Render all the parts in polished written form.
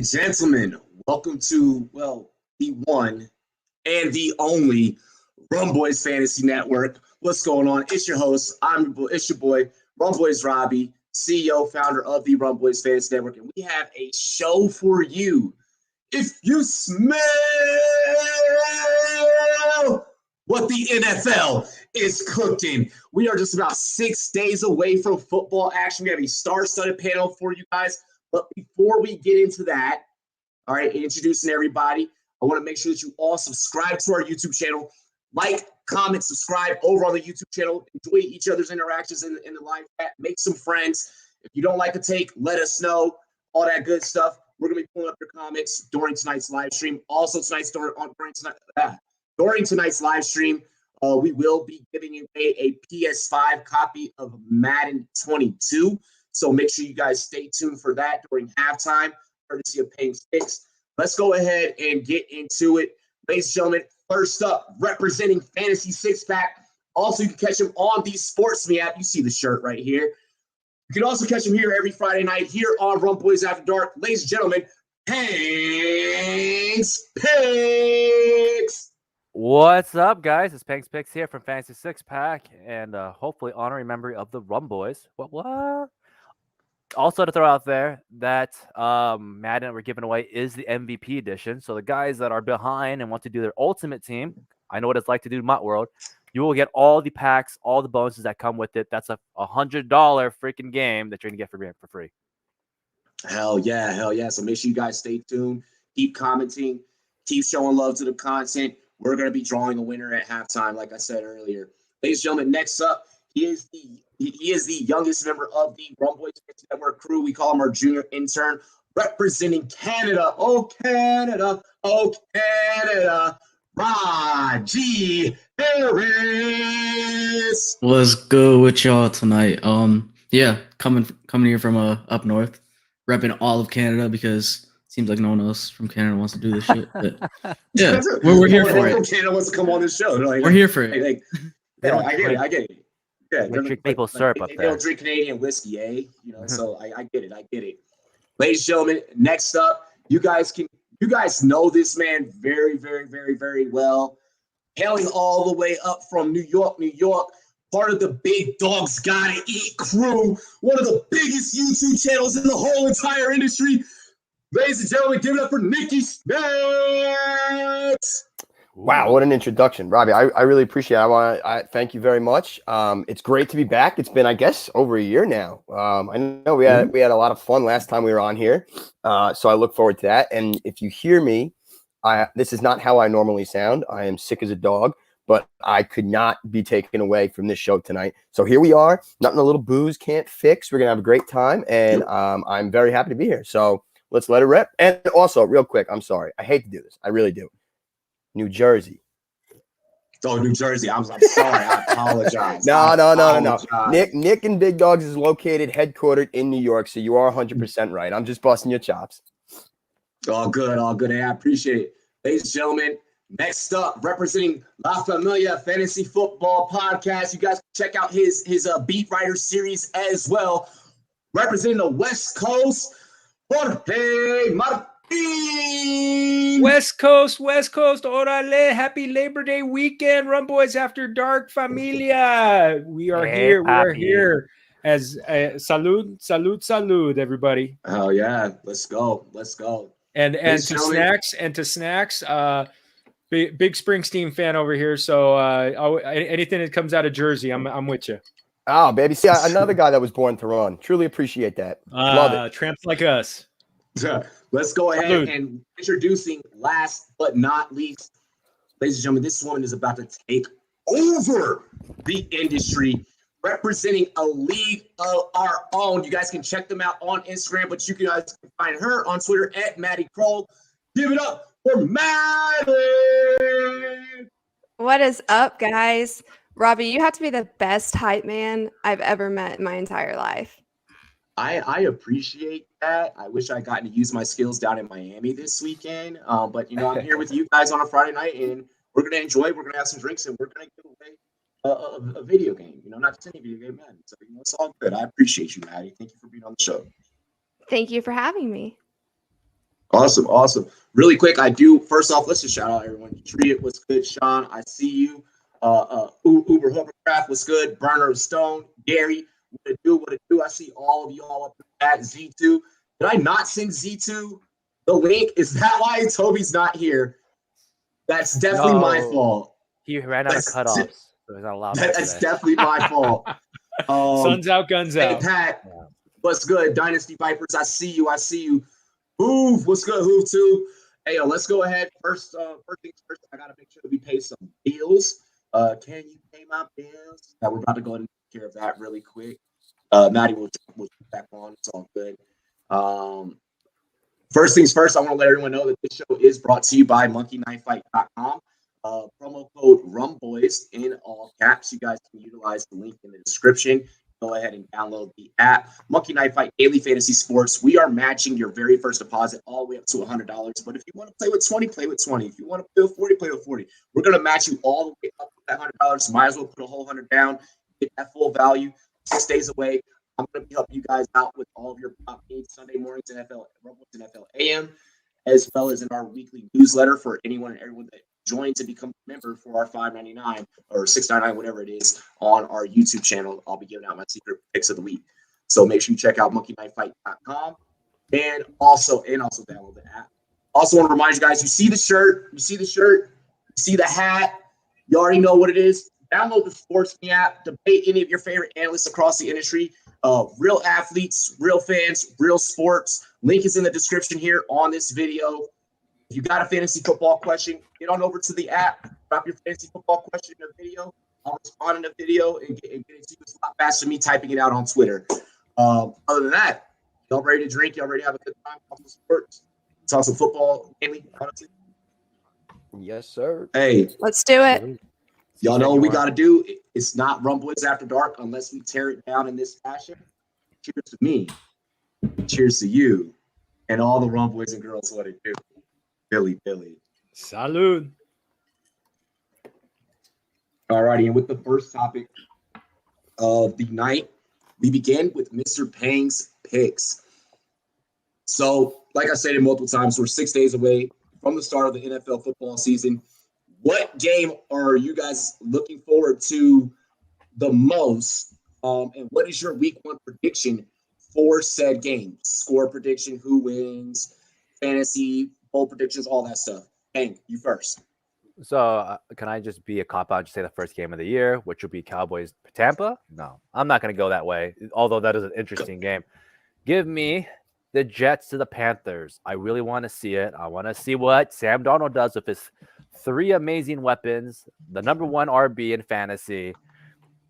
and gentlemen, welcome to, the one and the only Rumboyz Fantasy Network. What's going on? It's your host. It's your boy, Rumboyz Robbie, CEO, founder of the Rumboyz Fantasy Network, and we have a show for you. If you smell what the NFL is cooking, we are just about 6 days away from football action. We have a star-studded panel for you guys. But before we get into that, all right, introducing everybody, I want to make sure that you all subscribe to our YouTube channel. Like, comment, subscribe over on the YouTube channel. Enjoy each other's interactions in the live chat. Make some friends. If you don't like a take, let us know. All that good stuff. We're going to be pulling up your comments during tonight's live stream. Also, during tonight's live stream, we will be giving away a PS5 copy of Madden 22. So make sure you guys stay tuned for that during halftime, courtesy of Paying Sticks. Let's go ahead and get into it. Ladies and gentlemen, first up, representing Fantasy Six Pack. Also, you can catch him on the SportsMe app. You see the shirt right here. You can also catch him here every Friday night here on Rumboyz After Dark. Ladies and gentlemen, Panks Picks. What's up, guys? It's Panks Picks here from Fantasy Six Pack, and hopefully honoring memory of the Rumboyz. What? Also to throw out there that Madden that we're giving away is the MVP edition. So the guys that are behind and want to do their ultimate team, I know what it's like to do Mutt World. You will get all the packs, all the bonuses that come with it. That's a $100 freaking game that you're gonna get for free. Hell yeah. So make sure you guys stay tuned. Keep commenting. Keep showing love to the content. We're going to be drawing a winner at halftime, like I said earlier. Ladies and gentlemen, next up, he is the youngest member of the Rumboyz Network crew. We call him our junior intern, representing Canada. Oh, Canada. Raji Harris. What's good with y'all tonight? Coming here from up north, repping all of Canada because it seems like no one else from Canada wants to do this shit. But yeah, we're here for it. Canada wants to come on this show. We're here for it. I get it. Yeah, they drink maple syrup up there. They don't drink Canadian whiskey, eh? So I get it. Ladies and gentlemen, next up, you guys know this man very, very, very, very well. Hailing all the way up from New York, part of the Big Dogs Gotta Eat crew, one of the biggest YouTube channels in the whole entire industry. Ladies and gentlemen, give it up for Nicky Snacks. Wow, what an introduction, Robbie. I really appreciate it. I thank you very much. It's great to be back. It's been, I guess, over a year now. I know we had a lot of fun last time we were on here. So I look forward to that. And if you hear me, this is not how I normally sound. I am sick as a dog, but I could not be taken away from this show tonight. So here we are. Nothing a little booze can't fix. We're going to have a great time. And I'm very happy to be here. So let's let it rip. And also, real quick, I'm sorry. I hate to do this. I really do. New Jersey. Oh, New Jersey. I'm sorry. I apologize. No. Nick and Big Dogs is headquartered in New York, so you are 100% right. I'm just busting your chops. All good. Hey, I appreciate it. Ladies and gentlemen, next up, representing La Familia Fantasy Football Podcast. You guys can check out his Beat Writer series as well. Representing the West Coast, Jorge Martin. West Coast, orale, happy Labor Day weekend, Rumboyz After Dark, familia. We are here as salud, everybody. Oh yeah, let's go. And to snacks, big Springsteen fan over here. So anything that comes out of Jersey, I'm with you. Oh, baby, see, another guy that was born to run. Truly appreciate that. Love it. Tramps like us. Let's go ahead and introducing last but not least, ladies and gentlemen, this woman is about to take over the industry, representing a league of our own. You guys can check them out on Instagram, but you guys can find her on Twitter at Maddie Kroll. Give it up for Maddie. What is up, guys? Robbie, you have to be the best hype man I've ever met in my entire life. I appreciate that. I wish I gotten to use my skills down in Miami this weekend. But I'm here with you guys on a Friday night, and we're gonna enjoy. We're gonna have some drinks, and we're gonna give away a video game. Not just any video game, man. So it's all good. I appreciate you, Maddie. Thank you for being on the show. Thank you for having me. Awesome. Really quick, first off, let's just shout out everyone. Treat what's good, Sean. I see you. Uber Hovercraft was good. Burner of Stone, Gary, what it do? I see all of y'all up at Z2. Did I not send Z2 the link? Is that why Toby's not here? That's definitely my fault. He ran out of cutoffs, so he's not allowed. That's definitely my fault. Sun's out, guns out. Hey, Pat, what's good? Dynasty Vipers, I see you. Hoove, what's good, Hoove too? Hey, let's go ahead. First things first, I gotta make sure that we pay some bills. Can you pay my bills? We're about to go ahead and take care of that really quick. Maddie will back on. It's all good. First things first, I want to let everyone know that this show is brought to you by monkeyknifefight.com. Promo code Rumboyz in all caps. You guys can utilize the link in the description. Go ahead and download the app. Monkey Knife Fight Daily Fantasy Sports. We are matching your very first deposit all the way up to $100. But if you want to play with 20, play with 20. If you want to play with 40, play with 40. We're going to match you all the way up to that $100. Might as well put a whole 100 down. Get that full value. 6 days away. I'm going to be helping you guys out with all of your prop needs Sunday mornings, NFL AM, as well as in our weekly newsletter for anyone and everyone that join to become a member for our $5.99 or $6.99, whatever it is, on our YouTube channel. I'll be giving out my secret picks of the week. So make sure you check out monkeyknifefight.com and also download the app. Also want to remind you guys, you see the shirt, you see the hat, you already know what it is. Download the SportsMe app, debate any of your favorite analysts across the industry, real athletes, real fans, real sports. Link is in the description here on this video. If you got a fantasy football question, get on over to the app, drop your fantasy football question in the video. I'll respond in the video and get it to you. It's a lot faster than me typing it out on Twitter. Other than that, y'all ready to drink? Y'all ready to have a good time? Talk some sports. Talk some football, mainly, honestly. Yes, sir. Hey. Let's do it. Y'all know what we got to do. It's not Rumboyz After Dark unless we tear it down in this fashion. Cheers to me. Cheers to you. And all the Rumboys and girls, what it do. Billy. Salud. All righty, and with the first topic of the night, we begin with Mr. Pang's picks. So, like I said multiple times, we're 6 days away from the start of the NFL football season. What game are you guys looking forward to the most? And what is your week 1 prediction for said game? Score prediction, who wins, fantasy, bowl predictions, all that stuff. Pang, you first. So can I just be a cop out and just say the first game of the year, which will be Cowboys Tampa? No, I'm not going to go that way, although that is an interesting game. Give me the Jets to the Panthers. I really want to see it. I want to see what Sam Darnold does with his 3 amazing weapons, the number 1 RB in fantasy,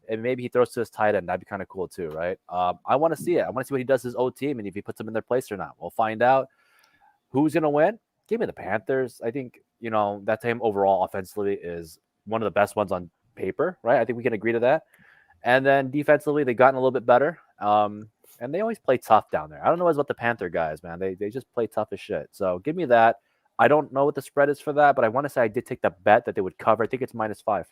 and maybe he throws to his tight end. That'd be kind of cool too, right? I want to see it. I want to see what he does to his old team and if he puts them in their place or not. We'll find out. Who's going to win? Give me the Panthers. I think, that team overall offensively is one of the best ones on paper, right? I think we can agree to that. And then defensively, they've gotten a little bit better. And they always play tough down there. I don't know what's about the Panther guys, man. They just play tough as shit. So give me that. I don't know what the spread is for that, but I want to say I did take the bet that they would cover. I think it's -5.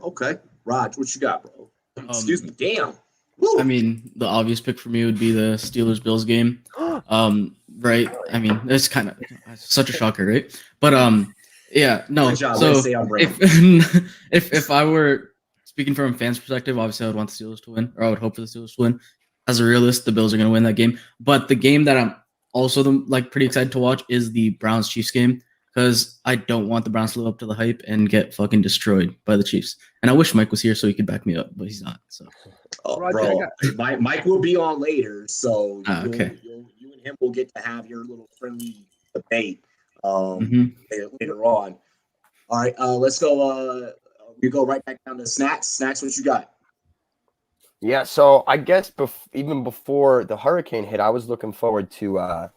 Okay. Raj, what you got, bro? Excuse me. Damn. Woo. I mean, the obvious pick for me would be the Steelers-Bills game. Right? I mean, it's kind of such a shocker, right? But yeah, no. So if I were speaking from a fan's perspective, obviously I would want the Steelers to win, or I would hope for the Steelers to win. As a realist, the Bills are going to win that game. But the game that I'm also pretty excited to watch is the Browns-Chiefs game, because I don't want the Browns to live up to the hype and get fucking destroyed by the Chiefs. And I wish Mike was here so he could back me up, but he's not. So, Mike will be on later, so okay. You and him will get to have your little friendly debate later on. All right, let's go. We go right back down to Snacks. Snacks, what you got? Yeah, so I guess even before the hurricane hit, I was looking forward to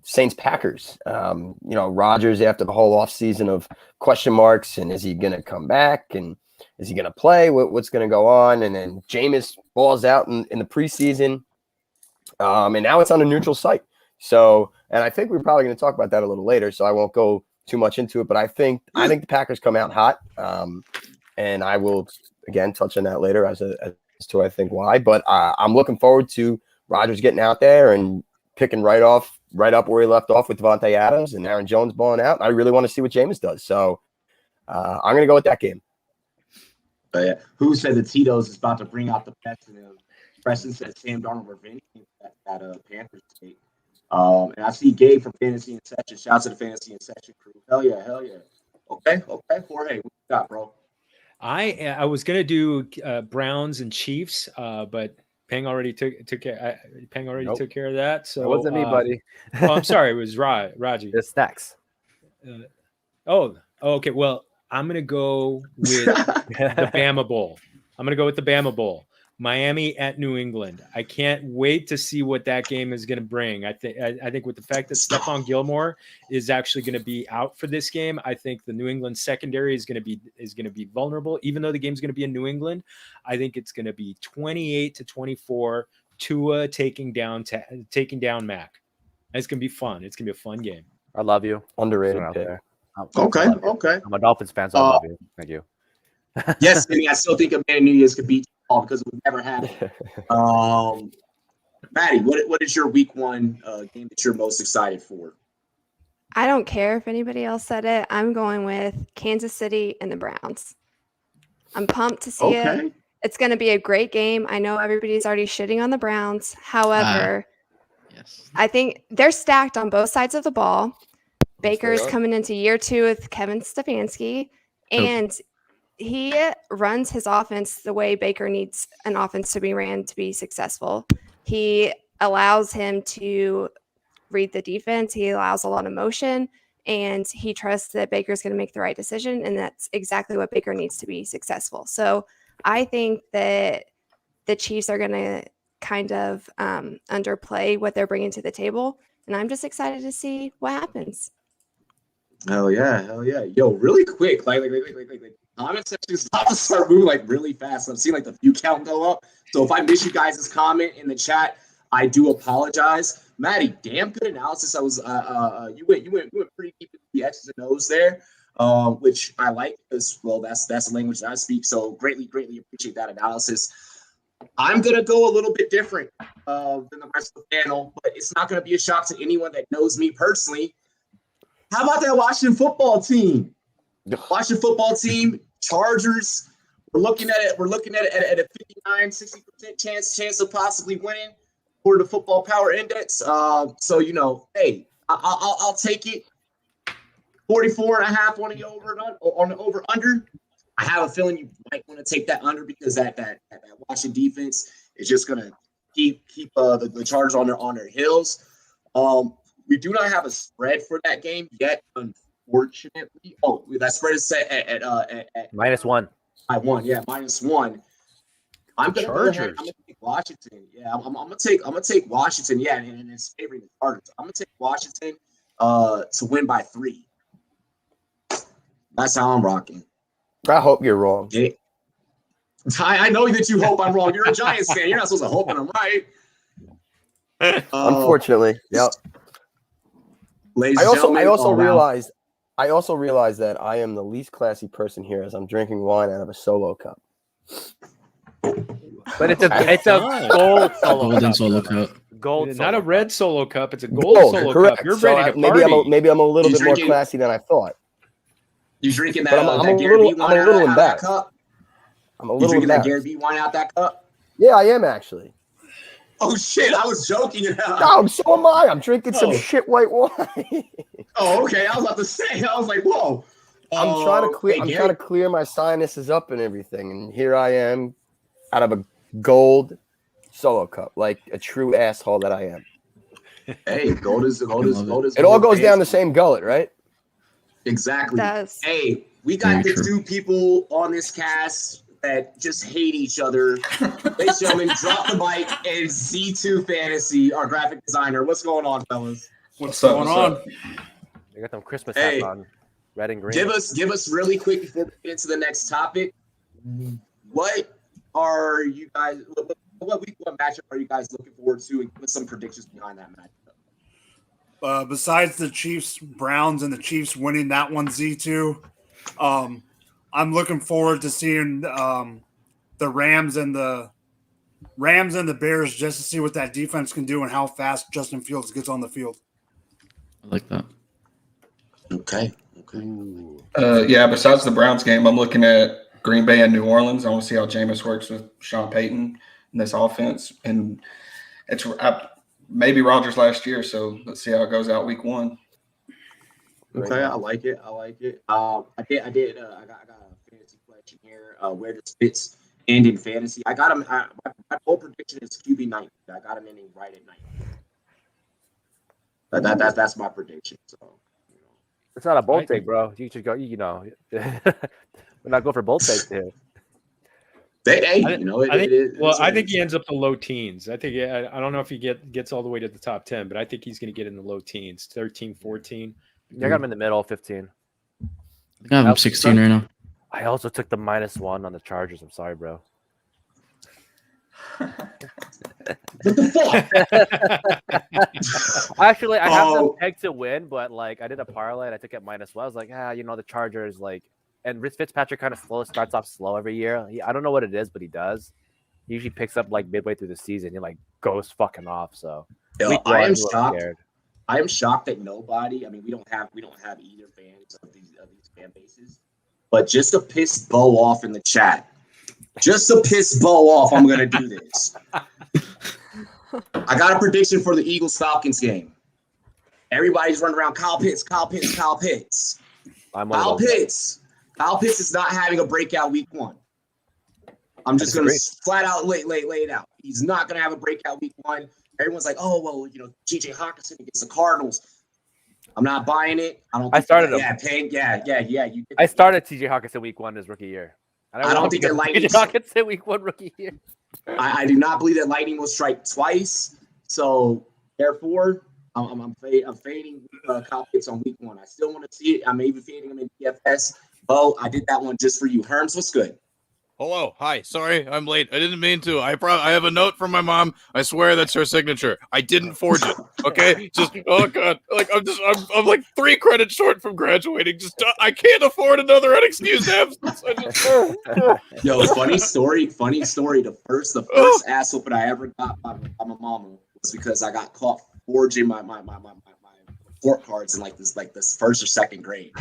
Saints-Packers. Rodgers, after the whole offseason of question marks, and is he going to come back, and is he going to play? What's going to go on? And then Jameis balls out in the preseason, and now it's on a neutral site. So, and I think we're probably going to talk about that a little later, so I won't go too much into it. But I think the Packers come out hot, and I will again touch on that later as to I think why. But I'm looking forward to Rodgers getting out there and picking right up where he left off with Devontae Adams and Aaron Jones balling out. I really want to see what Jameis does. So I'm going to go with that game. But yeah, who said that Tito's is about to bring out the best in him? Preston said Sam Darnold revenge that Panthers take. And I see Gabe from Fantasy in Session. Shout out to the Fantasy in Session crew. Hell yeah. Okay. Jorge, what you got, bro? I was gonna do Browns and Chiefs, but Peng already took care. Peng already took care of that. So it wasn't me, buddy. I'm sorry. It was Raji. It's snacks. Okay. Well, I'm gonna go with the Bama Bowl. Miami at New England. I can't wait to see what that game is going to bring. I think with the fact that Stephon Gilmore is actually going to be out for this game, I think the New England secondary is going to be vulnerable. Even though the game's going to be in New England, I think it's going to be 28-24. Tua taking down Mac. It's going to be fun. It's going to be a fun game. I love you. Underrated out pick. there. Okay. I'm a Dolphins fan, so I love you. Thank you. Yes, I still think Amanda Nunez could beat Paul because we've never had it. Maddie, what is your week 1 game that you're most excited for? I don't care if anybody else said it. I'm going with Kansas City and the Browns. I'm pumped to see it. It's going to be a great game. I know everybody's already shitting on the Browns. However, yes, I think they're stacked on both sides of the ball. Baker's coming into year 2 with Kevin Stefanski, and he runs his offense the way Baker needs an offense to be ran to be successful. He allows him to read the defense. He allows a lot of motion, and he trusts that Baker's going to make the right decision, and that's exactly what Baker needs to be successful. So I think that the Chiefs are going to kind of underplay what they're bringing to the table, and I'm just excited to see what happens. Hell yeah. Yo, really quick, like comment section is about to start moving like really fast. I'm seeing like the view count go up. So if I miss you guys' comment in the chat, I do apologize. Maddie, damn good analysis. I was you went pretty deep into the X's and O's there, which I like because that's the language that I speak. So greatly appreciate that analysis. I'm gonna go a little bit different than the rest of the panel, but it's not gonna be a shock to anyone that knows me personally. How about that Washington football team? Washington football team, Chargers. We're looking at it at a 59-60% chance of possibly winning for the Football Power Index. So hey, I'll take it. 44.5 on the over under. I have a feeling you might want to take that under because that Washington defense is just gonna keep the Chargers on their heels. We do not have a spread for that game yet, unfortunately. Oh, that spread is set at -1. I won, yeah, -1. I'm gonna go ahead. I'm gonna take Washington. Yeah, I'm gonna take Washington. Yeah, and it's favoring the Chargers. I'm gonna take Washington to win by 3. That's how I'm rocking. I hope you're wrong. Yeah. I know that you hope I'm wrong. You're a Giants fan. You're not supposed to hope I'm right. Unfortunately, yep. I also realized that I am the least classy person here as I'm drinking wine out of a solo cup. But it's a gold solo cup. Gold, not a red solo cup. It's a gold solo correct. cup. You're so ready to party. Maybe I'm a little bit more classy than I thought. You drinking that? But I'm a little embarrassed. I'm a little drinking embarrassed. that Gary B wine out that cup? Yeah, I am actually. Oh shit! I was joking. No, so am I. I'm drinking some shit white wine. Oh, okay. I was about to say. I was like, whoa. I'm trying to clear my sinuses up and everything, and here I am, out of a gold solo cup, like a true asshole that I am. Hey, gold is. It all goes down the same gullet, right? Exactly. Does. Hey, we got the 2 people on this cast that just hate each other. Ladies and gentlemen, drop the mic and Z2 Fantasy, our graphic designer. What's going on, fellas? What's going on? They got them Christmas hats on, red and green. Give us really quick before we get into the next topic. What are you guys? What week 1 matchup are you guys looking forward to? And give us some predictions behind that matchup. Besides the Chiefs, Browns, and the Chiefs winning that one, Z2, I'm looking forward to seeing the Rams and the Rams and the Bears just to see what that defense can do and how fast Justin Fields gets on the field. I like that. Okay. Yeah, besides the Browns game, I'm looking at Green Bay and New Orleans. I want to see how Jameis works with Sean Payton in this offense. And it's maybe Rodgers last year, so let's see how it goes out week 1. Okay, I like it. I got a fantasy question here. Where does Fitz end in fantasy? I got him. My whole prediction is QB 90. I got him ending right at 90. That's my prediction. So, It's not a bold take, bro. You should go. We're not going for bold takes here. I think he ends up the low teens. I don't know if he gets all the way to the top 10, but I think he's going to get in the low teens, 13, 14. Yeah, I got him in the middle, 15. I have him 16 right now. I also took the -1 on the Chargers. I'm sorry, bro. What the fuck? Actually, I have them pegged to win, but like I did a parlay and I took it -1. I was like, the Chargers and Fitzpatrick kind of starts off slow every year. I don't know what it is, but he does. He usually picks up like midway through the season. He like goes fucking off. So I am shocked. I am shocked that nobody. I mean, we don't have either fans of these fan bases, but just to piss Bo off in the chat. Just to piss Bo off, I'm gonna do this. I got a prediction for the Eagles-Falcons game. Everybody's running around Kyle Pitts. Kyle Pitts is not having a breakout week 1. I'm just going to flat out lay it out. He's not going to have a breakout week 1. Everyone's like, oh, well, T.J. Hawkinson against the Cardinals. I'm not buying it. I started him. Yeah. I started T.J. Hawkinson week 1 his rookie year. I don't think that Lightning. T.J. Hawkinson week 1 rookie year. I do not believe that Lightning will strike twice. So, therefore, I'm fading Kyle Pitts on week 1. I still want to see it. I'm even fading him in DFS. Bo, I did that one just for you. Herms, what's good? Hello. Hi. Sorry, I'm late. I didn't mean to. I have a note from my mom. I swear that's her signature. I didn't forge it. Okay. Just oh god. Like I'm like 3 credits short from graduating. Just I can't afford another unexcused absence. Yo, funny story. The first ass whooping I ever got by my mama was because I got caught forging my report cards in like this first or second grade.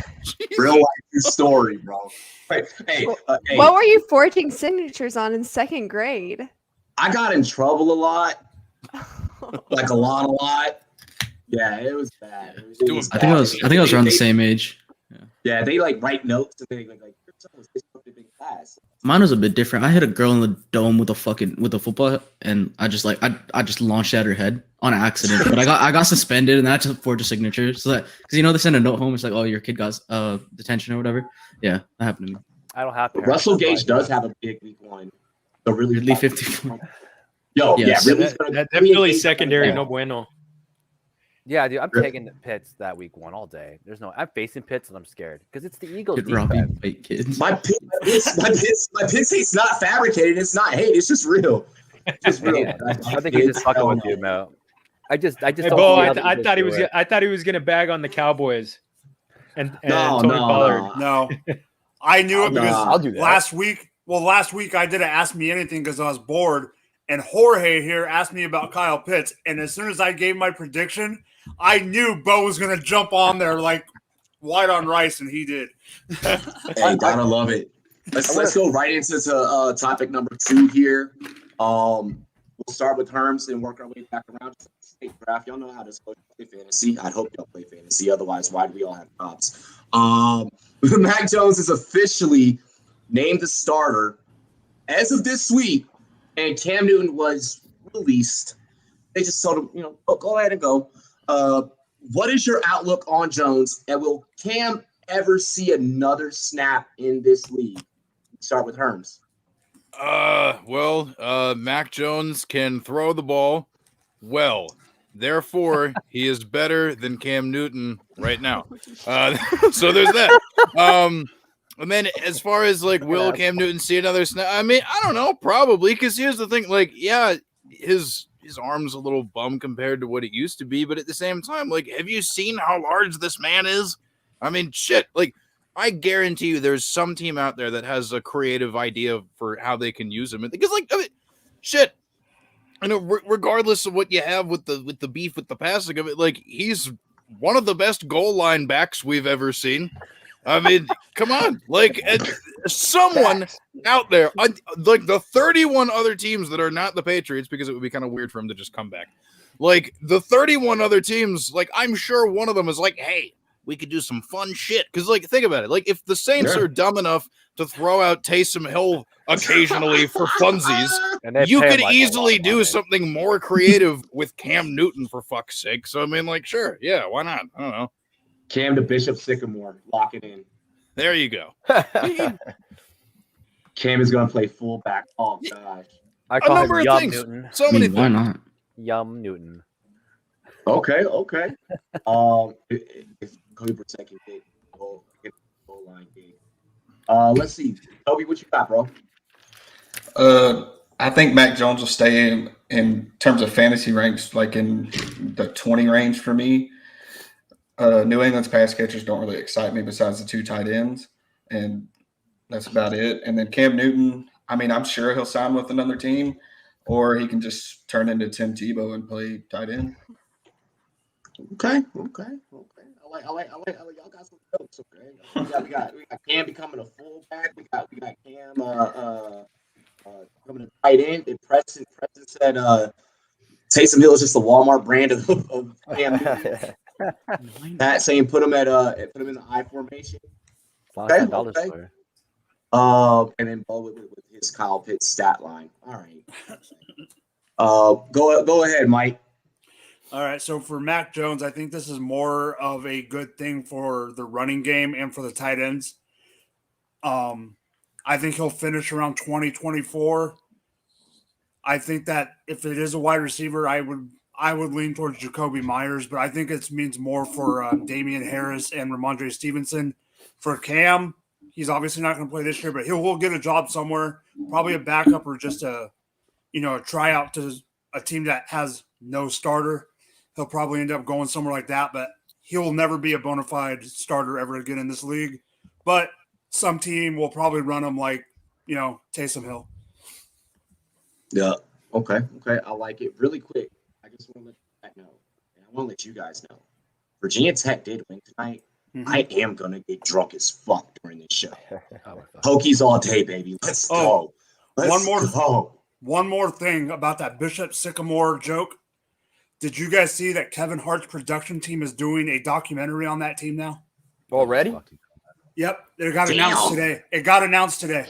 Real life story, bro. Hey, what were you forging signatures on in second grade? I got in trouble a lot. Like a lot. Yeah, it was bad. I think I was around the same age. Yeah, they like write notes and they like your son was disruptive in class. Mine was a bit different. I hit a girl in the dome with a football, and I just launched at her head on accident. But I got suspended, and I just forged a signature. So that because they send a note home, it's like, oh, your kid got detention or whatever. Yeah, that happened to me. I don't have to. Russell Gage does have a big week 1. So Ridley 54. Yo, yes. Yeah, that Philly secondary, no bueno. Yeah, dude, I'm taking the Pitts that week 1 all day. I'm facing Pitts and I'm scared because it's the Eagles defense. Kids. My Pitts hate's not fabricated. It's not hate. It's just real. It's real. Yeah, I think he's just fucking with you, Mo. I just. Hey, Bo, I thought he was gonna bag on the Cowboys. And Tony Pollard. No. I knew it because I'll do that. last week I didn't ask me anything because I was bored. And Jorge here asked me about Kyle Pitts. And as soon as I gave my prediction, I knew Bo was going to jump on there like white on rice, and he did. Hey, gotta love it. Let's go right into topic number 2 here. We'll start with Herms and work our way back around to the state draft. Y'all know how this goes. Play fantasy. I hope y'all play fantasy. Otherwise, why do we all have jobs? Mac Jones is officially named the starter as of this week, and Cam Newton was released. They just told him, go ahead and go. What is your outlook on Jones, and will Cam ever see another snap in this league? Start with Herms. Mac Jones can throw the ball well. Therefore, he is better than Cam Newton right now. So there's that. And then as far as will Cam Newton see another snap? I mean, I don't know, probably, because here's the thing. His arm's a little bum compared to what it used to be, but at the same time, have you seen how large this man is? I mean, shit. I guarantee you, there's some team out there that has a creative idea for how they can use him. Because, shit. I know, regardless of what you have with the beef with the passing of it, like he's one of the best goal line backs we've ever seen. I mean, come on, like someone out there, like the 31 other teams that are not the Patriots, because it would be kind of weird for him to just come back. Like the 31 other teams, like I'm sure one of them is like, hey, we could do some fun shit. Because like, think about it. Like if the Saints are dumb enough to throw out Taysom Hill occasionally for funsies, you could easily do something more creative with Cam Newton, for fuck's sake. So I mean, like, sure, yeah, why not? I don't know. Cam to Bishop Sycamore, lock it in. There you go. Cam is going to play fullback. Oh gosh, I call him Yum things. Newton. So many why things. not? Yum Newton. Okay. If Kobe Brissett can get goal line gig. Let's see, Toby, what you got, bro? I think Mac Jones will stay in terms of fantasy ranks, like in the 20 range for me. New England's pass catchers don't really excite me besides the 2 tight ends, and that's about it. And then Cam Newton, I mean, I'm sure he'll sign with another team, or he can just turn into Tim Tebow and play tight end. Okay. I like. Y'all got some jokes, okay? We got Cam becoming a fullback. We got Cam becoming a tight end. And Preston said Taysom Hill is just the Walmart brand of Cam Newton. Pat saying put him in the I formation. Okay. And then Bo with his Kyle Pitts stat line. All right. Go ahead, Mike. All right, so for Mac Jones, I think this is more of a good thing for the running game and for the tight ends. I think he'll finish around 2024. I think that if it is a wide receiver, I would lean towards Jacoby Myers, but I think it means more for Damian Harris and Ramondre Stevenson. For Cam, he's obviously not going to play this year, but he will get a job somewhere, probably a backup or just a tryout to a team that has no starter. He'll probably end up going somewhere like that, but he will never be a bona fide starter ever again in this league. But some team will probably run him like, Taysom Hill. Yeah. Okay. I like it. Really quick, I just want to let that know. And I want to let you guys know. Virginia Tech did win tonight. Mm-hmm. I am going to get drunk as fuck during this show. Hokies all day, baby. Let's go. One more thing about that Bishop Sycamore joke. Did you guys see that Kevin Hart's production team is doing a documentary on that team now? Already? Yep. It got announced today.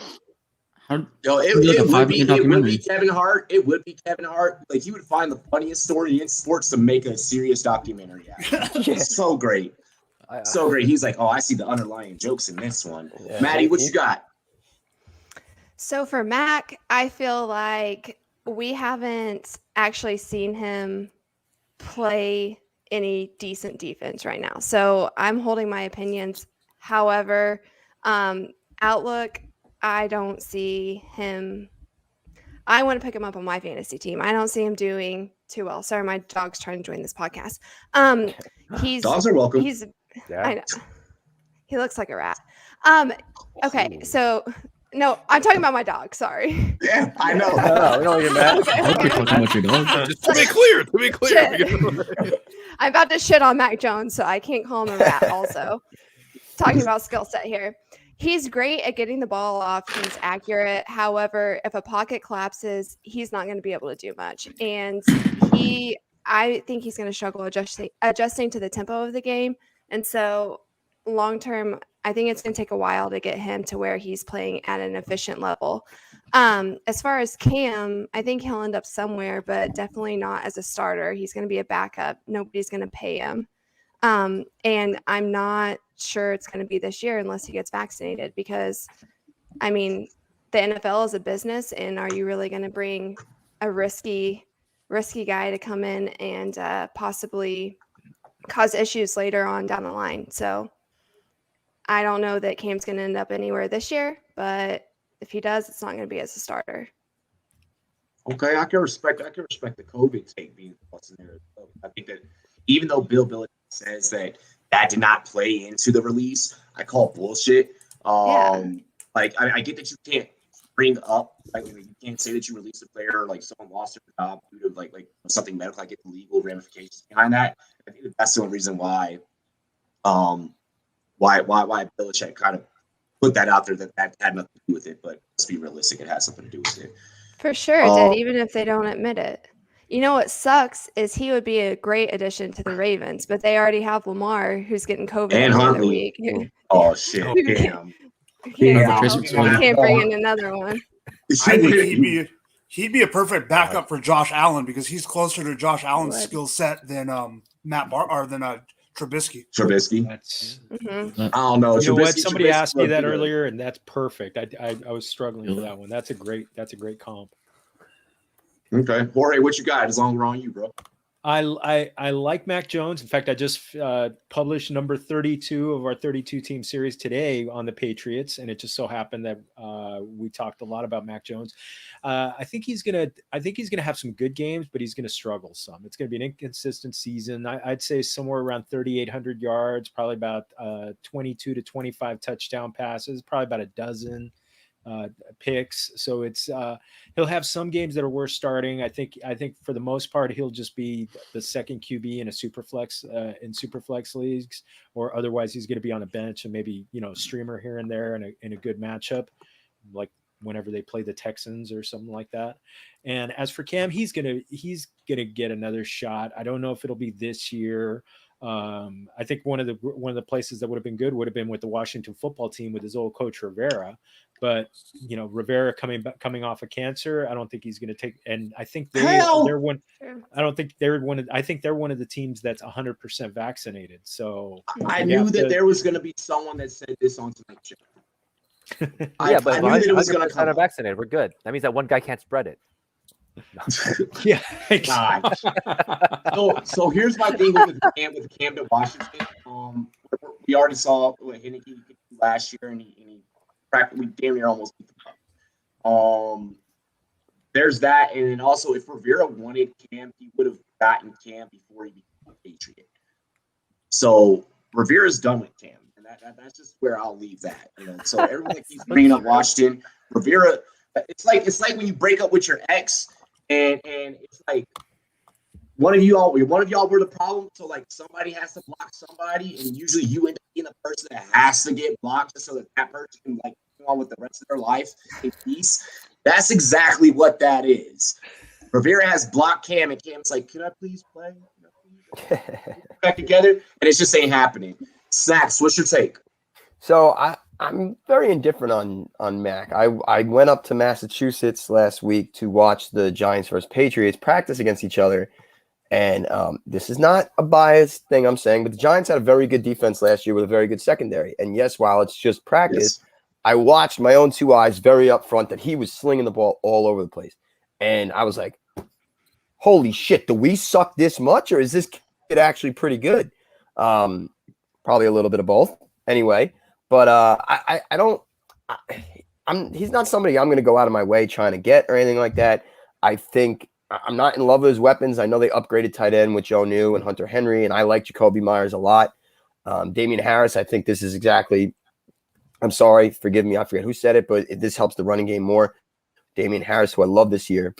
It would be Kevin Hart. It would be Kevin Hart. Like, he would find the funniest story in sports to make a serious documentary out of. So great. So great. He's like, I see the underlying jokes in this one. Yeah. Maddie, what you got? So for Mac, I feel like we haven't actually seen him play any decent defense right now. So I'm holding my opinions. However, outlook, I don't see him. I want to pick him up on my fantasy team. I don't see him doing too well. Sorry, my dog's trying to join this podcast. Dogs are welcome. I know. He looks like a rat. Okay, so no, I'm talking about my dog. Sorry. Yeah, I know. We don't get mad. Just to be clear. I'm about to shit on Mac Jones, so I can't call him a rat. Also, talking about skill set here. He's great at getting the ball off. He's accurate. However, if a pocket collapses, he's not going to be able to do much. And I think he's going to struggle adjusting to the tempo of the game. And so long term, I think it's going to take a while to get him to where he's playing at an efficient level. As far as Cam, I think he'll end up somewhere, but definitely not as a starter. He's going to be a backup. Nobody's going to pay him. And I'm not sure it's going to be this year unless he gets vaccinated, because, I mean, the NFL is a business, and are you really going to bring a risky guy to come in and possibly cause issues later on down the line? So I don't know that Cam's going to end up anywhere this year, but if he does, it's not going to be as a starter. Okay, I can respect the COVID take being plus in there. I think that even though Bill Belichick says that did not play into the release, I call bullshit. Like, I get that you can't bring up, like, you can't say that you release a player, like someone lost their job due to like something medical, like legal ramifications behind that. I think that's the only reason why Belichick kind of put that out there, that had nothing to do with it. But let's be realistic, it has something to do with it. For sure it did, even if they don't admit it. You know what sucks is he would be a great addition to the Ravens, but they already have Lamar, who's getting COVID And every other Huntley. week. Oh shit! Damn. Can't bring in another one. I think he'd be a perfect backup for Josh Allen because he's closer to Josh Allen's skill set than Trubisky. That's, I don't know. You know what? Somebody asked me that earlier, and that's perfect. I was struggling for that one. That's a great comp. Okay, Jorge, what you got? As long as we're on you, bro. I like Mac Jones. In fact, I just published number 32 of our 32 team series today on the Patriots, and it just so happened that we talked a lot about Mac Jones. I think he's gonna have some good games, but he's gonna struggle some. It's gonna be an inconsistent season. I'd say somewhere around 3,800 yards, probably about 22 to 25 touchdown passes, probably about a dozen picks. So it's he'll have some games that are worth starting. I think for the most part he'll just be the second QB in a superflex leagues, or otherwise he's going to be on the bench and maybe streamer here and there in a good matchup, like whenever they play the Texans or something like that. And as for Cam, he's gonna get another shot. I don't know if it'll be this year. I think one of the places that would have been good would have been with the Washington football team with his old coach Rivera, but Rivera coming off of cancer, I don't think he's going to take. And I think they're one. I don't think they're one of. I think they're one of the teams that's 100% vaccinated. So I knew that there was going to be someone that said this on Tonight Show. Yeah, but I knew that it was going to come. Vaccinated, we're good. That means that one guy can't spread it. Yeah. So here's my thing with Cam to Washington. We already saw what Henneke could do last year, and he practically damn near almost beat them. There's that, and then also if Rivera wanted Cam, he would have gotten Cam before he became a Patriot. So Rivera's done with Cam, and that's just where I'll leave that. So everyone that keeps bringing up Washington, Rivera, it's like when you break up with your ex. And it's like one of y'all were the problem. So like somebody has to block somebody, and usually you end up being the person that has to get blocked just so that person can like go on with the rest of their life in peace. That's exactly what that is. Rivera has blocked Cam, and Cam's like, "Can I please play? Back together?" And it just ain't happening. Snacks, what's your take? So I'm very indifferent on Mac. I went up to Massachusetts last week to watch the Giants versus Patriots practice against each other. And this is not a biased thing I'm saying, but the Giants had a very good defense last year with a very good secondary. And yes, while it's just practice, I watched my own two eyes very up front that he was slinging the ball all over the place. And I was like, holy shit, do we suck this much, or is this kid actually pretty good? Probably a little bit of both. Anyway. But he's not somebody I'm going to go out of my way trying to get or anything like that. I think I'm not in love with his weapons. I know they upgraded tight end with Joe New and Hunter Henry, and I like Jacoby Myers a lot. Damian Harris, I think this is exactly – I'm sorry, forgive me, I forget who said it, but this helps the running game more. Damian Harris, who I love this year.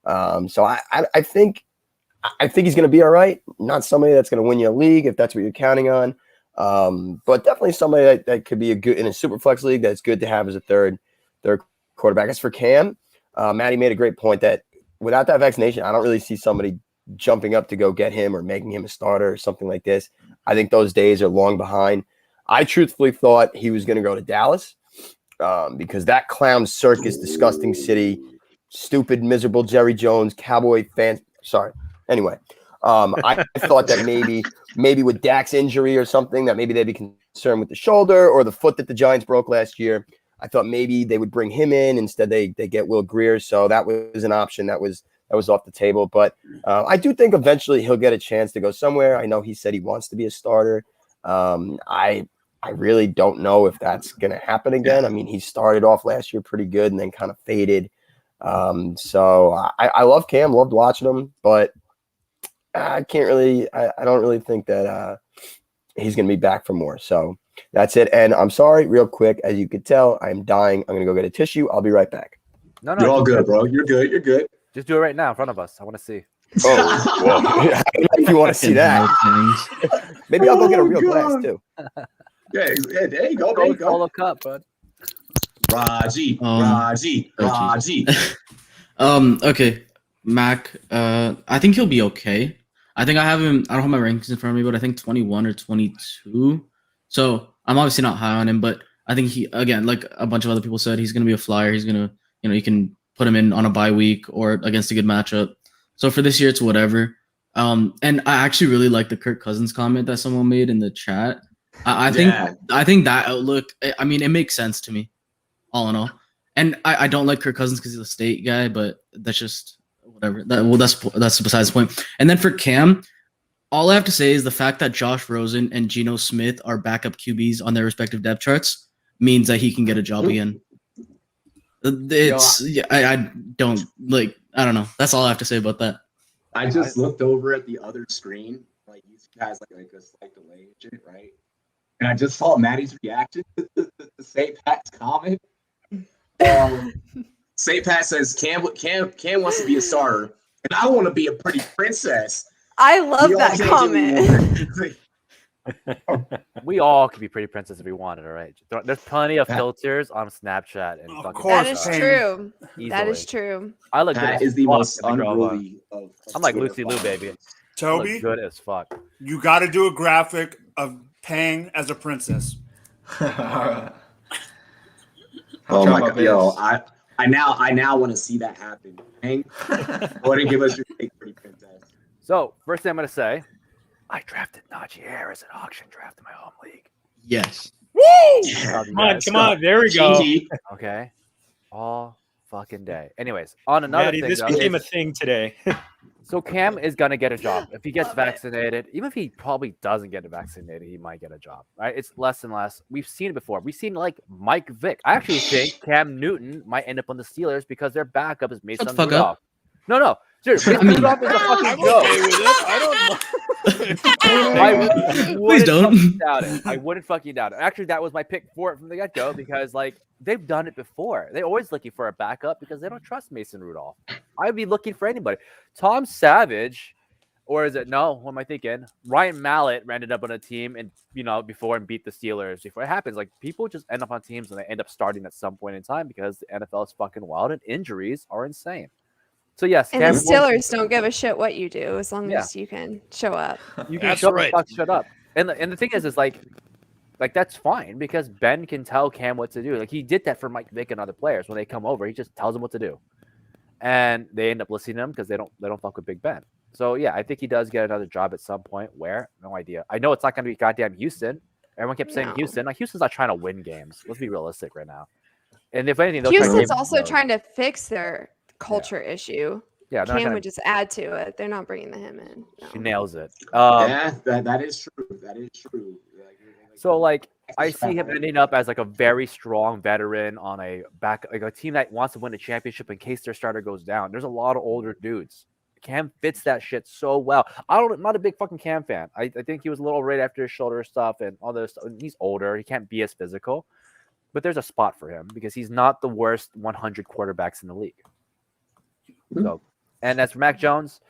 So I think he's going to be all right. Not somebody that's going to win you a league if that's what you're counting on. But definitely somebody that could be a good in a super flex league that's good to have as a third quarterback. As for Cam, Maddie made a great point that without that vaccination, I don't really see somebody jumping up to go get him or making him a starter or something like this. I think those days are long behind. I truthfully thought he was going to go to Dallas because that clown circus, disgusting city, stupid, miserable Jerry Jones, Cowboy fans. Sorry. Anyway. I thought that maybe with Dak's injury or something, that maybe they'd be concerned with the shoulder or the foot that the Giants broke last year. I thought maybe they would bring him in. Instead, they get Will Greer. So that was an option that was off the table. But I do think eventually he'll get a chance to go somewhere. I know he said he wants to be a starter. I really don't know if that's going to happen again. I mean, he started off last year pretty good and then kind of faded. So I love Cam, loved watching him, but I don't really think that he's going to be back for more. So that's it. And I'm sorry, real quick, as you could tell, I'm dying. I'm going to go get a tissue. I'll be right back. No, You're all good, bro. You're good. You're good. Just do it right now in front of us. I want to see. Oh, well, if you want to see that, maybe I'll go get a real glass too. Yeah, there you go. There you go. Solo cup, bud. Raji. Okay, Mac. I think he'll be okay. I think I don't have my rankings in front of me, but I think 21 or 22. So I'm obviously not high on him, but I think he, again, like a bunch of other people said, he's gonna be a flyer. He's gonna, you can put him in on a bye week or against a good matchup. So for this year, it's whatever. And I actually really like the Kirk Cousins comment that someone made in the chat. I think that outlook, I mean, it makes sense to me, all in all. And I don't like Kirk Cousins because he's a state guy, but that's just whatever. That's besides the point. And then for Cam, all I have to say is the fact that Josh Rosen and Geno Smith are backup QBs on their respective depth charts means that he can get a job again. I don't know. That's all I have to say about that. I just looked over at the other screen, like you guys like a slight delay and shit, right? And I just saw Maddie's reaction to St. Pat's comment. St. Pat says Cam wants to be a starter, and I want to be a pretty princess. I love that comment. We all could be pretty princess if we wanted, all right? There's plenty of filters on Snapchat. And of course. That is true. Easily. That is true. I look that good is the most unruly of I'm like Lucy Lou, baby. Toby, good as fuck. You got to do a graphic of Pang as a princess. All right. Oh my god, yo! I now want to see that happen. Pang, go ahead and give us your fake pretty princess. So first thing I'm gonna say, I drafted Najee Harris at auction draft in my home league. Yes. Woo! Come on. There we go. Okay. All fucking day. Anyways, on another thing, this became a thing today. So Cam is gonna get a job if he gets vaccinated. Even if he probably doesn't get vaccinated, he might get a job. Right? It's less and less. We've seen it before. We've seen like Mike Vick. I actually think Cam Newton might end up on the Steelers because their backup is Mason Rudolph. No. Seriously, Rudolph is a fucking joke. Okay with it. I don't know. Please don't. I wouldn't fucking doubt it. Actually, that was my pick for it from the get-go because, like, they've done it before. They're always looking for a backup because they don't trust Mason Rudolph. I'd be looking for anybody. Tom Savage, or is it what am I thinking? Ryan Mallett ended up on a team and before and beat the Steelers before it happens. Like people just end up on teams and they end up starting at some point in time because the NFL is fucking wild and injuries are insane. So yes, and the Steelers don't give a shit what you do as long as you can show up. You can shut up. And the thing is like that's fine because Ben can tell Cam what to do. Like he did that for Mike Vick and other players when they come over. He just tells them what to do, and they end up listening to him because they don't fuck with Big Ben. So yeah, I think he does get another job at some point. Where? No idea. I know it's not going to be goddamn Houston. Everyone kept saying Houston. Like Houston's not trying to win games. Let's be realistic right now. And if anything, Houston's also trying to fix their culture issue. Yeah, Cam would just add to it. They're not bringing him in. No. He nails it. That is true. That is true. So like I see him ending up as like a very strong veteran on a team that wants to win a championship in case their starter goes down. There's a lot of older dudes. Cam fits that shit so well. I'm not a big fucking Cam fan. I think he was a little right after his shoulder stuff and all this stuff. He's older. He can't be as physical. But there's a spot for him because he's not the worst 100 quarterbacks in the league. So, and as for Mac Jones,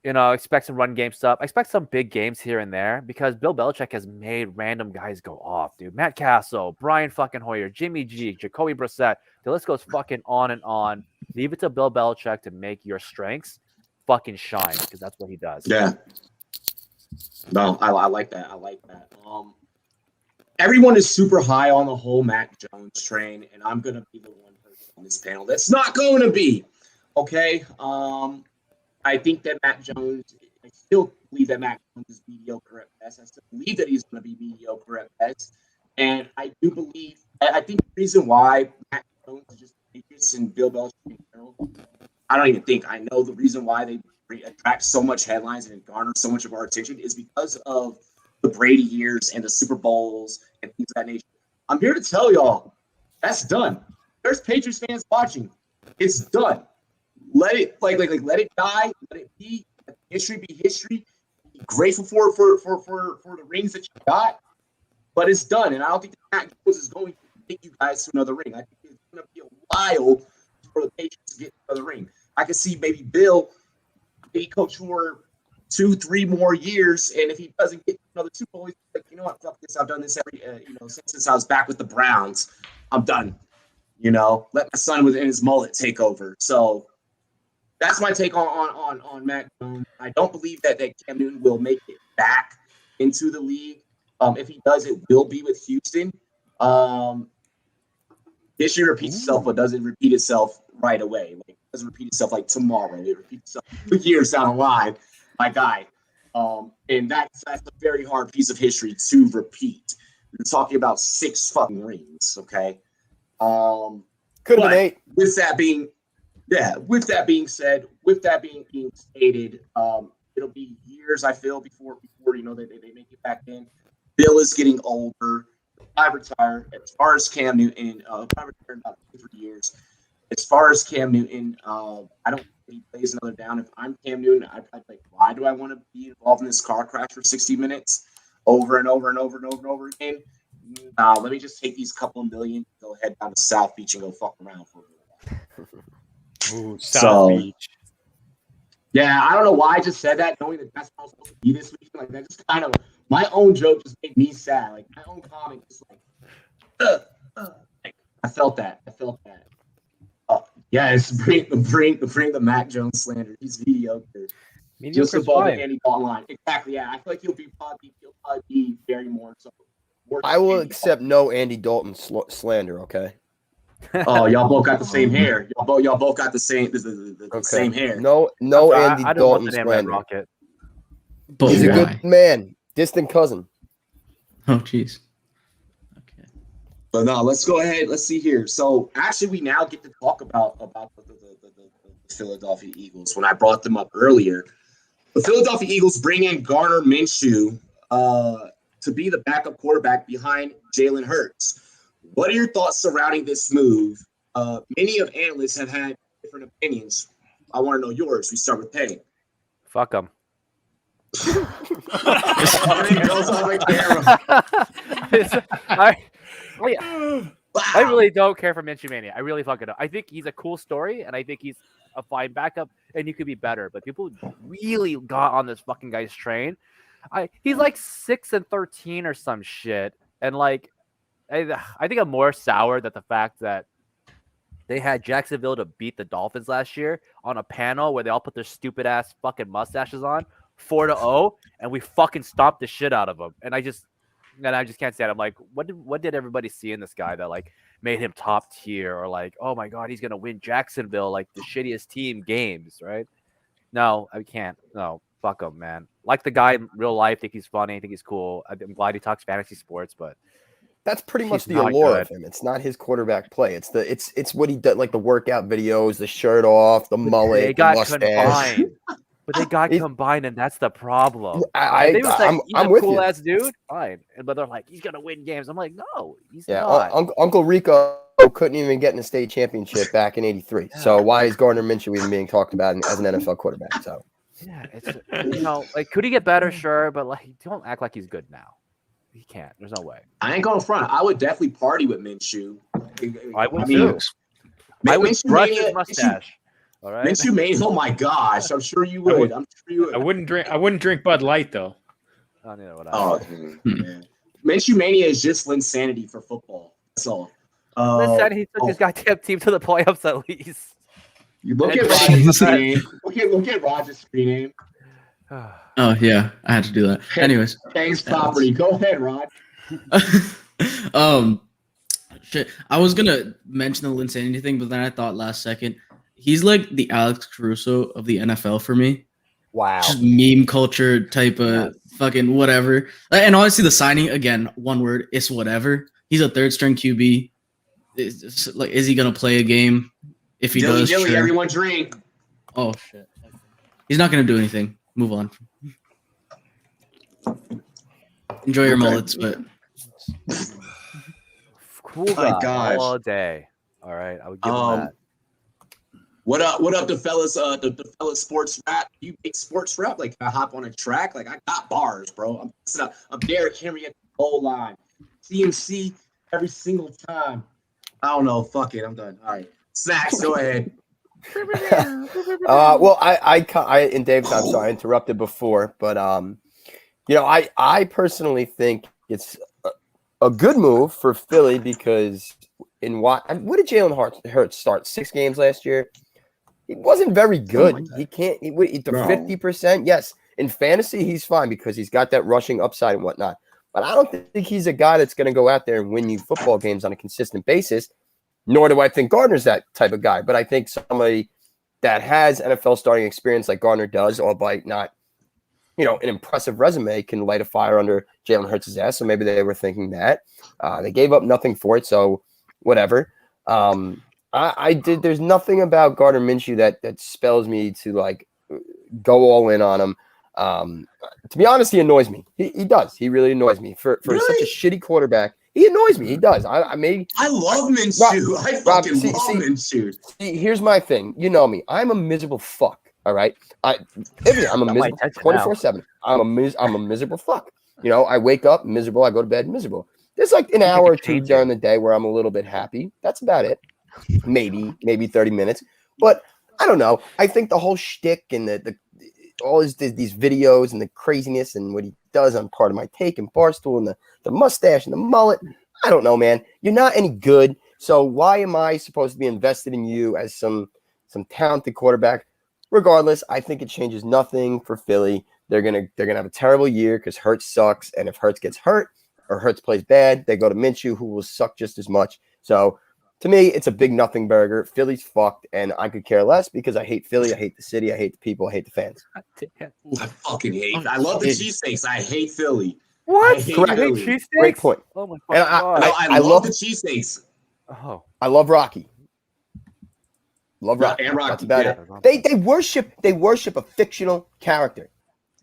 expect some run game stuff. I expect some big games here and there because Bill Belichick has made random guys go off, dude. Matt Castle, Brian fucking Hoyer, Jimmy G, Jacoby Brissett. The list goes fucking on and on. Leave it to Bill Belichick to make your strengths fucking shine because that's what he does. Yeah. No, I like that. I like that. Everyone is super high on the whole Mac Jones train, and I'm gonna be the one person on this panel that's not going to be. Okay. I think that Mac Jones. I still believe that Mac Jones is mediocre at best. I still believe that he's going to be mediocre at best, and I do believe. I think the reason why Mac Jones is just Patriots and Bill Belichick in general. I don't even think I know the reason why they attract so much headlines and garner so much of our attention is because of the Brady years and the Super Bowls and things of that nature. I'm here to tell y'all that's done. There's Patriots fans watching. It's done. Let it let it die. Let it be. Let history be history. Be grateful for the rings that you got. But it's done, and I don't think that Mac Jones is going to take you guys to another ring. I think it's going to be a while for the Patriots to get another ring. I could see maybe Bill be coach for 2-3 more years, and if he doesn't get another Super Bowl, he's like, you know what, fuck this. I've done this every, since I was back with the Browns. I'm done. Let my son within his mullet take over. So that's my take on Mac Jones. I don't believe that Cam Newton will make it back into the league. If he does, it will be with Houston. History repeats itself, but doesn't repeat itself right away. Like, it doesn't repeat itself like tomorrow. It repeats itself 2 years down the line, my guy. And that's a very hard piece of history to repeat. We're talking about 6 fucking rings, okay? Could have been 8. With that being said, with that being stated, it'll be years, I feel, before they make it back in. Bill is getting older. I retire. As far as Cam Newton, I retire in about 2-3 years. As far as Cam Newton, I don't think he plays another down. If I'm Cam Newton, I'd be like, why do I want to be involved in this car crash for 60 minutes over and over and over and over and over again? Let me just take these couple of million, go head down to South Beach and go fuck around for a little while. Ooh, South Beach. Yeah, I don't know why I just said that, knowing that that's how I'm supposed to be this weekend. Like, that just kind of, my own joke just made me sad. Like, my own comment just like, I felt that. Yes, bring the Mac Jones slander. He's mediocre. Just above the Andy Dalton line. Exactly, yeah. I feel like he'll probably be very more so. I will accept no Andy Dalton slander, okay? Oh, y'all both got the same hair. Y'all both got the same same hair. No Andy Dalton slander. He's a good man, distant cousin. Oh, jeez. Okay. But no, let's go ahead. Let's see here. So actually, we now get to talk about the Philadelphia Eagles. When I brought them up earlier, the Philadelphia Eagles bring in Gardner Minshew to be the backup quarterback behind Jalen Hurts. What are your thoughts surrounding this move? Many of analysts have had different opinions. I want to know yours. We start with Pay. Fuck them. I really don't care for Minshew Mania. I really fucking don't. I think he's a cool story, and I think he's a fine backup, and he could be better. But people really got on this fucking guy's train. He's like 6-13 or some shit, and like I think I'm more sour that the fact that they had Jacksonville to beat the Dolphins last year on a panel where they all put their stupid ass fucking mustaches on 4-0, and we fucking stomped the shit out of them. And I just can't say it. I'm like, what did everybody see in this guy that like made him top tier, or like, oh my god, he's gonna win Jacksonville like the shittiest team games, right? No, I can't. No, fuck him, man. Like the guy in real life, think he's funny, think he's cool. I'm glad he talks fantasy sports, but that's pretty much the allure of him. It's not his quarterback play. It's what he does, like the workout videos, the shirt off, the mullet, they got mustache. Combined. But they got combined, and that's the problem. I'm with cool ass dude, fine. But they're like, he's gonna win games. I'm like, no, he's not. Uncle Rico couldn't even get in a state championship back in '83. Yeah. So why is Gardner Minshew even being talked about as an NFL quarterback? So yeah, it's like, could he get better? Sure, but like, don't act like he's good now. He can't. There's no way. I ain't going front. I would definitely party with Minshew. I would too. I would brush his mustache. All right. Minshew Mania. Oh my gosh! I'm sure you would. I wouldn't drink Bud Light though. I don't know what man. Minshew Mania is just Linsanity for football. That's all. Linsanity took his goddamn team to the playoffs at least. You look at Rogers' screen name. Look at Rogers' screen name. Oh yeah, I had to do that. Anyways, thanks, property. Go ahead, Rod. Shit. I was gonna mention the Linsanity thing, but then I thought last second, he's like the Alex Caruso of the NFL for me. Wow. Just meme culture type of fucking whatever. And honestly, the signing again, one word, it's whatever. He's a third string QB. Is he gonna play a game? If he does, sure. Everyone drink. Oh shit. He's not gonna do anything. Move on. Enjoy your mullets, but cool guy all day. All right, I would give him that. What up, the fellas? The fellas sports rap. You make sports rap? Like, I hop on a track? Like, I got bars, bro. I'm Derrick Henry at the goal line. CMC every single time. I don't know. Fuck it. I'm done. All right. Snacks, go ahead. Well, I and Dave, I'm sorry, I interrupted before, but I personally think it's a good move for Philly because what did Jalen Hurts start 6 games last year? He wasn't very good. He can't. The 50%. Yes, in fantasy he's fine because he's got that rushing upside and whatnot. But I don't think he's a guy that's going to go out there and win you football games on a consistent basis. Nor do I think Gardner's that type of guy. But I think somebody that has NFL starting experience like Gardner does, albeit not, an impressive resume, can light a fire under Jalen Hurts' ass. So maybe they were thinking that. They gave up nothing for it, so whatever. There's nothing about Gardner Minshew that spells me to like go all in on him. To be honest, he annoys me. He does. He really annoys me for such a shitty quarterback. He annoys me. He does. I love Minshew. I fucking love Minshew. See, here's my thing. You know me. I'm a miserable fuck. All right. I'm a miserable 24/7. I'm a miserable fuck. I wake up miserable. I go to bed miserable. There's like an hour or two during the day where I'm a little bit happy. That's about it. Maybe 30 minutes. But I don't know. I think the whole shtick and these videos and the craziness and what he does on Part of My Take and Barstool and the mustache and the mullet. I don't know, man. You're not any good. So why am I supposed to be invested in you as some talented quarterback? Regardless, I think it changes nothing for Philly. They're gonna have a terrible year because Hurts sucks. And if Hurts gets hurt or Hurts plays bad, they go to Minshew, who will suck just as much. So to me, it's a big nothing burger. Philly's fucked, and I could care less because I hate Philly. I hate the city. I hate the people. I hate the fans. I fucking hate. I love the cheesesteaks. I hate Philly. What? I hate Correct. Philly. Great point. Oh my And god! I love the cheesesteaks. Oh, I love Rocky. Love Rocky. And Rocky, That's about yeah. it. They worship a fictional character.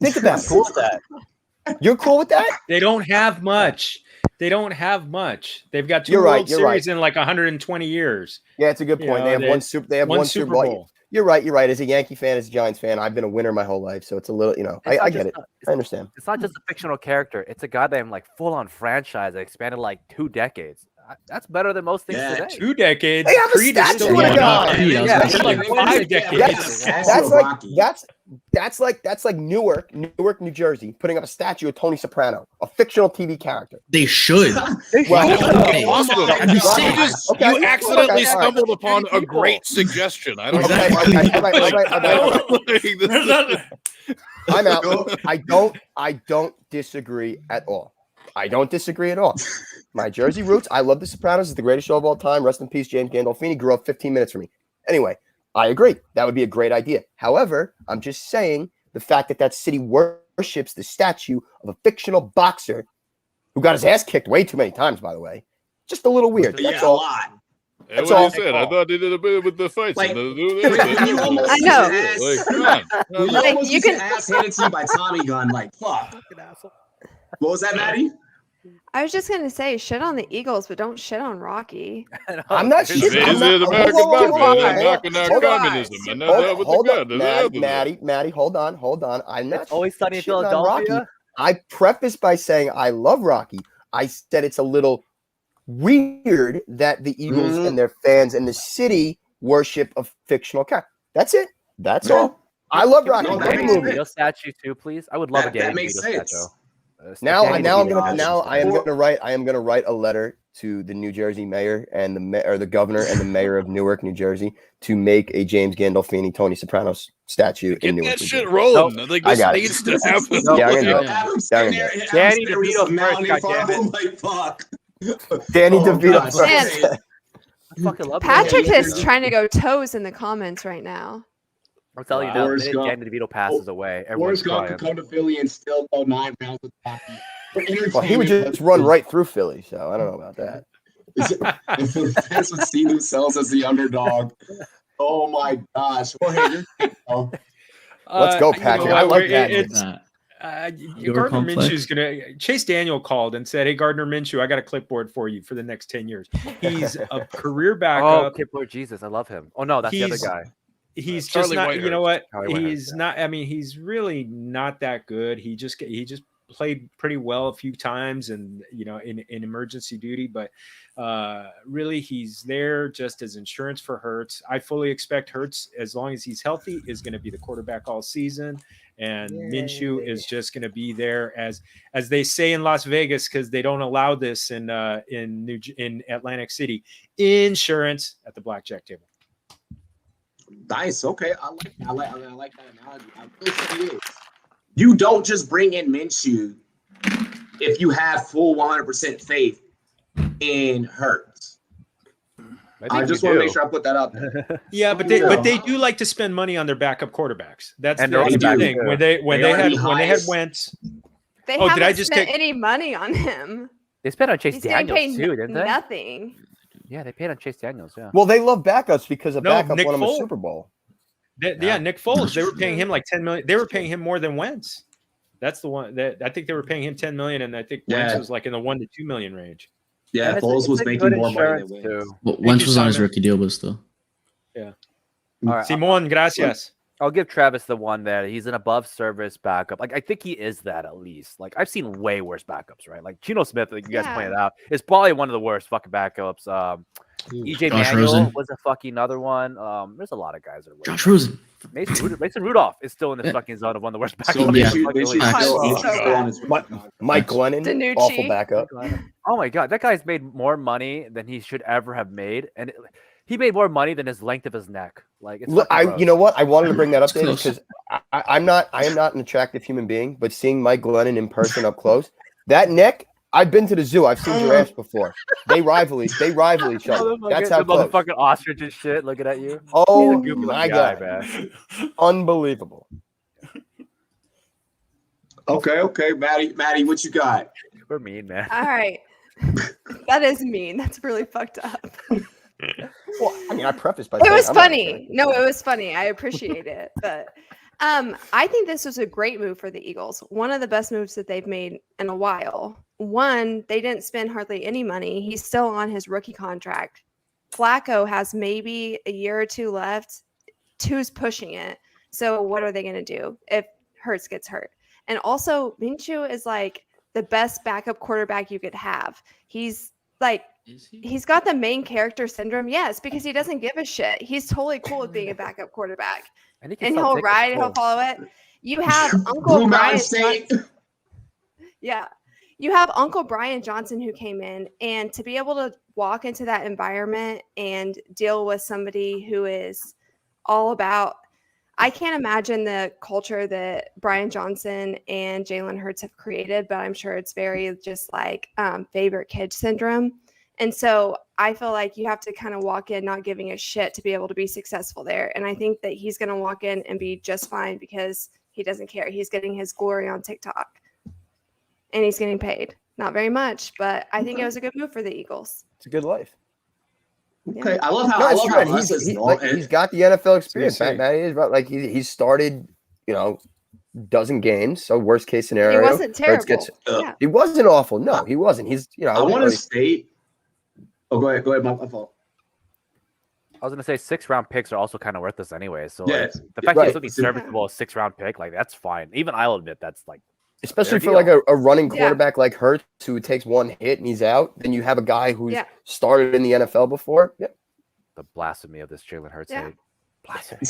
Think about it. cool with that. You're cool with that? They don't have much. They've got 2 You're right, World you're Series right. in like 120 years. Yeah, it's a good point. They have one Super Bowl. You're right. As a Yankee fan, as a Giants fan, I've been a winner my whole life, so it's a little, I get it. I understand. It's not just a fictional character. It's a goddamn like full-on franchise that expanded like 2 decades. That's better than most things today. 2 decades. They have a Creed is statue still of a going guy. on. Yeah, That's like 5 decades. That's like Newark, New Jersey, putting up a statue of Tony Soprano, a fictional TV character. They should. Awesome. That'd be sick. You accidentally stumbled upon a great suggestion. I don't know. I'm out. I don't disagree at all. My Jersey roots. I love The Sopranos. It's the greatest show of all time. Rest in peace, James Gandolfini. Grew up 15 minutes from me. Anyway, I agree. That would be a great idea. However, I'm just saying the fact that city worships the statue of a fictional boxer who got his ass kicked way too many times, by the way. Just a little weird. That's all. A lot. That's all I said. I thought they did a bit with the fights. Like, I know. You can ass handed to you by Tommy Gun. Like, fuck. What was that, Maddie? I was just gonna say shit on the Eagles, but don't shit on Rocky. I'm not shit. Is it American Mafia? Knocking out communism. And that's with the gun. Maddie, hold on. I'm not. It's always sunny in shitting on Philadelphia. Rocky. I prefaced by saying I love Rocky. I said it's a little weird that the Eagles and their fans and the city worship a fictional character. That's it. That's all. I love Rocky. Danny DeVito statue too, please. I would love a Danny That makes DeVito sense. statue. I am gonna write a letter to the New Jersey mayor and the governor and the mayor of Newark, New Jersey, to make a James Gandolfini, Tony Sopranos statue in Get Newark. that shit rolling. Like, I this got needs to happen. Yeah, I'm gonna do it. Have him stand there and Danny have him DeVito stand there with first, some mountain goddammit. farm. Like, fuck. Danny Oh, DeVito. gosh. first. Man. I fucking love Patrick Danny is DeVito. trying to go toes in the comments right now. I'm telling you now, the Forrest minute Gump. Danny DeVito passes away, Forrest everyone's Gump crying. could come to Philly and still go 9 rounds with hockey. Well, he would just run right through Philly, so I don't know about that. And the fans would see themselves as the underdog. Oh my gosh. Jorge, Let's go, Patrick. I like that. Your Gardner complex. Minshew's gonna. Chase Daniel called and said, "Hey, Gardner Minshew, I got a clipboard for you for the next 10 years." He's a career Oh, backup. Kid Lord Jesus, I love him. Oh no, that's the other He's- guy. He's just Charlie not. Whitehurst. You know what? Charlie Whitehurst, He's not. I mean, he's really not that good. He just played pretty well a few times, and in emergency duty, but really he's there just as insurance for Hurts. I fully expect Hurts, as long as he's healthy, is going to be the quarterback all season, and Minshew is just going to be there as they say in Las Vegas, because they don't allow this in Atlantic City, insurance at the blackjack table. Nice. Okay. I like that analogy. I will say this. You don't just bring in Minshew if you have full 100% faith in Hurts. I just want to make sure I put that out there. Yeah, but they do like to spend money on their backup quarterbacks. That's And the they're thing. When they had Wentz. They haven't spent any money on him. They spent on Chase He's getting Daniels paid too, didn't they? nothing. Yeah, they paid on Chase Daniels. Yeah. Well, they love backups because a No, backup Nick won him a Foles. Super Bowl. Nick Foles. They were paying him like $10 million. They were paying him more than Wentz. That's the one that I think they were paying him $10 million, and I think Wentz was like in the $1 to $2 million range. Yeah, Foles was making more money than Wentz. Well, Wentz was on his rookie deal, but still. Yeah. All right, Simon, gracias. I'll give Travis the one that he's an above service backup. Like, I think he is that at least. Like, I've seen way worse backups, right? Like Geno Smith, like you guys pointed out, is probably one of the worst fucking backups. EJ Josh Manuel Rosen was a fucking other one. There's a lot of guys that are way Josh Rosen. Mason Rudolph is still in the fucking zone of one of the worst backups. So Mike Glennon, Danucci. awful backup. Oh my god, that guy's made more money than he should ever have made, and he made more money than his length of his neck. Like, it's Look, gross. you know what? I wanted to bring that up there Close. because I am not an attractive human being, but seeing Mike Glennon in person up close, that neck. I've been to the zoo. I've seen giraffes before. They rival each other. That's how the close. motherfucking ostrich and shit looking at you. Oh He's a goofy my guy, god, man. unbelievable. Okay, Maddie, what you got? We're mean, man. All right. That is mean. That's really fucked up. Well, I mean, I prefaced by It saying was I'm not funny. attractive. No, it was funny. I appreciate it. But I think this was a great move for the Eagles. One of the best moves that they've made in a while. One, they didn't spend hardly any money. He's still on his rookie contract. Flacco has maybe a year or two left. Two's pushing it. So what are they going to do if Hurts gets hurt? And also, Minshew is like the best backup quarterback you could have. He's like, he's got the main character syndrome. Yes, because he doesn't give a shit. He's totally cool with being a backup quarterback. And he'll ride it, he'll follow it. You have Uncle Brian. Yeah. You have Uncle Brian Johnson who came in, and to be able to walk into that environment and deal with somebody who is all about, I can't imagine the culture that Brian Johnson and Jalen Hurts have created, but I'm sure it's very just like favorite kid syndrome. And so I feel like you have to kind of walk in not giving a shit to be able to be successful there. And I think that he's going to walk in and be just fine because he doesn't care. He's getting his glory on TikTok. And he's getting paid. Not very much, but I think it was a good move for the Eagles. It's a good life. Okay, Yeah. I love how he's got the NFL experience. Matt is right. Like he's started, dozen games. So worst case scenario, He wasn't terrible. Yeah. He wasn't awful. No, he wasn't. He's I want to state. Oh, go ahead. My fault. I was gonna say 6-round picks are also kind of worthless anyway. So Yeah, like, the fact that he's looking serviceable a 6-round pick, like that's fine. Even I'll admit that's like, especially for deal. like a running quarterback like Hurts who takes one hit and he's out. Then you have a guy who's started in the NFL before. Yeah. the blasphemy of this Jalen Hurts hate. Blasphemy.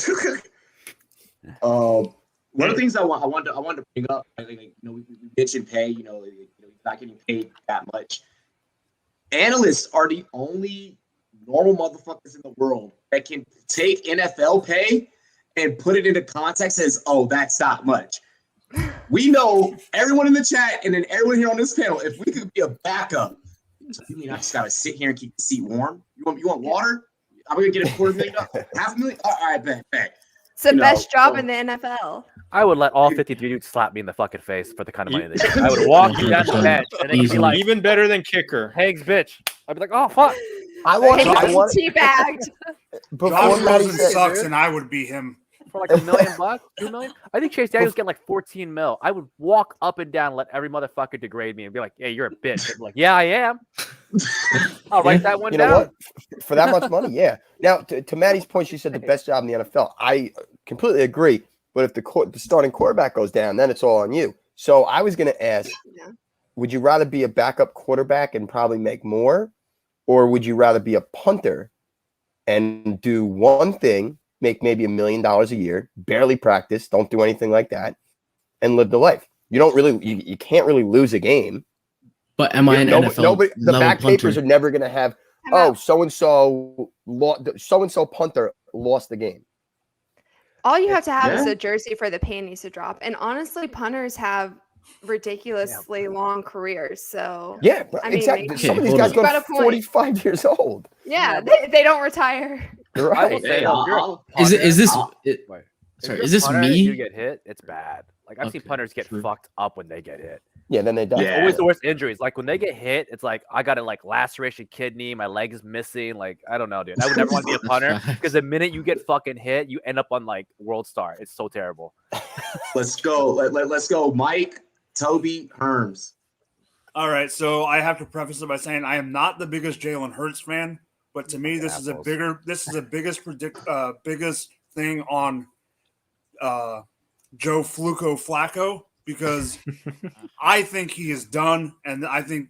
One of the things I wanted to bring up, we mentioned pay. Not getting paid that much. Analysts are the only normal motherfuckers in the world that can take NFL pay and put it into context as, oh, that's not much. We know everyone in the chat and then everyone here on this panel, if we could be a backup, so you mean I just gotta sit here and keep the seat warm? You want water? I'm gonna get $250,000, $500,000. All right, bet. It's the best job in the NFL. I would let all 53 dudes slap me in the fucking face for the kind of money they get. I would walk you down the bench and then be like, even better than kicker. Hank's bitch. I'd be like, oh fuck. I want teabagged. Josh Rosen sucks, and I would be him. For like $1 million, $2 million. I think Chase Daniels getting like 14 mil. I would walk up and down, let every motherfucker degrade me, and be like, "Hey, you're a bitch." I'd be like, "Yeah, I am." I'll write that one down. Know what? For that much money, yeah. Now, to Maddie's point, she said the best job in the NFL. I completely agree. But if the starting quarterback goes down, then it's all on you. So I was going to ask, Yeah. would you rather be a backup quarterback and probably make more, or would you rather be a punter and do one thing, make maybe $1 million a year, barely practice, don't do anything like that, and live the life? You don't really, you can't really lose a game. But am I an NFL the level back papers punter? are never going to have, Time out. so-and-so punter lost the game. All you have to have is Yeah. a jersey for the panties to drop. And honestly, punters have ridiculously long careers. So Yeah, but I mean, exactly. maybe- Some of these hold guys on. You go got a point. 45 years old. Yeah, they don't retire. You're I will right. say, Hey, though, if you're a I'll- Is punter- this? I'll- Wait. If Sorry, you're a is this punter and me? You get hit, it's bad. Like I've seen Okay, punters get true. fucked up when they get hit. Yeah, then they die. Yeah. Always the worst injuries. Like when they get hit, it's like I got a like laceration kidney, my leg is missing. Like I don't know, dude. I would never want to be a punter because the minute you get fucking hit, you end up on like World Star. It's so terrible. Let's go. Let's go. Mike, Toby, Herms. All right, so I have to preface it by saying I am not the biggest Jalen Hurts fan, but to me, Fucking this is assholes. this is the biggest thing on Joe Flacco because I think he is done, and I think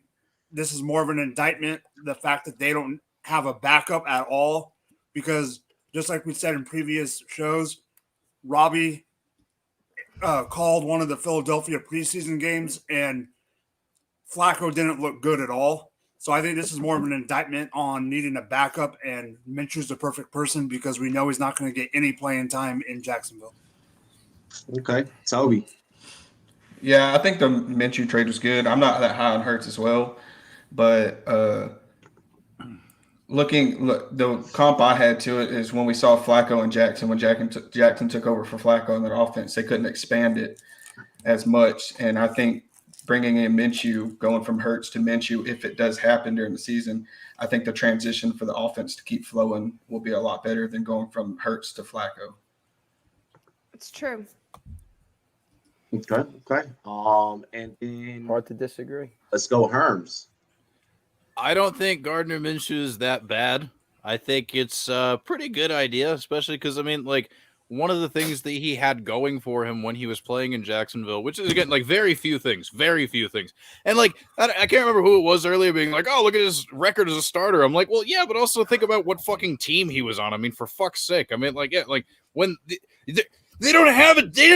this is more of an indictment the fact that they don't have a backup at all. Because just like we said in previous shows, Robbie called one of the Philadelphia preseason games, and Flacco didn't look good at all. So I think this is more of an indictment on needing a backup, and Minshew's the perfect person because we know he's not going to get any playing time in Jacksonville. Okay, Toby. Yeah, I think the Minshew trade was good. I'm not that high on Hurts as well, but the comp I had to it is when we saw Flacco and Jackson, when Jackson took over for Flacco in their offense, they couldn't expand it as much. And I think bringing in Minshew, going from Hurts to Minshew, if it does happen during the season, I think the transition for the offense to keep flowing will be a lot better than going from Hurts to Flacco. It's true. Okay. And then Hard to disagree. let's go, Herms. I don't think Gardner Minshew is that bad. I think it's a pretty good idea, especially because, I mean, like, one of the things that he had going for him when he was playing in Jacksonville, which is, again, like, very few things. And, like, I can't remember who it was earlier being like, oh, look at his record as a starter. I'm like, well, yeah, but also think about what fucking team he was on. I mean, for fuck's sake. I mean, like, yeah, like, when they didn't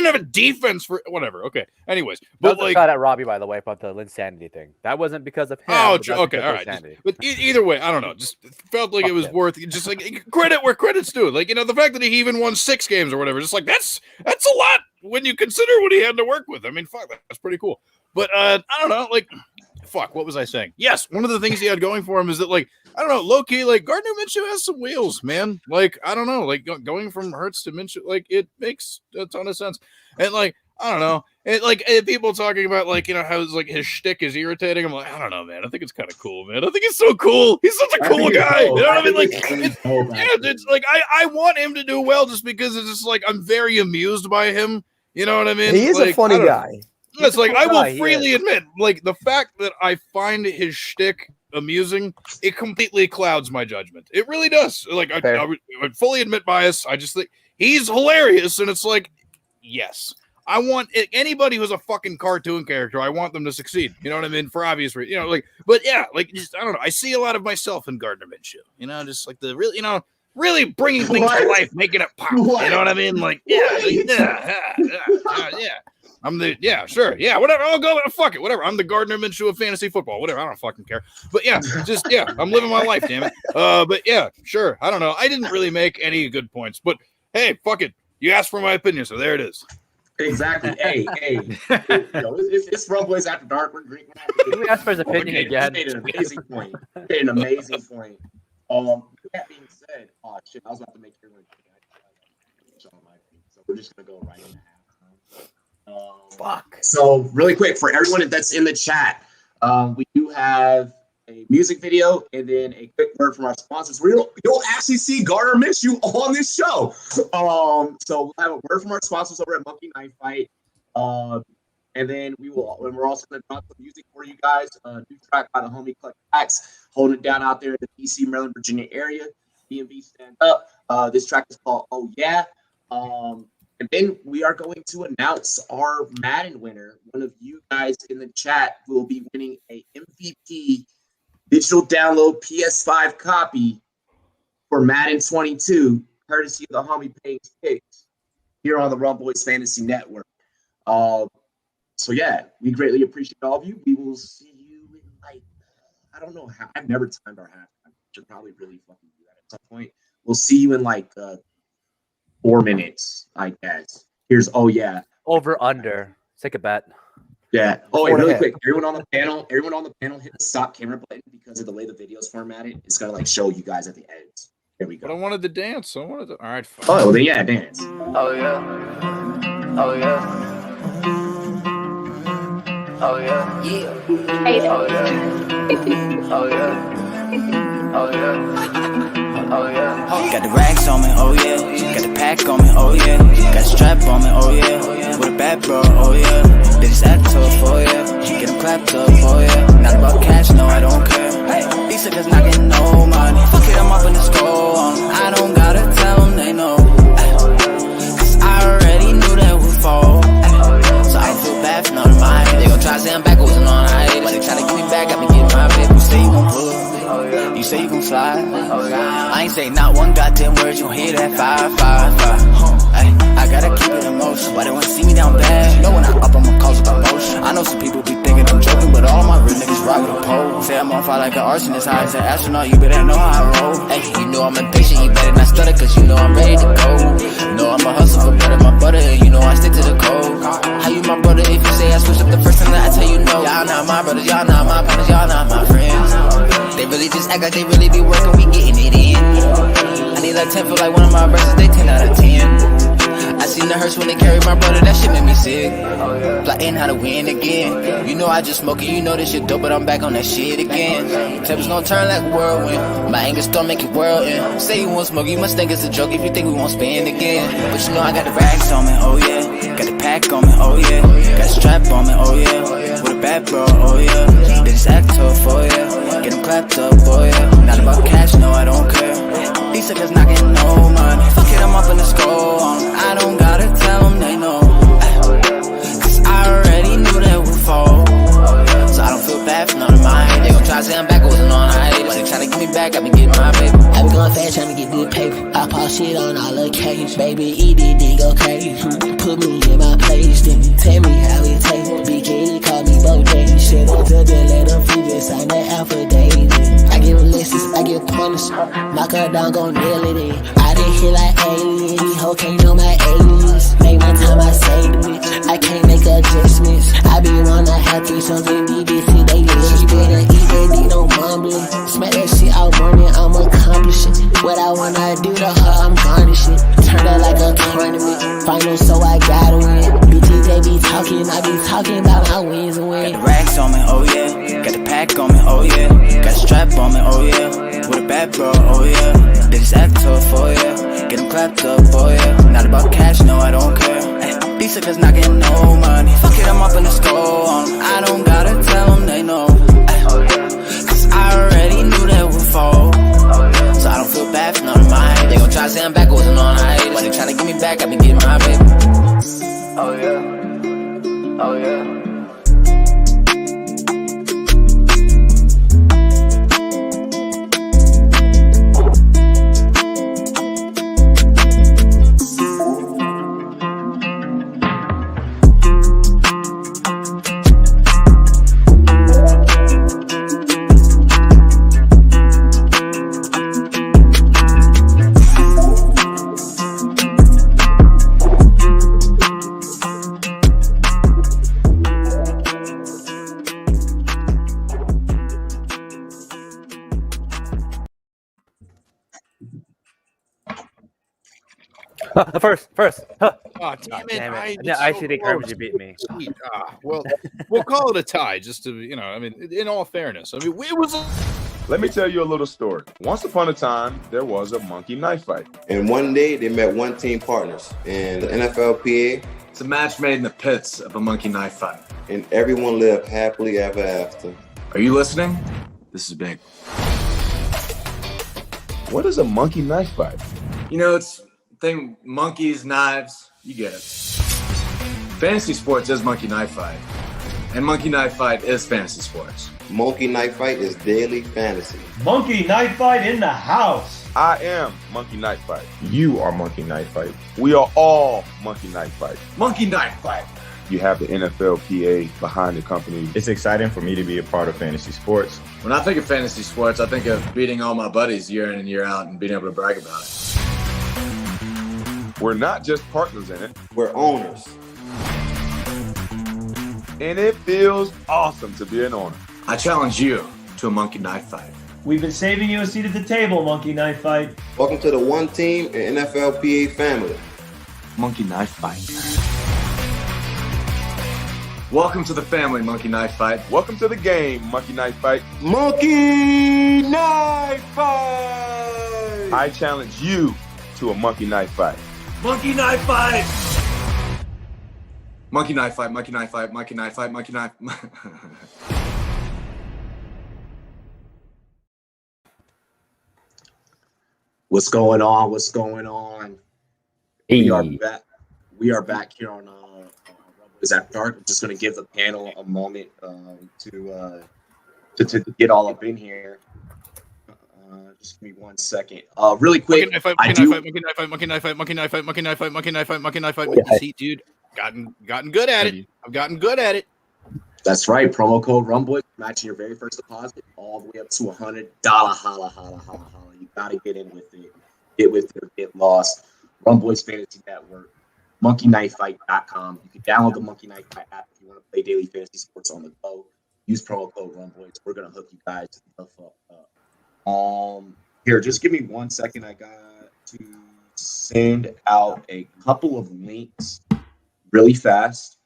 have a defense for whatever. Okay. Anyways, But but like, shot at Robbie, by the way, about the Linsanity thing. That wasn't because of him. oh, but that's okay, because all of right. Linsanity. But either way, I don't know. Just felt like it Fuck was him. worth just like credit where credit's due. Like, you know, the fact that he even won 6 games or whatever, just like that's a lot when you consider what he had to work with. I mean, fuck, that's pretty cool. But I don't know, like, fuck, what was I saying? Yes, one of the things he had going for him is that, like, I don't know, low key, like Gardner Minshew has some wheels, man. Like, I don't know, like going from Hurts to Minshew, like it makes a ton of sense. And like, I don't know, people talking about like, you know, how like his shtick is irritating. I'm like, I don't know, man. I think it's kind of cool, man. I think he's so cool. He's such a cool guy. You know what I mean? Like, it's like I want him to do well just because it's just like I'm very amused by him. You know what I mean? He is like, a funny I don't- guy. It's like I guy, will he freely admit, like the fact that I find his shtick amusing, it completely clouds my judgment. It really does. Like I would fully admit bias. I just think he's hilarious, and it's like, yes, I want anybody who's a fucking cartoon character. I want them to succeed. You know what I mean? For obvious reasons, you know, like, but yeah, like just I don't know. I see a lot of myself in Gardner Minshew. You know, just like the really, you know, really bringing things to life, making it pop. What? You know what I mean? Like, yeah. Whatever. I'll go. Fuck it, whatever. I'm the Gardner Minshew of fantasy football. Whatever. I don't fucking care. But yeah, I'm living my life, damn it. But yeah, sure. I don't know. I didn't really make any good points, but hey, fuck it. You asked for my opinion, so there it is. Exactly. Hey. It's Rumboyz After Dark. We're drinking. We asked for his opinion again. Made an amazing point. With that being said, oh shit, I was about to make everyone. So we're just gonna go right into halftime. Fuck. So really quick for everyone that's in the chat, we do have a music video and then a quick word from our sponsors. You'll actually see Gardner Minshew on this show. So we'll have a word from our sponsors over at Monkey Knife Fight. And then we're also going to drop some music for you guys. New track by the homie Clutch Facks, holding it down out there in the DC, Maryland, Virginia area. DMV stand up. This track is called Oh Yeah. And And then we are going to announce our Madden winner. One of you guys in the chat will be winning a MVP digital download PS5 copy for Madden 22, courtesy of the homie Payne's Picks here on the Rumboyz Fantasy Network. So yeah, we greatly appreciate all of you. We will see you in I don't know how. I've never timed our halftime. Should probably really fucking do that at some point. We'll see you in 4 minutes, I guess. Here's Over under. Take a bet. Yeah. Oh, wait, 4.5. really quick. Everyone on the panel hit the stop camera button because of the way the video's formatted. It's gonna show you guys at the end. There we go. But I wanted to dance. All right. Fine. Oh, well, then yeah, dance. Oh yeah. Oh yeah. Oh yeah. Yeah. Oh yeah. Oh yeah. Oh yeah. Oh yeah. Got the racks on me, oh yeah. Got the pack on me, oh yeah. Got the strap on me, oh yeah. With a bad bro, oh yeah. They just act tough, oh yeah. Get them clapped up, oh yeah. Not about cash, no, I don't care. These suckers not getting no money. Fuck it, I'm up in the score. I don't gotta tell them they know. Cause I already knew that would fall. So I don't feel bad for none of mine. They gon' try to say I'm backwards and on high. But they try to get me back, got me getting my baby. You say you gon' pull up. You say you gon' slide. I ain't say not one goddamn word. You gon' hear that 555. I gotta keep it emotional. Why they wanna see me down bad? You know when I up, I'ma cause a commotion. I know some people be thinking I'm joking, but all my real niggas rock with a pole. Say I'm on fire like an arsonist, high as an astronaut. You better know how I roll. Hey, you know I'm impatient. You better not stutter, cause you know I'm ready to go. You know I'm a hustle for better, my butter. And you know I stick to the code. How you my brother if you say I switch up the first time that I tell you no? Y'all not my brothers, y'all not my partners, y'all not my friends. They really just act like they really be working, we getting it in. I need 10 for one of my verses, they 10 out of 10. I seen the hearse when they carried my brother, that shit made me sick. Plotting how to win again. You know I just smoke it, you know this shit dope, but I'm back on that shit again. Tables gonna turn like a whirlwind. My anger storm make it whirl in. Say you won't smoke, you must think it's a joke if you think we won't spend again. But you know I got the racks on me, oh yeah. Got the pack on me, oh yeah. Got the strap on me, oh yeah. With a bad bro, oh yeah. They just act tough, oh yeah. Get them clapped up, oh yeah. Not about cash, no, I don't care. These suckers not getting no money. Fuck it, I'm up in the score. I don't gotta tell them they know. Cause I already knew they would fall. So I don't feel bad for none of mine. They gon' try to say I'm backwards and on high. But they tryna get me back, I been getting my paper. I been going fast trying to get good paper. I pop shit on all occasions. Baby, eat it, then go crazy. Put me in my place, then tell me how it tastes. Big Kitty call me Bojay. Shit up to the let them free, just sign that affidavit. I give them lessons, I give pointers. Knock her down, gon' nail it in. I done hit like aliens. These hoes can't know my aliens. Make my time, I say the bitch. I can't make adjustments. I be wanna have threesomes in BBC. They just better eat that D, no mumbling. Smack that shit out morning, I'm accomplishing. What I wanna do to her, I'm garnishing. Turn her like a tournament. Final, so I gotta win. Bitches, they be talking, I be talking about my wins and wins. Got the racks on me, oh yeah. Got the pack on me, oh yeah. Got the strap on me, oh yeah. With a bad bro, oh yeah. They just act tough, oh yeah. Get them clapped up, oh yeah. Not about cash, no, I don't care. These suckers not getting no money. Fuck it, I'm up in the score. I don't gotta tell them they know. Cause I already knew they would fall. So I don't feel bad for none of mine. They gon' try to say I'm backwards and on high. But they tryna get me back, I been getting my paper. Oh yeah. Oh yeah. First. Huh. Oh, damn it. Damn it. It's I so see the close. curve you beat me. Well, we'll call it a tie, just to, I mean, in all fairness. I mean, it was Let me tell you a little story. Once upon a time, there was a monkey knife fight. And one day, they met one team partners in the NFLPA. It's a match made in the pits of a monkey knife fight. And everyone lived happily ever after. Are you listening? This is big. What is a monkey knife fight? You know, it's thing, monkeys, knives, you get it. Fantasy sports is Monkey Knife Fight. And Monkey Knife Fight is fantasy sports. Monkey Knife Fight is daily fantasy. Monkey Knife Fight in the house. I am Monkey Knife Fight. You are Monkey Knife Fight. We are all Monkey Knife Fight. Monkey Knife Fight. You have the NFLPA behind the company. It's exciting for me to be a part of fantasy sports. When I think of fantasy sports, I think of beating all my buddies year in and year out and being able to brag about it. We're not just partners in it. We're owners. And it feels awesome to be an owner. I challenge you to a Monkey Knife Fight. We've been saving you a seat at the table, Monkey Knife Fight. Welcome to the One Team and NFLPA family. Monkey Knife Fight. Welcome to the family, Monkey Knife Fight. Welcome to the game, Monkey Knife Fight. Monkey Knife Fight! I challenge you to a Monkey Knife Fight. Monkey Knife Fight! Monkey Knife Fight, Monkey Knife Fight, Monkey Knife Fight, Monkey Knife. What's going on? What's going on? Hey. We are back here on Rumboyz After Dark. I'm just going to give the panel a moment to get all up in here. Just give me 1 second. Really quick. Monkey Knife Fight. See, dude, gotten good at it. I've gotten good at it. That's right. Promo code Rumboyz, matching your very first deposit all the way up to $100. Holla. You got to get in with it. Get with it or get lost. Rumboyz Fantasy Network, monkeyknifefight.com. You can download the Monkey Knife Fight app if you want to play daily fantasy sports on the go. Use promo code Rumboyz. We're going to hook you guys the fuck up. Here, just give me 1 second. I got to send out a couple of links really fast.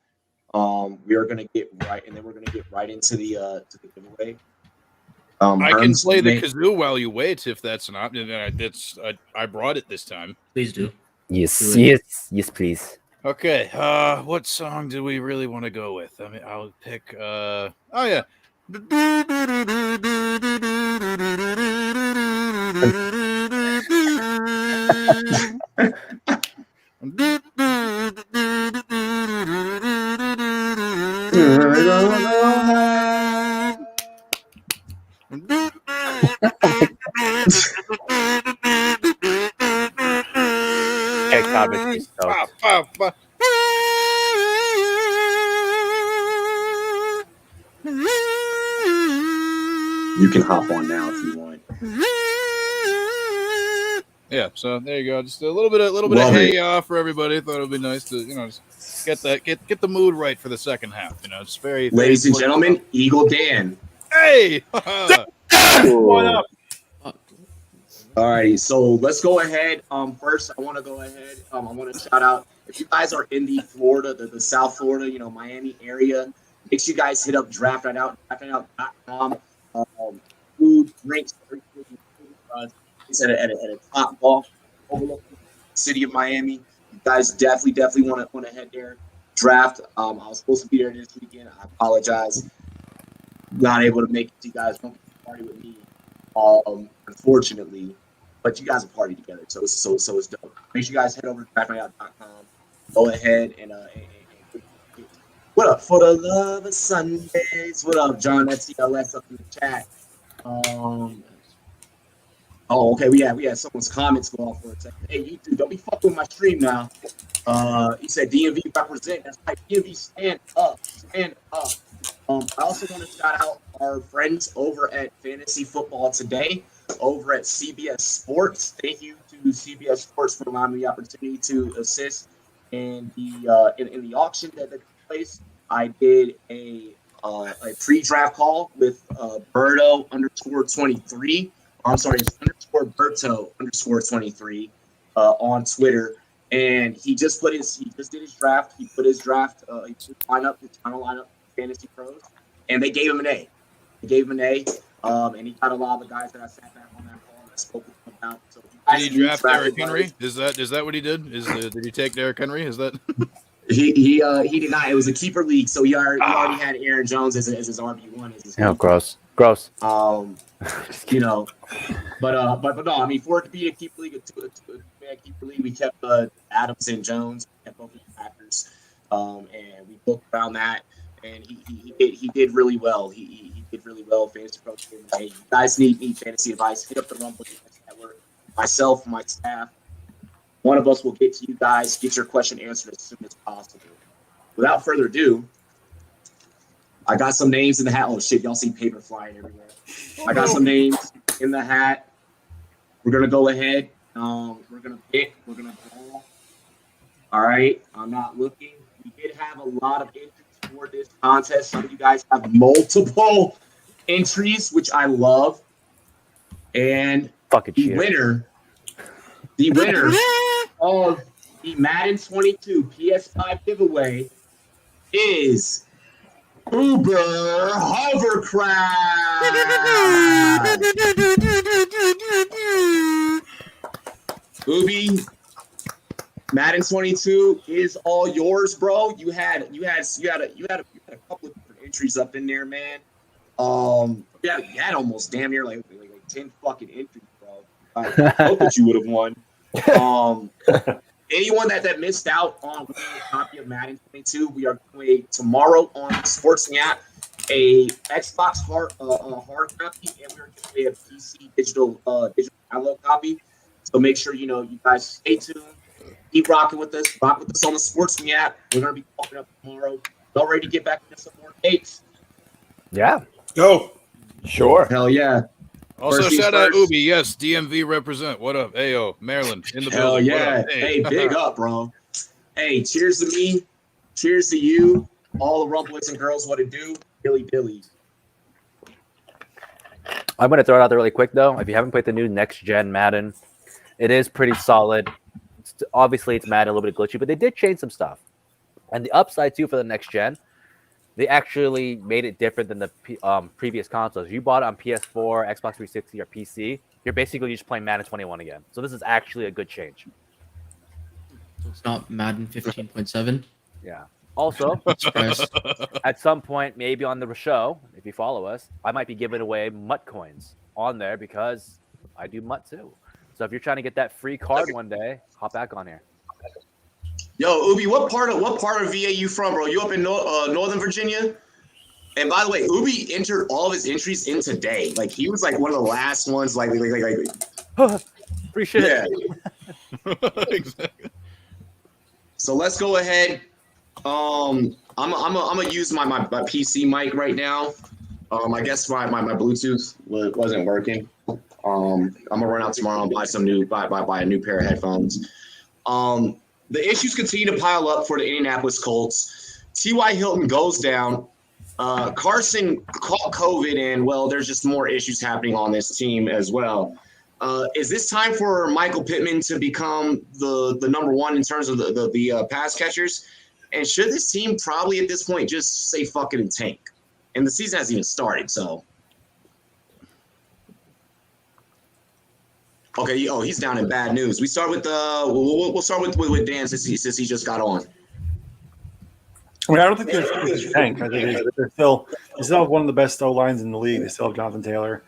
We are gonna get right, and then we're gonna get right into the giveaway. I can play the kazoo while you wait, if that's an option. I brought it this time. Please do. Yes, please. Okay. What song do we really want to go with? I mean, I'll pick. Oh yeah. You can hop on now if you want. Yeah, so there you go. Just a little bit of hey for everybody. Thought it would be nice to just get the mood right for the second half. It's very ladies and gentlemen, Eagle Dan. Hey, what up? All right, so let's go ahead. First, I want to go ahead. I want to shout out if you guys are in the Florida, the South Florida, Miami area. Make sure you guys hit up draftitout.com. Food, drinks, it's at a top golf overlooking the city of Miami. You guys definitely want to head there. Draft. I was supposed to be there this weekend. I apologize. Not able to make it. You guys won't party with me, unfortunately. But you guys will party together, so it's dope. Make sure you guys head over to draftitout.com. Go ahead and what up for the love of Sundays? What up, John? That's CLS up in the chat. Oh, okay. We had someone's comments go off for a second. Hey, YouTube, don't be fucking with my stream now. He said DMV represent. That's right. DMV stand up. I also want to shout out our friends over at Fantasy Football Today, over at CBS Sports. Thank you to CBS Sports for allowing me the opportunity to assist in the auction that took place. I did a pre-draft call with Berto _23. I'm sorry, it's _Berto _23 on Twitter, and he just did his draft. He put his draft, his final lineup, Fantasy Pros, and they gave him an A. And he got a lot of the guys that I sat back on that call and I spoke with him about. So did he draft Derrick Henry? Is that what he did? Did he take Derrick Henry? Is that? He did not. It was a keeper league, so he already had Aaron Jones as his RB1. Gross. But no, I mean, for it to be a keeper league, we kept Adams and Jones, kept both of the Packers, and we booked around that, and he did really well. He did really well. Fantasy Pro. Hey, you guys need fantasy advice? Hit up the Rumboyz Network. Myself, my staff, one of us will get to you guys. Get your question answered as soon as possible. Without further ado, I got some names in the hat. Oh shit, y'all see paper flying everywhere. I got some names in the hat. We're gonna go ahead. We're gonna pick. We're gonna draw. All right. I'm not looking. We did have a lot of entries for this contest. Some of you guys have multiple entries, which I love. And the winner of the Madden 22 PS5 giveaway is Uber Hovercraft. Ubi, Madden 22 is all yours, bro. You had a couple of different entries up in there, man. You had almost damn near like 10 fucking entries, bro. I hope that you would have won. Anyone that missed out on winning a copy of Madden 22, we are going tomorrow on SportsMe app a Xbox hard copy, and we're giving away a PC digital download copy. So make sure you guys stay tuned. Keep rocking with us. Rock with us on the SportsMe app. We're gonna be talking up tomorrow. Y'all ready to get back into some more dates? Yeah. Go. Sure. Hell yeah. Also, First shout out first. Ubi. Yes, DMV represent. What up? Ayo, Maryland in the Hell building. yeah. What up? Hey, big up, bro. Hey, cheers to me. Cheers to you. All the Rumboyz and girls, what it do. Billy. I'm going to throw it out there really quick, though. If you haven't played the new next-gen Madden, it is pretty solid. Obviously, it's Madden, a little bit glitchy, but they did change some stuff. And the upside, too, for the next-gen, they actually made it different than the previous consoles. You bought it on PS4, Xbox 360, or PC, you're basically just playing Madden 21 again. So this is actually a good change. So it's not Madden 15.7. Yeah. Also, at some point, maybe on the show, if you follow us, I might be giving away Mutt coins on there because I do Mutt too. So if you're trying to get that free card one day, hop back on here. Yo, Ubi, what part of VA you from, bro? You up in Northern Virginia? And by the way, Ubi entered all of his entries in today. Like he was like one of the last ones. Like free shit. Yeah. Exactly. So let's go ahead. I'm gonna use my PC mic right now. I guess my Bluetooth wasn't working. I'm gonna run out tomorrow and buy a new pair of headphones. The issues continue to pile up for the Indianapolis Colts. T.Y. Hilton goes down. Carson caught COVID, and well, there's just more issues happening on this team as well. Is this time for Michael Pittman to become the number one in terms of the pass catchers? And should this team probably at this point just say fuck it and tank? And the season hasn't even started, so. Okay. Oh, he's down in bad news. We start with we'll start with Dan since he just got on. I mean, I don't think there's a tank. I think they still have one of the best O lines in the league. They still have Jonathan Taylor.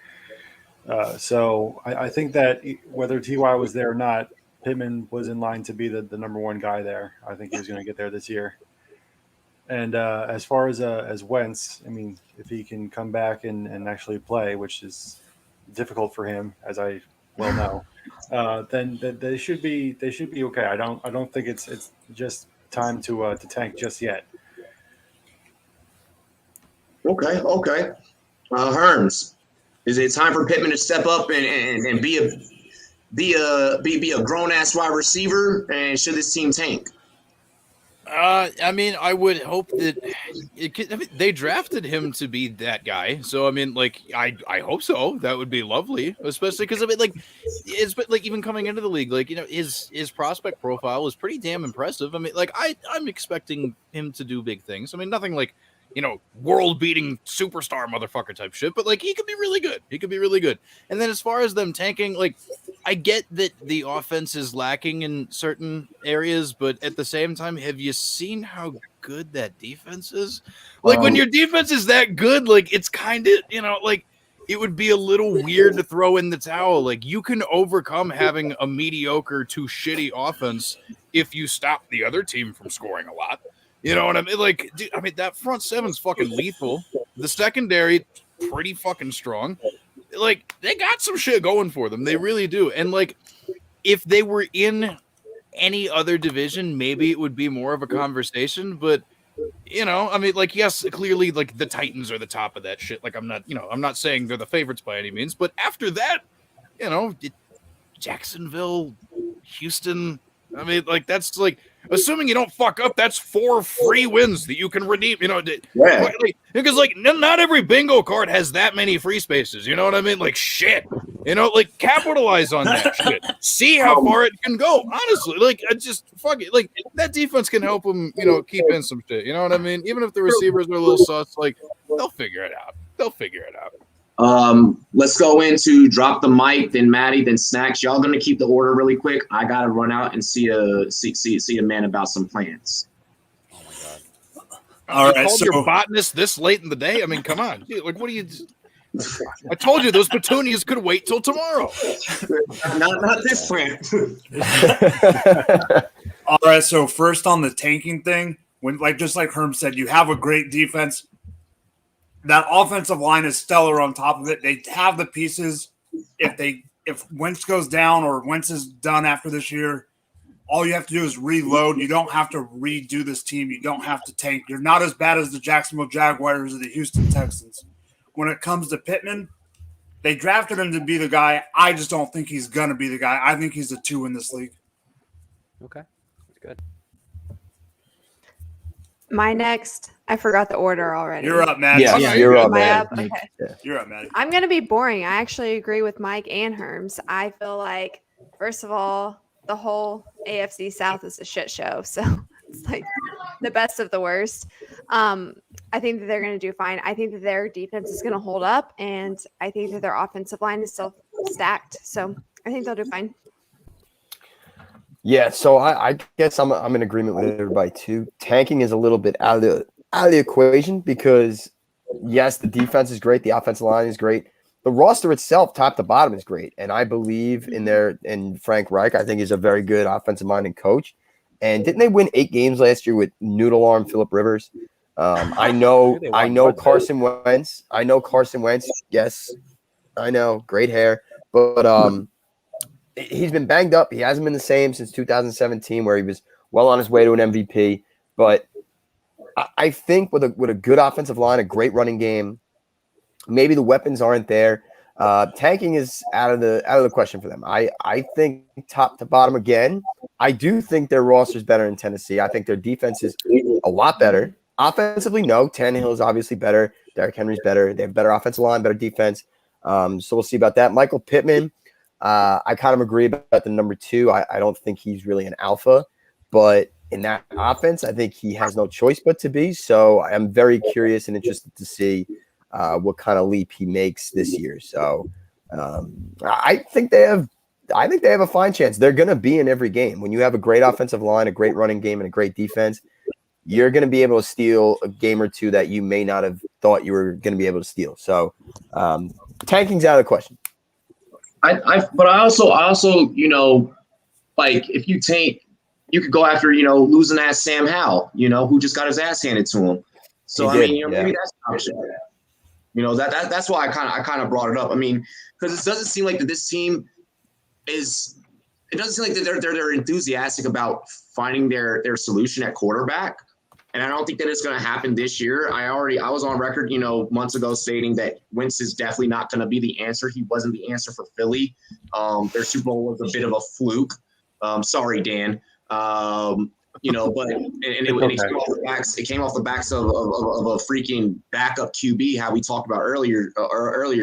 So I think that whether Ty was there or not, Pittman was in line to be the number one guy there. I think he was going to get there this year. And as far as Wentz, I mean, if he can come back and actually play, which is difficult for him, as I well know, then they should be okay. I don't think it's just time to tank just yet. Okay. Herms, is it time for Pittman to step up and be a grown ass wide receiver? And should this team tank? I mean, I would hope that they drafted him to be that guy. So I mean, like, I hope so. That would be lovely, especially because of it. Like, it's like even coming into the league, like, you know, his prospect profile is pretty damn impressive. I mean, like, I'm expecting him to do big things. I mean, nothing like, you know, world-beating superstar motherfucker type shit, but like he could be really good. And then as far as them tanking, like, I get that the offense is lacking in certain areas, but at the same time, have you seen how good that defense is? Like, when your defense is that good, like, it's kind of, you know, like, it would be a little weird to throw in the towel. Like, you can overcome having a mediocre to shitty offense if you stop the other team from scoring a lot. You know what I mean? Like, dude, I mean, that front seven's fucking lethal. The secondary, pretty fucking strong. Like, they got some shit going for them. They really do. And, like, if they were in any other division, maybe it would be more of a conversation. But, you know, I mean, like, yes, clearly, like, the Titans are the top of that shit. Like, I'm not saying they're the favorites by any means. But after that, you know, Jacksonville, Houston, I mean, like, that's, like, assuming you don't fuck up, that's 4 free wins that you can redeem, you know. Yeah. Because, like, not every bingo card has that many free spaces, you know what I mean? Like, shit. You know, like, capitalize on that shit. See how far it can go. Honestly, like, I just, fuck it. Like, that defense can help them, you know, keep in some shit, you know what I mean? Even if the receivers are a little sus, like, they'll figure it out. Let's go into drop the mic, then Maddie, then Snacks. Y'all gonna keep the order really quick. I gotta run out and see a man about some plans. All right, called your botanist this late in the day? I mean, come on. Dude, like, what do you? I told you those petunias could wait till tomorrow. not this plant. All right, so first on the tanking thing, when just like Herm said, you have a great defense. That offensive line is stellar on top of it. They have the pieces. If Wentz goes down or Wentz is done after this year, all you have to do is reload. You don't have to redo this team. You don't have to tank. You're not as bad as the Jacksonville Jaguars or the Houston Texans. When it comes to Pittman, they drafted him to be the guy. I just don't think he's going to be the guy. I think he's a 2 in this league. Okay, that's good. My next, I forgot the order already. You're up, Maddie. Yeah, you're up, Maddie. Okay. Yeah. You're up, Maddie. I'm going to be boring. I actually agree with Mike and Herms. I feel like, first of all, the whole AFC South is a shit show. So it's like the best of the worst. I think that they're going to do fine. I think that their defense is going to hold up, and I think that their offensive line is still stacked. So I think they'll do fine. Yeah, so I guess I'm in agreement with everybody too. Tanking is a little bit out of the equation because yes, the defense is great, the offensive line is great, the roster itself, top to bottom, is great, and I believe in Frank Reich. I think he's a very good offensive-minded coach. And didn't they win 8 games last year with noodle arm Phillip Rivers? I know Carson Wentz. I know Carson Wentz. Yes, I know, great hair, but he's been banged up. He hasn't been the same since 2017, where he was well on his way to an MVP. But I think with a good offensive line, a great running game, maybe the weapons aren't there. Tanking is out of the question for them. I think top to bottom again. I do think their roster is better in Tennessee. I think their defense is a lot better. Offensively, no. Tannehill is obviously better. Derrick Henry's better. They have better offensive line, better defense. So we'll see about that. Michael Pittman. I kind of agree about the number 2. I don't think he's really an alpha, but in that offense, I think he has no choice but to be. So I'm very curious and interested to see what kind of leap he makes this year. So I think they have a fine chance. They're going to be in every game. When you have a great offensive line, a great running game, and a great defense, you're going to be able to steal a game or two that you may not have thought you were going to be able to steal. So tanking's out of the question. But I also, you know, like if you tank, you could go after, you know, losing that Sam Howell, you know, who just got his ass handed to him. So I mean, you know, maybe that's an option. You know, that's why I kind of brought it up. I mean, because it doesn't seem like that this team is. It doesn't seem like that they're enthusiastic about finding their solution at quarterback. And I don't think that it's going to happen this year. I was on record, you know, months ago stating that Wentz is definitely not going to be the answer. He wasn't the answer for Philly. Their Super Bowl was a bit of a fluke. Sorry, Dan. You know, but it came off the backs of a freaking backup QB, how we talked about earlier,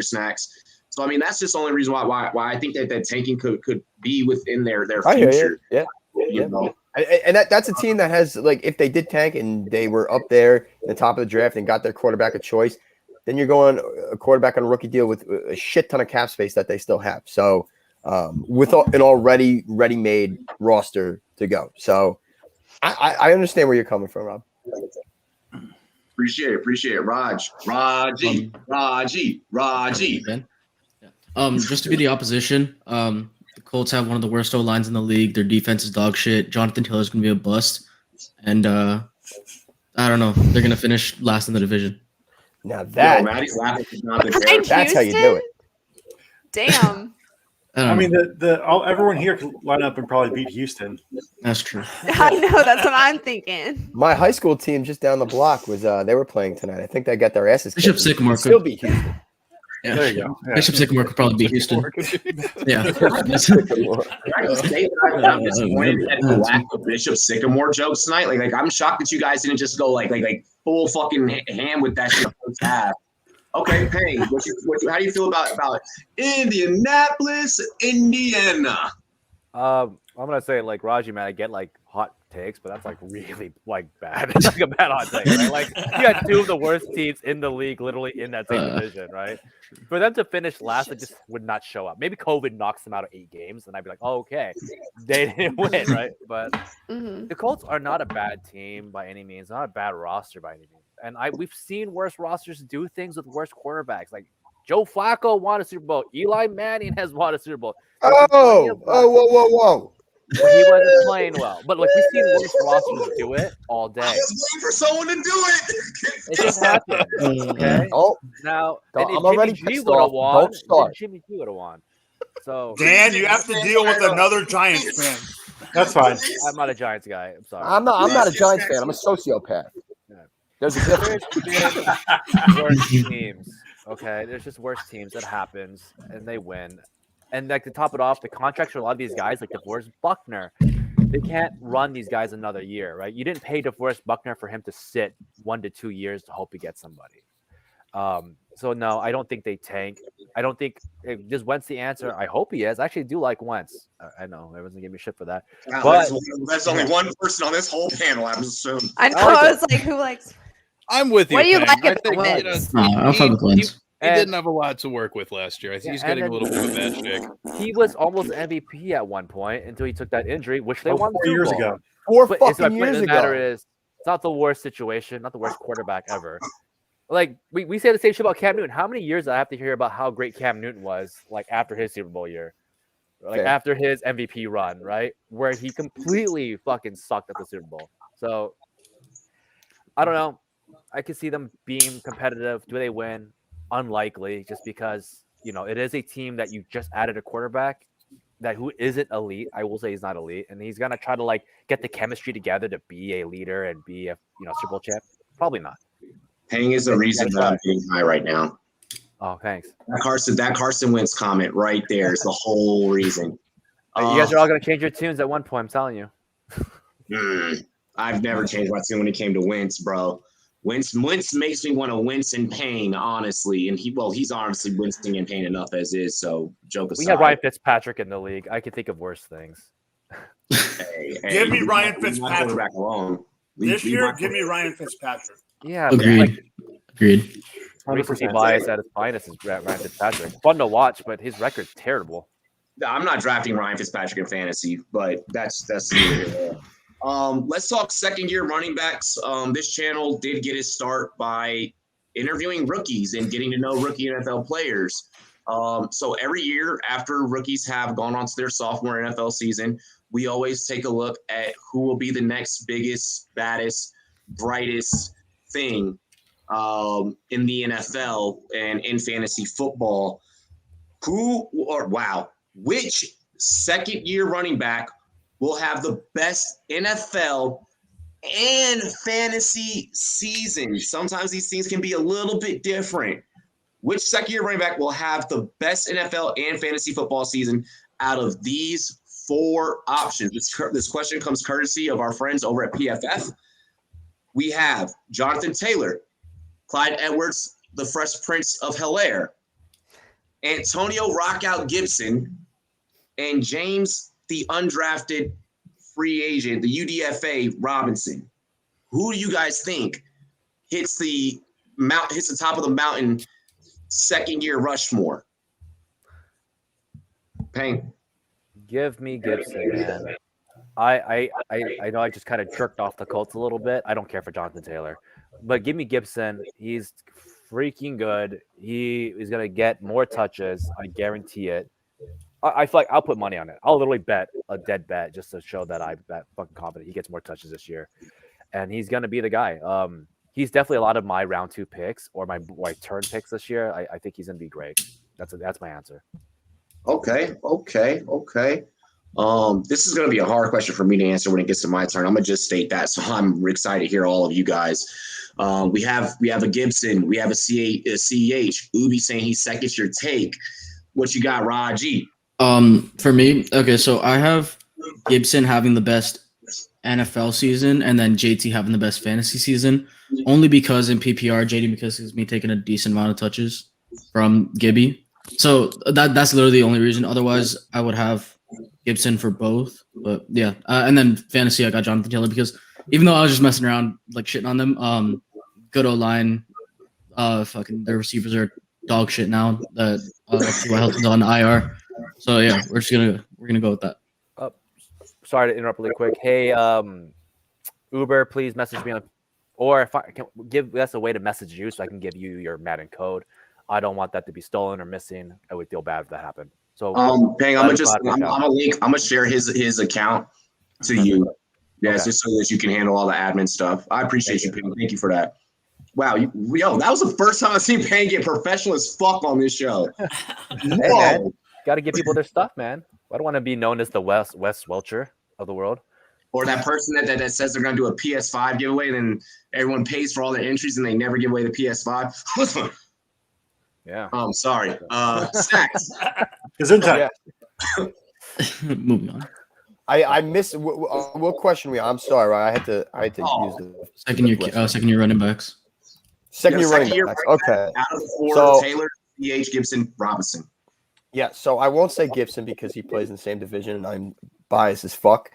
Snacks. So I mean, that's just the only reason why I think that tanking could be within their future. Yeah. You know? And that's a team that has, like, if they did tank and they were up there in the top of the draft and got their quarterback a choice, then you're going a quarterback on a rookie deal with a shit ton of cap space that they still have. So with an already ready-made roster to go. So I understand where you're coming from, Rob. Appreciate it. Raji. Just to be the opposition, the Colts have one of the worst O-lines in the league. Their defense is dog shit. Jonathan Taylor's gonna be a bust, and I don't know. They're gonna finish last in the division. Now that Maddie's laughing at Jonathan Taylor. Behind that's how you do it. Damn. I mean, everyone here could line up and probably beat Houston. That's true. I know. That's what I'm thinking. My high school team just down the block was they were playing tonight. I think they got their asses Bishop kicked. Sycamore Still could beat Houston. Yeah. There you go. Yeah. Bishop Sycamore could probably beat Houston. Yeah. Can I just say that I'm disappointed at the lack of Bishop Sycamore jokes tonight? Like I'm shocked that you guys didn't just go like full fucking ham with that shit first half. Okay, Payne, how do you feel about Indianapolis, Indiana? I'm gonna say like Raji, man, I get like hot takes, but that's like really like bad. It's like a bad hot take, right? Like you got two of the worst teams in the league, literally in that same division, right? For them to finish last, it just would not show up. Maybe COVID knocks them out of 8 games, and I'd be like, oh, okay, they didn't win, right? But the Colts are not a bad team by any means, not a bad roster by any means. And we've seen worse rosters do things with worse quarterbacks. Like Joe Flacco won a Super Bowl. Eli Manning has won a Super Bowl. Whoa. He wasn't playing well. But like we've seen worse rosters do it all day. I was waiting for someone to do it. It just happened. Okay. Oh, now I'm and if already Jimmy G pissed would have off. won, Don't start. then Jimmy G would have won. So Dan, you have to deal with another Giants fan. That's fine. I'm not a Giants guy. I'm sorry. I'm not a Giants fan. I'm a sociopath. There's a difference. Worse teams. Okay, there's just worse teams. That happens, and they win. And like to top it off, the contracts for a lot of these guys, like DeForest Buckner, they can't run these guys another year, right? You didn't pay DeForest Buckner for him to sit 1 to 2 years to hope he gets somebody. So no, I don't think they tank. I don't think just Wentz the answer. I hope he is. I actually do like Wentz. I know everyone's gonna give me shit for that. Wow, But that's only one person on this whole panel. I'm assuming. I know. I was like, who likes? I'm with you. What do you Payne. like I about think, Wentz? I'll fuck with Wentz. He didn't have a lot to work with last year. I think he's getting a little bit of a bad shake. He was almost MVP at one point until he took that injury, which they won 4 the Super years Bowl. ago. But it's my point of the matter is, it's not the worst situation, not the worst quarterback ever. Like we say the same shit about Cam Newton. How many years do I have to hear about how great Cam Newton was, like after his Super Bowl year, like after his MVP run, right, where he completely fucking sucked at the Super Bowl. So I don't know. I could see them being competitive. Do they win? Unlikely, just because it is a team that you just added a quarterback that who isn't elite. I will say he's not elite, and he's gonna try to like get the chemistry together to be a leader and be a Super Bowl champ. Probably not. Paying is the reason that I'm getting high right now. Oh, thanks. That Carson Wentz comment right there is the whole reason. You guys are all gonna change your tunes at one point. I'm telling you. I've never changed my tune when it came to Wentz, bro. Wentz makes me want to wince in pain, honestly. And he's honestly wincing in pain enough as is. So joke aside. We have Ryan Fitzpatrick in the league. I could think of worse things. Give me Ryan Fitzpatrick. This year, give me Ryan Fitzpatrick. Yeah, Agreed. Recency bias at its finest is Ryan Fitzpatrick. Fun to watch, but his record's terrible. I'm not drafting Ryan Fitzpatrick in fantasy, but that's let's talk second-year running backs. This channel did get its start by interviewing rookies and getting to know rookie NFL players. So every year after rookies have gone on to their sophomore NFL season, we always take a look at who will be the next biggest, baddest, brightest thing in the NFL and in fantasy football. Which second-year running back will have the best NFL and fantasy season? Sometimes these things can be a little bit different. Which second-year running back will have the best NFL and fantasy football season out of these 4 options? This question comes courtesy of our friends over at PFF. We have Jonathan Taylor, Clyde Edwards, the Fresh Prince of Bel-Air, Antonio Rockout Gibson, and James, the undrafted free agent, the UDFA Robinson. Who do you guys think hits the top of the mountain second year Rushmore? Payne. Give me Gibson, man. I know I just kind of jerked off the Colts a little bit. I don't care for Jonathan Taylor. but give me Gibson. He's freaking good. He is gonna get more touches. I guarantee it. I feel like I'll put money on it. I'll literally bet a dead bet just to show that I'm that fucking confident he gets more touches this year, and he's gonna be the guy. He's definitely a lot of my round 2 picks or my turn picks this year. I think he's gonna be great. That's my answer. Okay. This is going to be a hard question for me to answer when it gets to my turn. I'm going to just state that. So I'm excited to hear all of you guys. We have a Gibson. We have a CEH. Ubi saying he's second. Your take. What you got, Raji? For me, okay, so I have Gibson having the best NFL season and then JT having the best fantasy season, only because in PPR, JT because he's me taking a decent amount of touches from Gibby. So that's literally the only reason. Otherwise, I would have Gibson for both. But yeah, and then fantasy, I got Jonathan Taylor because even though I was just messing around like shitting on them, good O-line, fucking their receivers are dog shit now. That T.Y. Hilton's on IR. So yeah, we're gonna go with that. Sorry to interrupt really quick. Hey, Uber, please message me on, or if I can give us a way to message you so I can give you your Madden code. I don't want that to be stolen or missing. I would feel bad if that happened. So, Pang, I'm gonna share his account to you. Yeah, okay. Just so that you can handle all the admin stuff. I appreciate you, Pang. Thank you for that. Wow, yo, that was the first time I've seen Pang get professional as fuck on this show. Whoa. Got to give people their stuff, man. I don't want to be known as the Wes Welcher of the world. Or that person that says they're going to do a PS5 giveaway, then everyone pays for all their entries and they never give away the PS5. Yeah. Sorry. Snacks. Gesundheit. Moving on. I missed what question we? I'm sorry, right? I had to use the second year running backs. Second year running backs. Okay. Out of 4, Taylor, CH, Gibson, Robinson. Yeah, so I won't say Gibson because he plays in the same division and I'm biased as fuck.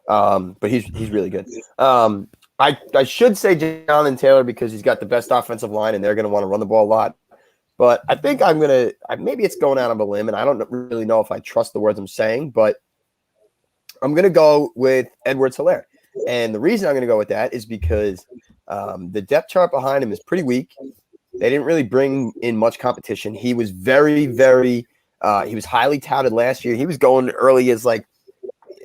But he's really good. I should say Jonathan Taylor because he's got the best offensive line and they're going to want to run the ball a lot. But I think maybe it's going out on a limb and I don't really know if I trust the words I'm saying, but I'm going to go with Edwards-Helaire. And the reason I'm going to go with that is because the depth chart behind him is pretty weak. They didn't really bring in much competition. He was very, very he was highly touted last year. He was going early as like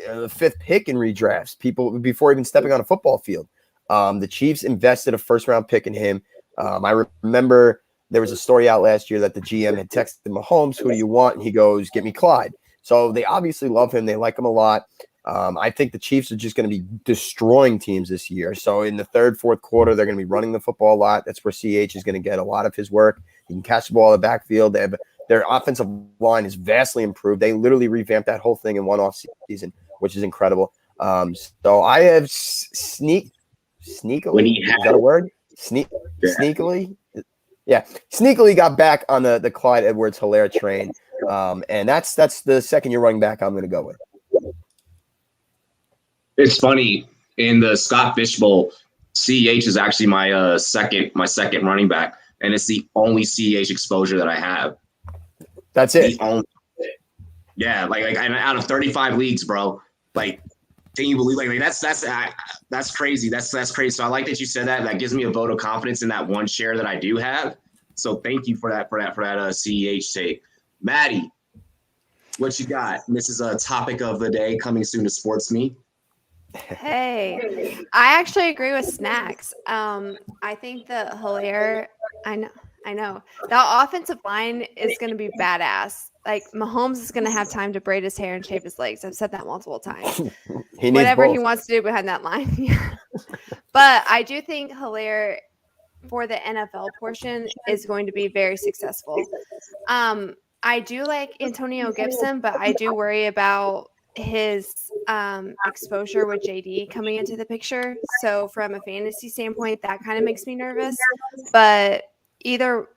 the 5th pick in redrafts, people before even stepping on a football field. The Chiefs invested a first-round pick in him. I remember there was a story out last year that the GM had texted Mahomes, "Who do you want?" And he goes, "Get me Clyde." So they obviously love him. They like him a lot. I think the Chiefs are just going to be destroying teams this year. So in the 3rd, 4th quarter, they're going to be running the football a lot. That's where CH is going to get a lot of his work. He can catch the ball in the backfield. Their offensive line is vastly improved. They literally revamped that whole thing in one off season, which is incredible. So I have sneakily. Is that a word? Sneakily. Yeah, sneakily got back on the Clyde Edwards-Helaire train, and that's the second-year running back I'm going to go with. It's funny in the Scott Fish Bowl, CEH is actually my second running back, and it's the only CEH exposure that I have. That's it. Yeah, like out of 35 leagues, bro. Like, can you believe? Like that's crazy. That's crazy. So I like that you said that. That gives me a vote of confidence in that one share that I do have. So thank you for that CEH take, Maddie. What you got? This is a topic of the day coming soon to SportsMe. Hey, I actually agree with Snacks. I think the Helaire, I know. The offensive line is going to be badass. Like, Mahomes is going to have time to braid his hair and shave his legs. I've said that multiple times. Whatever he wants to do behind that line. But I do think Helaire, for the NFL portion, is going to be very successful. I do like Antonio Gibson, but I do worry about his exposure with JD coming into the picture. So from a fantasy standpoint, that kind of makes me nervous. But either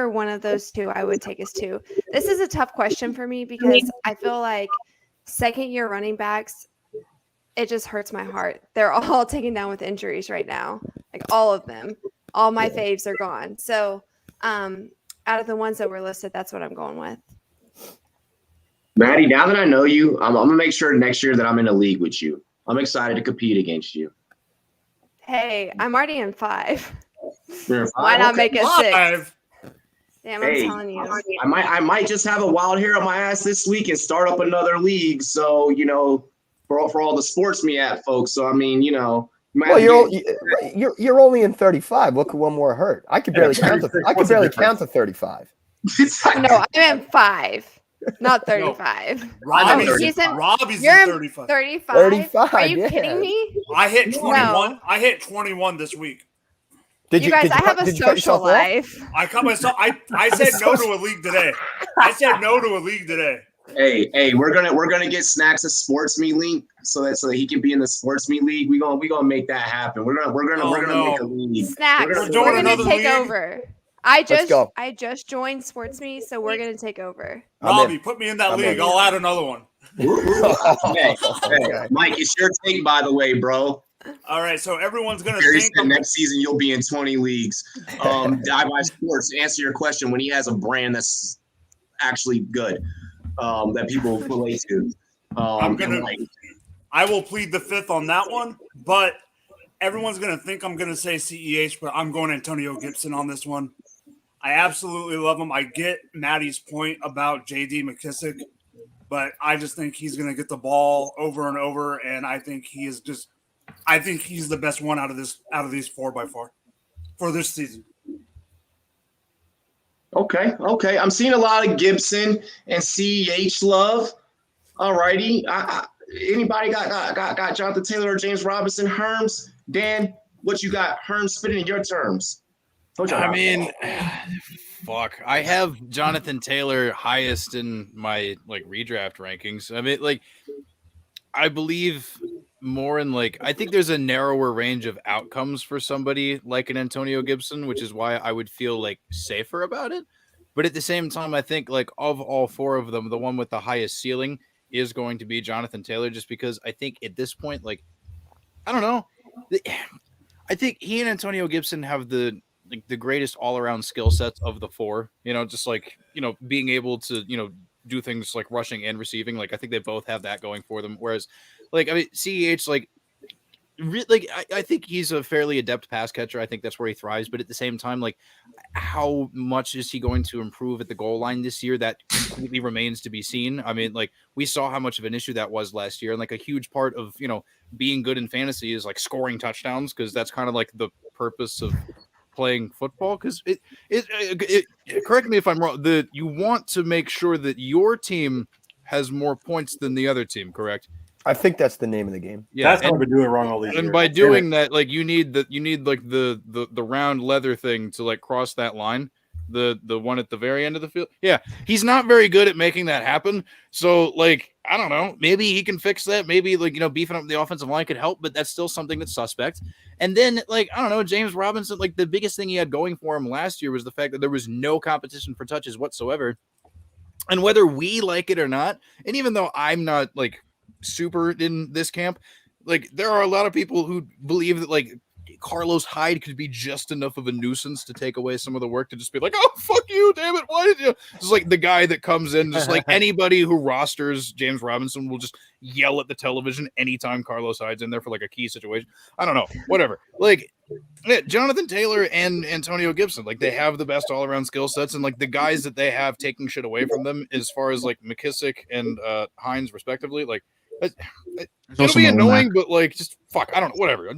one of those two I would take as 2. This is a tough question for me because I feel like second-year running backs, it just hurts my heart. They're all taken down with injuries right now. Like, all of them. All my faves are gone. So out of the ones that were listed, that's what I'm going with. Maddie, now that I know you, I'm going to make sure next year that I'm in a league with you. I'm excited to compete against you. Hey, I'm already in 5. Why not make it 6? Damn, I'm Hey, telling you. I might just have a wild hair on my ass this week and start up another league. So, for all the SportsMe app folks. So, I mean, Well, you're only in 35. What could one more hurt? I could barely count to 35. No, I'm in 5, not 35. Robbie's You're in 35. 35? Are you kidding me? I hit 21. No. I hit 21 this week. I have a social life. I cut myself. I said no to a league today. Hey, we're gonna get Snacks a SportsMe link so that he can be in the SportsMe league. We gonna make that happen. We're gonna make a league. Snacks, we're gonna take over. I just joined SportsMe, so we're gonna take over. Robbie, put me in that league. I'll add another one. Hey, Mike, it's your take, by the way, bro. All right, so everyone's gonna Barry think said next season you'll be in 20 leagues. Dive by Sports, to answer your question, when he has a brand that's actually good, that people relate to. I will plead the fifth on that one, but everyone's gonna think I'm gonna say CEH, but I'm going Antonio Gibson on this one. I absolutely love him. I get Maddie's point about JD McKissick, but I just think he's gonna get the ball over and over, and I think he's the best one out of these 4 by far for this season. Okay. I'm seeing a lot of Gibson and CEH love. All righty. Anybody got Jonathan Taylor or James Robinson? Herms, Dan, what you got? Herms, spitting in your terms. I mean, fuck. I have Jonathan Taylor highest in my redraft rankings. I mean, I believe more in I think there's a narrower range of outcomes for somebody like an Antonio Gibson, which is why I would feel safer about it. But at the same time, I think of all 4 of them, the one with the highest ceiling is going to be Jonathan Taylor, just because I think at this point, I don't know. I think he and Antonio Gibson have the greatest all-around skill sets of the 4, just being able to, do things like rushing and receiving. I think they both have that going for them. Whereas CEH, I think he's a fairly adept pass catcher. I think that's where he thrives. But at the same time, how much is he going to improve at the goal line this year? That completely remains to be seen. I mean, we saw how much of an issue that was last year. And a huge part of, being good in fantasy is scoring touchdowns, because that's kind of the purpose of playing football. Because it correct me if I'm wrong, you want to make sure that your team has more points than the other team, correct? I think that's the name of the game. Yeah, that's what we've been doing wrong all these years. And by doing that, you need the round leather thing to cross that line, the one at the very end of the field. Yeah, he's not very good at making that happen. So I don't know, maybe he can fix that. Maybe beefing up the offensive line could help, but that's still something that's suspect. And then I don't know, James Robinson, the biggest thing he had going for him last year was the fact that there was no competition for touches whatsoever. And whether we like it or not, and even though I'm not super in this camp, there are a lot of people who believe that Carlos Hyde could be just enough of a nuisance to take away some of the work, to just be oh, fuck you, damn it, why did you? It's the guy that comes in, just anybody who rosters James Robinson will just yell at the television anytime Carlos Hyde's in there for a key situation. I don't know, whatever. Jonathan Taylor and Antonio Gibson, they have the best all-around skill sets, and the guys that they have taking shit away from them, as far as McKissick and Hines respectively, it'll be annoying, but just fuck, I don't know, whatever.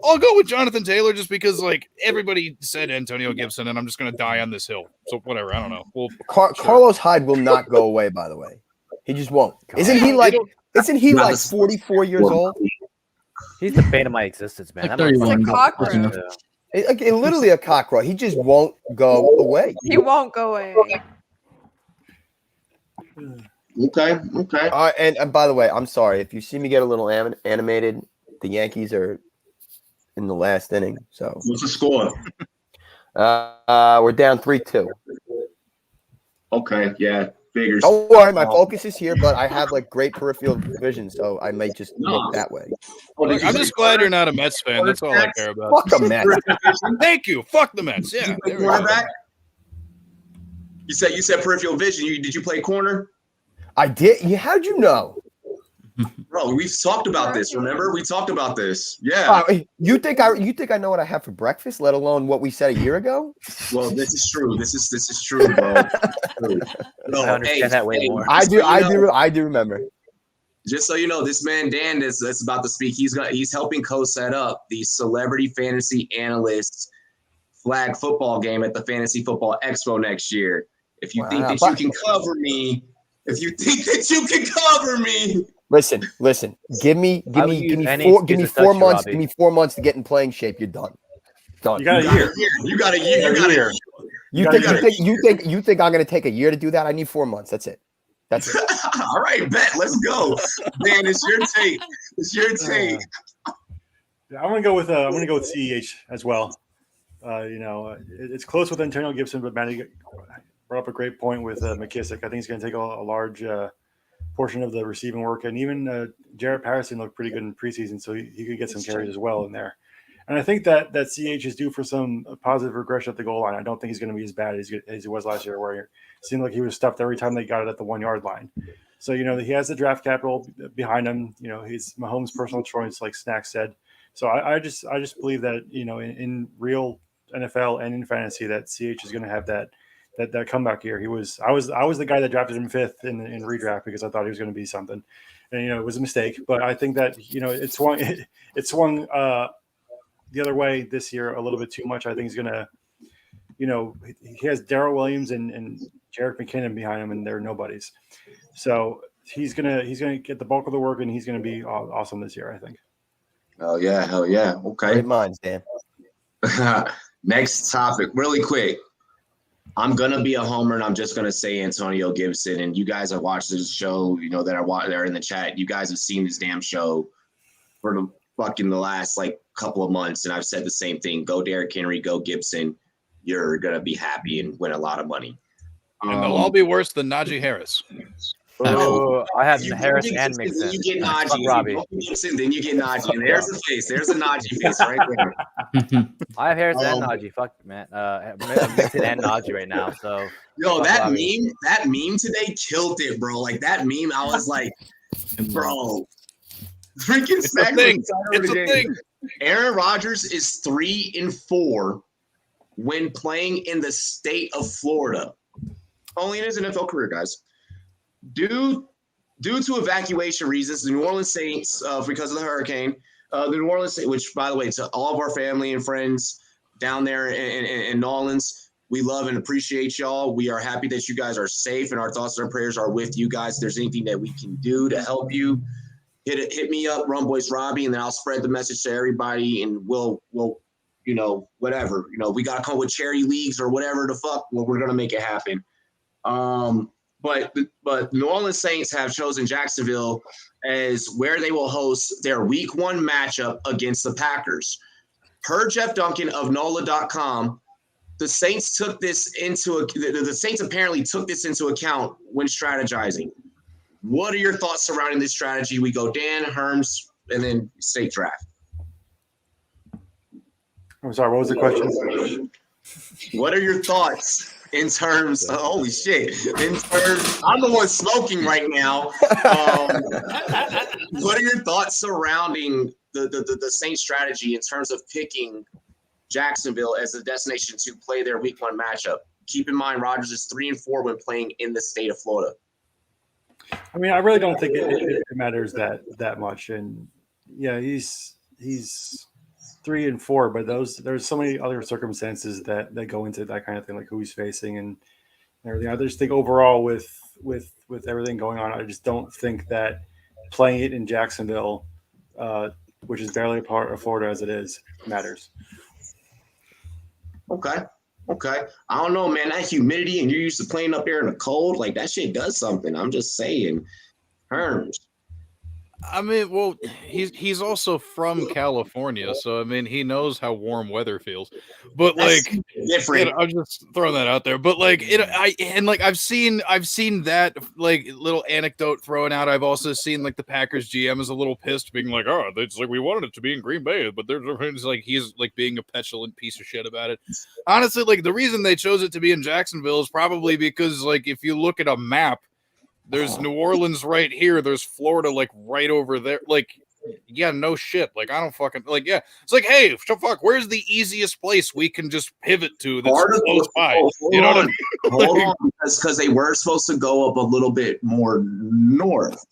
I'll go with Jonathan Taylor, just because everybody said Antonio Gibson, and I'm just gonna die on this hill. So whatever, I don't know. Well, Carlos Hyde will not go away. By the way, he just won't. Isn't he 44 years old? He's the bane of my existence, man. He's a cockroach. Literally a cockroach. He just won't go away. He won't go away. Okay. And by the way, I'm sorry if you see me get a little animated. The Yankees are in the last inning. So what's the score? We're down 3-2. Okay, yeah, figures. Don't worry, my focus is here, but I have great peripheral vision, so I might just look that way. I'm just glad you're not a Mets fan. That's all I care about. Fuck the Mets. Thank you. Fuck the Mets. Yeah. You said peripheral vision. Did you play corner? I did. How'd you know? Bro, we've talked about this. Remember, we talked about this. Yeah. You think I know what I have for breakfast, let alone what we said a year ago? Well, this is true. This is true, bro. No, I understand that way more. I do remember. Just so you know, this man Dan that's about to speak. He's helping co-set up the Celebrity Fantasy Analysts flag football game at the Fantasy Football Expo next year. If you think that you can cover me, Listen. Give me 4 months. Give me 4 months to get in playing shape. You're done. You got a year. You got a year. You think I'm going to take a year to do that? I need 4 months. That's it. All right, bet. Let's go. Dan, it's your take. Yeah, I'm gonna go with CEH as well. It's close with Antonio Gibson, but Matty brought up a great point with McKissick. I think he's going to take a large portion of the receiving work, and even Jarrett Patterson looked pretty good in preseason, so he could get some carries as well in there. And I think that CH is due for some positive regression at the goal line. I don't think he's going to be as bad as he was last year, where it seemed like he was stuffed every time they got it at the 1 yard line. So, he has the draft capital behind him. He's Mahomes' personal choice, like Snack said. So I just believe that, in real NFL and in fantasy, that CH is going to have that comeback year. I was the guy that drafted him 5th in redraft because I thought he was going to be something, and it was a mistake. But I think that it swung the other way this year a little bit too much. I think he's going to, he has Darrell Williams and Jerick McKinnon behind him, and they're nobodies. So he's gonna get the bulk of the work, and he's going to be awesome this year, I think. Hell yeah. Okay. Great minds, Dan. Next topic, really quick. I'm gonna be a homer, and I'm just gonna say Antonio Gibson. And you guys have watched this show, that are in the chat. You guys have seen this damn show for the last couple of months, and I've said the same thing. Go Derrick Henry, go Gibson. You're gonna be happy and win a lot of money. And they'll all be worse than Najee Harris. Oh, I have Harris and Mixon. You get Najee. Robbie. Gibson, then you get Najee. And there's the face. There's a Najee face right there. I have Harris and Najee. Fuck, man. Mixon and Najee right now. So. Yo, that meme today killed it, bro. Like that meme, I was like, bro. Freaking Smack. It's a thing. Aaron Rodgers is 3-4 when playing in the state of Florida. Only in his NFL career, guys. Due to evacuation reasons, the New Orleans Saints, because of the hurricane, the New Orleans Saints, which, by the way, to all of our family and friends down there in New Orleans, we love and appreciate y'all. We are happy that you guys are safe, and our thoughts and our prayers are with you guys. If there's anything that we can do to help you, hit me up, Rumboyz Robbie, and then I'll spread the message to everybody, and we'll whatever. We got to come with charity leagues or whatever the fuck. Well, we're going to make it happen. But New Orleans Saints have chosen Jacksonville as where they will host their Week 1 matchup against the Packers. Per Jeff Duncan of NOLA.com, the Saints apparently took this into account when strategizing. What are your thoughts surrounding this strategy? We go Dan, Herms, and then state draft. I'm sorry, what was the question? What are your thoughts in terms of, holy shit, I'm the one smoking right now. What are your thoughts surrounding the Saints strategy in terms of picking Jacksonville as a destination to play their Week 1 matchup? Keep in mind, Rodgers is 3-4 when playing in the state of Florida. I mean, I really don't think it matters that much. And yeah, he's 3-4, but there's so many other circumstances that go into that kind of thing, like who he's facing and everything. I just think overall with everything going on, I just don't think that playing it in Jacksonville, which is barely a part of Florida as it is, matters. Okay. I don't know, man. That humidity, and you're used to playing up there in the cold, like that shit does something. I'm just saying. Herms. I mean, well, he's also from California, so I mean, he knows how warm weather feels. But that's like, different. I'm just throwing that out there. But like, I've seen that like little anecdote thrown out. I've also seen like the Packers GM is a little pissed, being like, "Oh, it's like we wanted it to be in Green Bay, but there's like he's like being a petulant piece of shit about it." Honestly, like the reason they chose it to be in Jacksonville is probably because like if you look at a map, There's New Orleans right here. There's Florida like right over there. Like, yeah, no shit. Like, I don't fucking like. Yeah, it's like, hey, fuck, where's the easiest place we can just pivot to that's close by? You know what I mean? Hold on, because they were supposed to go up a little bit more north.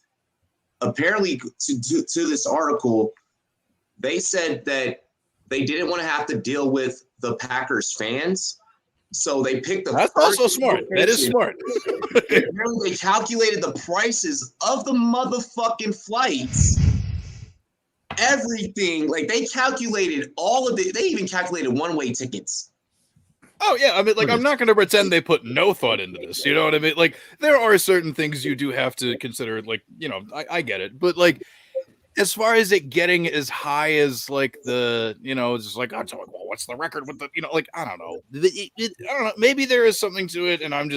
Apparently, to this article, they said that they didn't want to have to deal with the Packers fans, so they picked the. That's also smart. That is smart. Apparently, they calculated the prices of the motherfucking flights. Everything, like they calculated all of it. They even calculated one-way tickets. Oh yeah, I mean, like I'm not going to pretend they put no thought into this. You know what I mean? Like there are certain things you do have to consider. Like I get it, but like as far as it getting as high as like the just like I'm talking. Well, what's the record with the like I don't know. I don't know. Maybe there is something to it, and I'm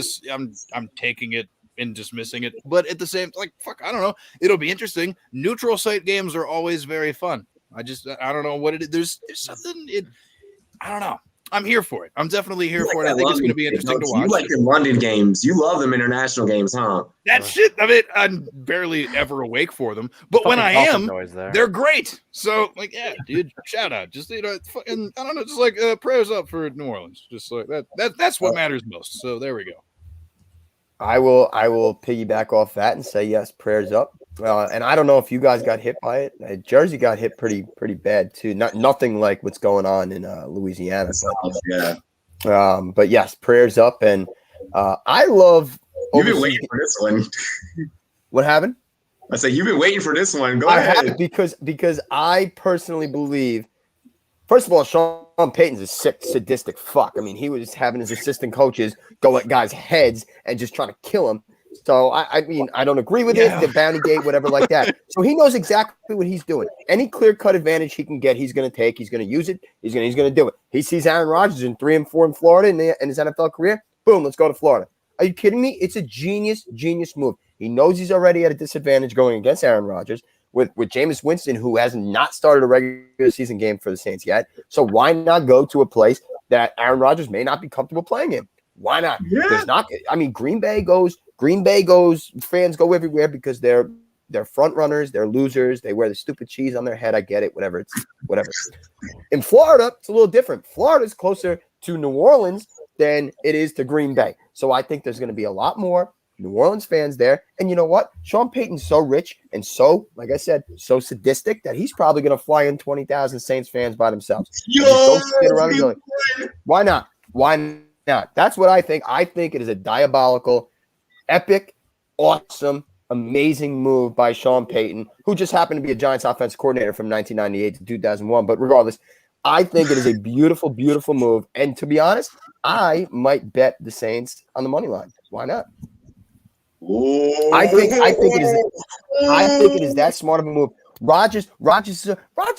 taking it and dismissing it. But at the same, like fuck, I don't know. It'll be interesting. Neutral site games are always very fun. I don't know what it is. There's something. I don't know. I'm here for it. I'm definitely here for it. I think it's going to be interesting to watch. You like the London games. You love them international games, huh? That shit. I mean, I'm barely ever awake for them, but when I am, they're great. So, like, yeah, dude, shout out. Just fucking, I don't know, just like prayers up for New Orleans. Just like that. That's what matters most. So there we go. I will piggyback off that and say yes, prayers up. And I don't know if you guys got hit by it. Jersey got hit pretty bad too. Nothing like what's going on in Louisiana. But yes, prayers up. And I love. You've been waiting for this one. What happened? I said you've been waiting for this one. Go ahead. Because I personally believe. First of all, Sean Payton's a sick, sadistic fuck. I mean, he was having his assistant coaches go at guys' heads and just trying to kill them. So, I mean, I don't agree with it, the bounty gate, whatever like that. So he knows exactly what he's doing. Any clear-cut advantage he can get, he's going to take. He's going to use it. He's going to do it. He sees Aaron Rodgers in 3-4 in Florida in his NFL career. Boom, let's go to Florida. Are you kidding me? It's a genius move. He knows he's already at a disadvantage going against Aaron Rodgers with Jameis Winston, who has not started a regular season game for the Saints yet. So why not go to a place that Aaron Rodgers may not be comfortable playing in? Why not? Yeah. There's not. I mean, Green Bay goes. Fans go everywhere because they're front runners. They're losers. They wear the stupid cheese on their head. I get it. Whatever. In Florida, it's a little different. Florida's closer to New Orleans than it is to Green Bay. So I think there's going to be a lot more New Orleans fans there. And you know what? Sean Payton's so rich and so, like I said, so sadistic that he's probably going to fly in 20,000 Saints fans by themselves. Why not? Why not? That's what I think. I think it is a diabolical, epic, awesome, amazing move by Sean Payton, who just happened to be a Giants offensive coordinator from 1998 to 2001. But regardless, I think it is a beautiful, beautiful move. And to be honest, I might bet the Saints on the money line. Why not? I think it is that smart of a move. Rodgers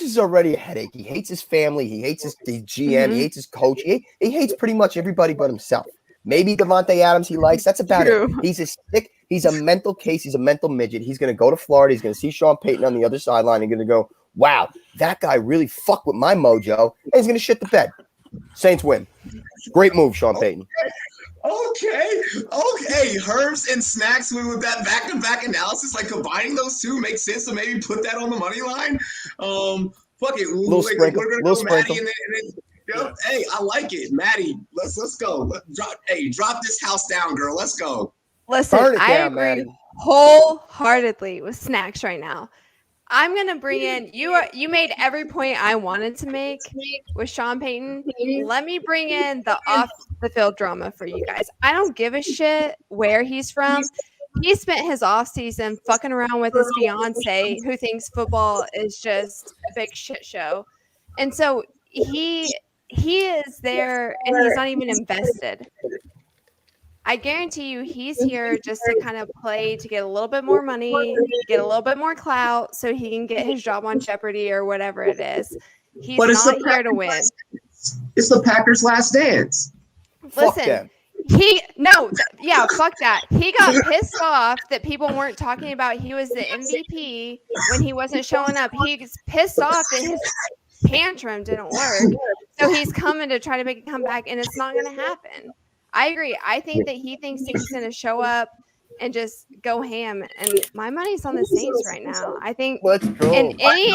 is already a headache. He hates his family. He hates his GM. He hates his coach. He hates pretty much everybody but himself. Maybe Devontae Adams he likes. That's about it. He's a mental case. He's a mental midget. He's going to go to Florida. He's going to see Sean Payton on the other sideline and going to go, wow, that guy really fucked with my mojo. And he's going to shit the bed. Saints win. Great move, Sean Payton. Okay. Herbs and snacks with that back-to-back analysis, like combining those two makes sense to maybe put that on the money line. Fuck it. Little sprinkle. Yep. Hey, I like it, Maddie. Let's go. Drop this house down, girl. Let's go. Listen, I agree wholeheartedly with snacks right now. I'm gonna bring in you made every point I wanted to make with Sean Payton. Let me bring in the off the field drama for you guys. I don't give a shit where he's from. He spent his off season fucking around with his fiance who thinks football is just a big shit show. And so he is there and he's not even invested. I guarantee you he's here just to kind of play to get a little bit more money, get a little bit more clout so he can get his job on Jeopardy or whatever it is. He's not here to win. It's the Packers' last dance. Listen, fuck that. He got pissed off that people weren't talking about he was the MVP when he wasn't showing up. He's pissed off that his tantrum didn't work. So he's coming to try to make a comeback, and it's not going to happen. I agree. I think that he thinks that he's going to show up and just go ham. And my money's on the Saints right now. I think Let's go. in any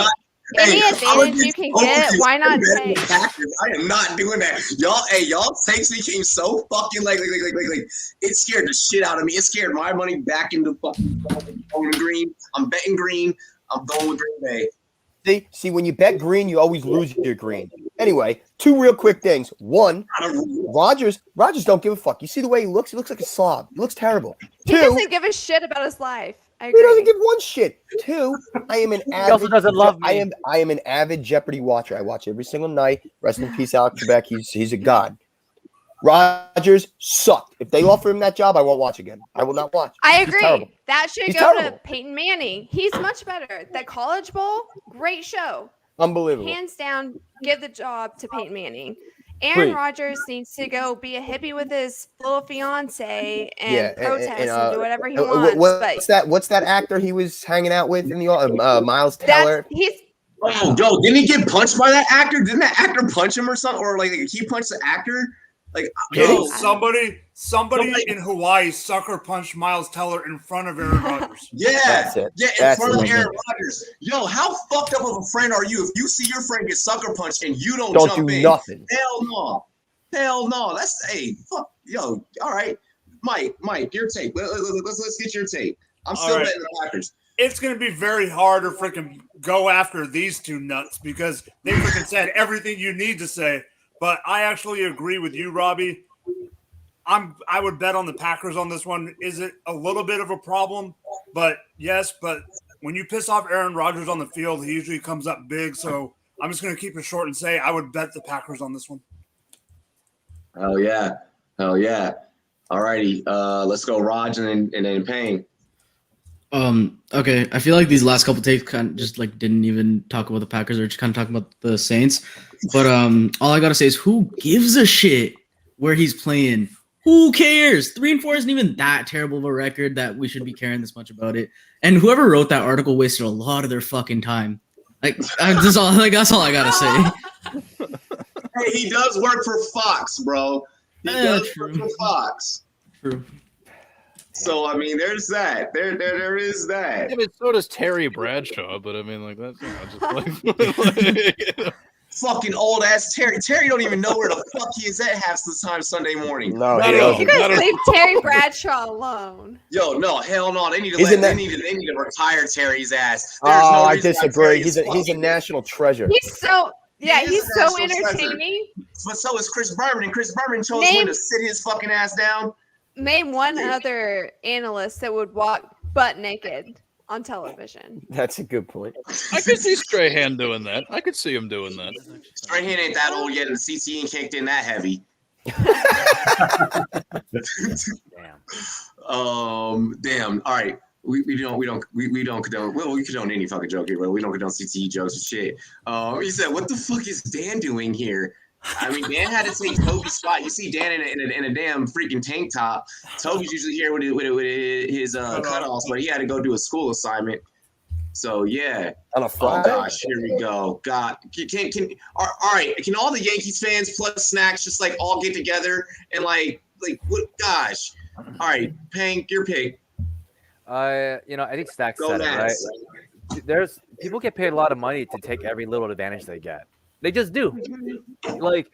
advantage you can get, why not take? I am not doing that. Y'all Saints became so fucking like it scared the shit out of me. It scared my money back into fucking going green. I'm betting green. I'm going with Green Bay. See, when you bet green, you always lose your green. Anyway, 2 real quick things. One, Rodgers don't give a fuck. You see the way he looks? He looks like a slob. He looks terrible. He doesn't give a shit about his life. I He agree. doesn't give one shit. 2, I am an avid. He also doesn't love me. I am an avid Jeopardy watcher. I watch every single night. Rest in peace, Alex Trebek. He's a god. Rodgers sucked. If they offer him that job, I won't watch again. I will not watch. I He's agree. terrible. That should He's go terrible. to Peyton Manning. He's much better. The College Bowl, great show. Unbelievable. Hands down, give the job to Peyton Manning. Please. Aaron Rodgers needs to go be a hippie with his little fiance and protest and do whatever he wants. What's that actor he was hanging out with in the Miles Teller? Oh, yo, didn't he get punched by that actor? Didn't that actor punch him or something? Or like he punched the actor? Like, Yo, somebody in Hawaii sucker punched Miles Teller in front of Aaron Rodgers. Yeah, in front of Aaron Rodgers. Yo, how fucked up of a friend are you if you see your friend get sucker punched and you don't jump do in? nothing. Hell no. That's fuck. Yo, all right, Mike, your take. Let's get your take. I'm still betting the Packers. It's going to be very hard to freaking go after these two nuts because they freaking said everything you need to say. But I actually agree with you, Robbie. I would bet on the Packers on this one. Is it a little bit of a problem? But yes, but when you piss off Aaron Rodgers on the field, he usually comes up big. So I'm just going to keep it short and say I would bet the Packers on this one. Hell yeah. All righty. Let's go, Raj, and then Payne. Okay. I feel like these last couple takes kind of just like didn't even talk about the Packers or just kind of talking about the Saints. But all I gotta say is who gives a shit where he's playing? Who cares? 3-4 isn't even that terrible of a record that we should be caring this much about it. And whoever wrote that article wasted a lot of their fucking time. That's all I gotta say. Hey, he does work for Fox, bro. He does work for Fox. True. So I mean, there's that. There is that. Yeah, but so does Terry Bradshaw. But I mean, like that's just like fucking old ass Terry. Terry don't even know where the fuck he is at half the time Sunday morning. No, you guys leave Terry Bradshaw alone. Yo, no, hell no. They need to they need to retire Terry's ass. I disagree. He's a national treasure. He's so entertaining. But so is Chris Berman, and Chris Berman chose when to sit his fucking ass down. Name one other analyst that would walk butt naked on television. That's a good point. I could see Strahan doing that. I could see him doing that. Strahan ain't that old yet, and CC ain't kicked in that heavy. Damn. All right. We don't condone. Well, we condone any fucking joke here, but we don't condone CTE jokes and shit. He said, "What the fuck is Dan doing here?" I mean, Dan had to take Toby's spot. You see Dan in a damn freaking tank top. Toby's usually here with his cutoffs, but he had to go do a school assignment. So yeah. On a Friday. Oh gosh, here we go. God, all right? Can all the Yankees fans plus Snacks just like all get together and like what? Gosh. All right, Pang, your pick. I think Stacks said it, right? There's people get paid a lot of money to take every little advantage they get. They just do. Like,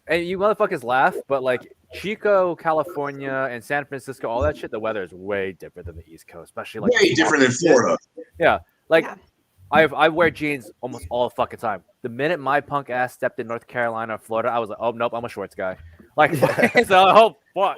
and you motherfuckers laugh, but like Chico, California, and San Francisco, all that shit, the weather is way different than the East Coast, especially like way different than Florida. Yeah, like I wear jeans almost all the fucking time. The minute my punk ass stepped in North Carolina or Florida, I was like, oh nope, I'm a shorts guy. Like, so oh fuck.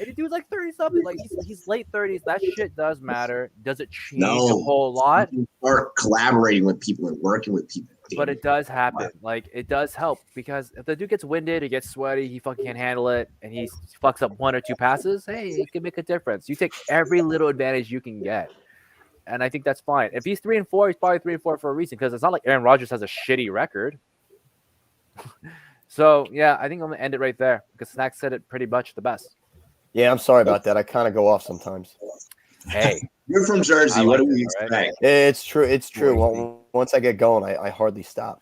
And the dude's like 30 something, like he's late 30s. That shit does matter. Does it change a whole lot? Start collaborating with people and working with people. But it does happen. Like, it does help because if the dude gets winded, he gets sweaty, he fucking can't handle it, and he fucks up one or two passes, hey, it can make a difference. You take every little advantage you can get. And I think that's fine. If he's 3-4, he's probably 3-4 for a reason because it's not like Aaron Rodgers has a shitty record. So, yeah, I think I'm going to end it right there because Snack said it pretty much the best. Yeah, I'm sorry about that. I kind of go off sometimes. Hey. You're from Jersey. What do we expect? Right? It's true. Well, once I get going, I hardly stop.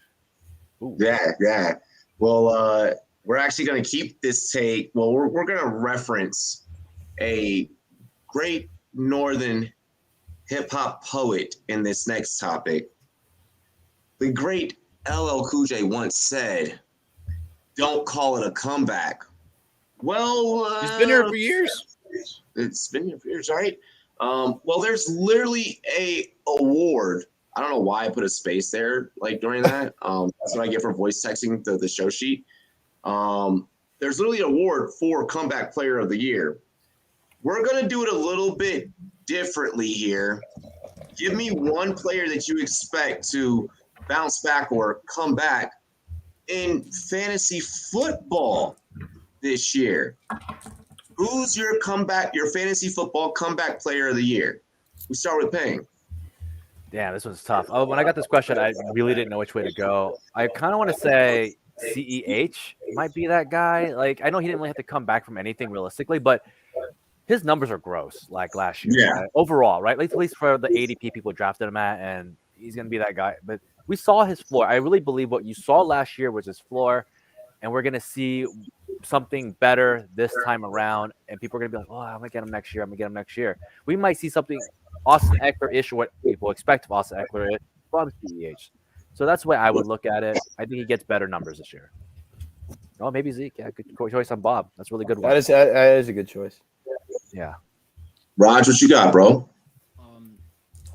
Ooh. Yeah. Well, we're actually going to keep this take. Well, we're going to reference a great northern hip-hop poet in this next topic. The great LL Cool J once said, "Don't call it a comeback." Well, he's been here for years. It's been here for years, right? Well, there's literally a award. I don't know why I put a space there, like during that. That's what I get for voice texting the show sheet. There's literally an award for Comeback Player of the Year. We're gonna do it a little bit differently here. Give me one player that you expect to bounce back or come back in fantasy football this year. Who's your fantasy football comeback player of the year? We start with Payne. Damn, this one's tough. When I got this question, I really didn't know which way to go. I kind of want to say CEH might be that guy. Like, I know he didn't really have to come back from anything realistically, but his numbers are gross, like last year. Yeah. Right? Overall, right? At least for the ADP people drafted him at, and he's going to be that guy. But we saw his floor. I really believe what you saw last year was his floor, and we're going to see something better this time around, and people are going to be like, oh, I'm going to get him next year. I'm going to get him next year. We might see something Austin Eckler-ish, what people expect of Austin Eckler from CEH. So that's the way I would look at it. I think he gets better numbers this year. Oh, maybe Zeke. Yeah, good choice on Bob. That's a really good one. That is a good choice. Yeah. Raj, what you got, bro?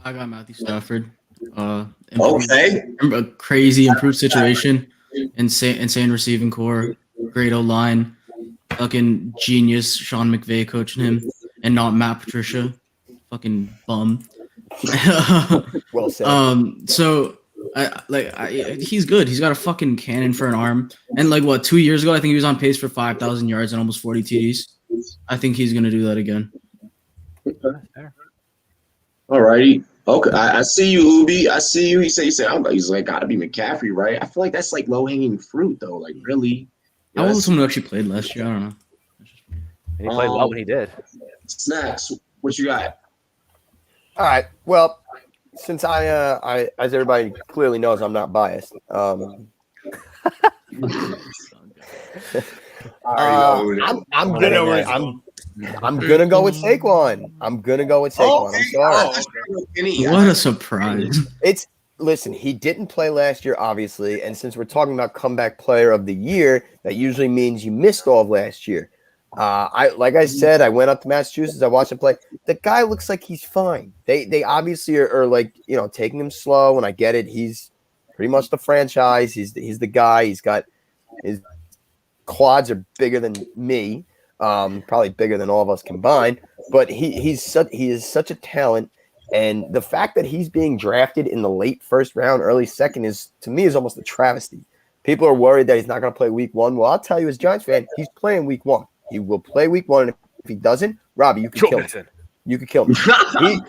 I got Matthew Stafford. Okay. A crazy improved situation. Insane receiving core. Great O-line. Fucking genius Sean McVay coaching him. And not Matt Patricia. Fucking bum. Well said. So he's good. He's got a fucking cannon for an arm. And 2 years ago, I think he was on pace for 5,000 yards and almost 40 TDs. I think he's gonna do that again. All righty. Okay. I see you, Ubi. I see you. He said, he's like, gotta be McCaffrey, right? I feel like that's like low hanging fruit though. Like really. I was someone who actually played last year. I don't know. And he played well when he did. Snacks. What you got? All right. Well, since I as everybody clearly knows, I'm not biased. I'm gonna go with Saquon. I'm sorry. What a surprise! Listen, he didn't play last year, obviously, and since we're talking about comeback player of the year, that usually means you missed all of last year. Like I said, I went up to Massachusetts. I watched him play. The guy looks like he's fine. They obviously are taking him slow, and I get it. He's pretty much the franchise. He's the guy. He's got his quads are bigger than me, probably bigger than all of us combined. But he is such a talent, and the fact that he's being drafted in the late first round, early second is almost a travesty. People are worried that he's not going to play week one. Well, I'll tell you, as a Giants fan, he's playing week one. He will play week one, and if he doesn't, Robbie, you can kill him. You could kill him.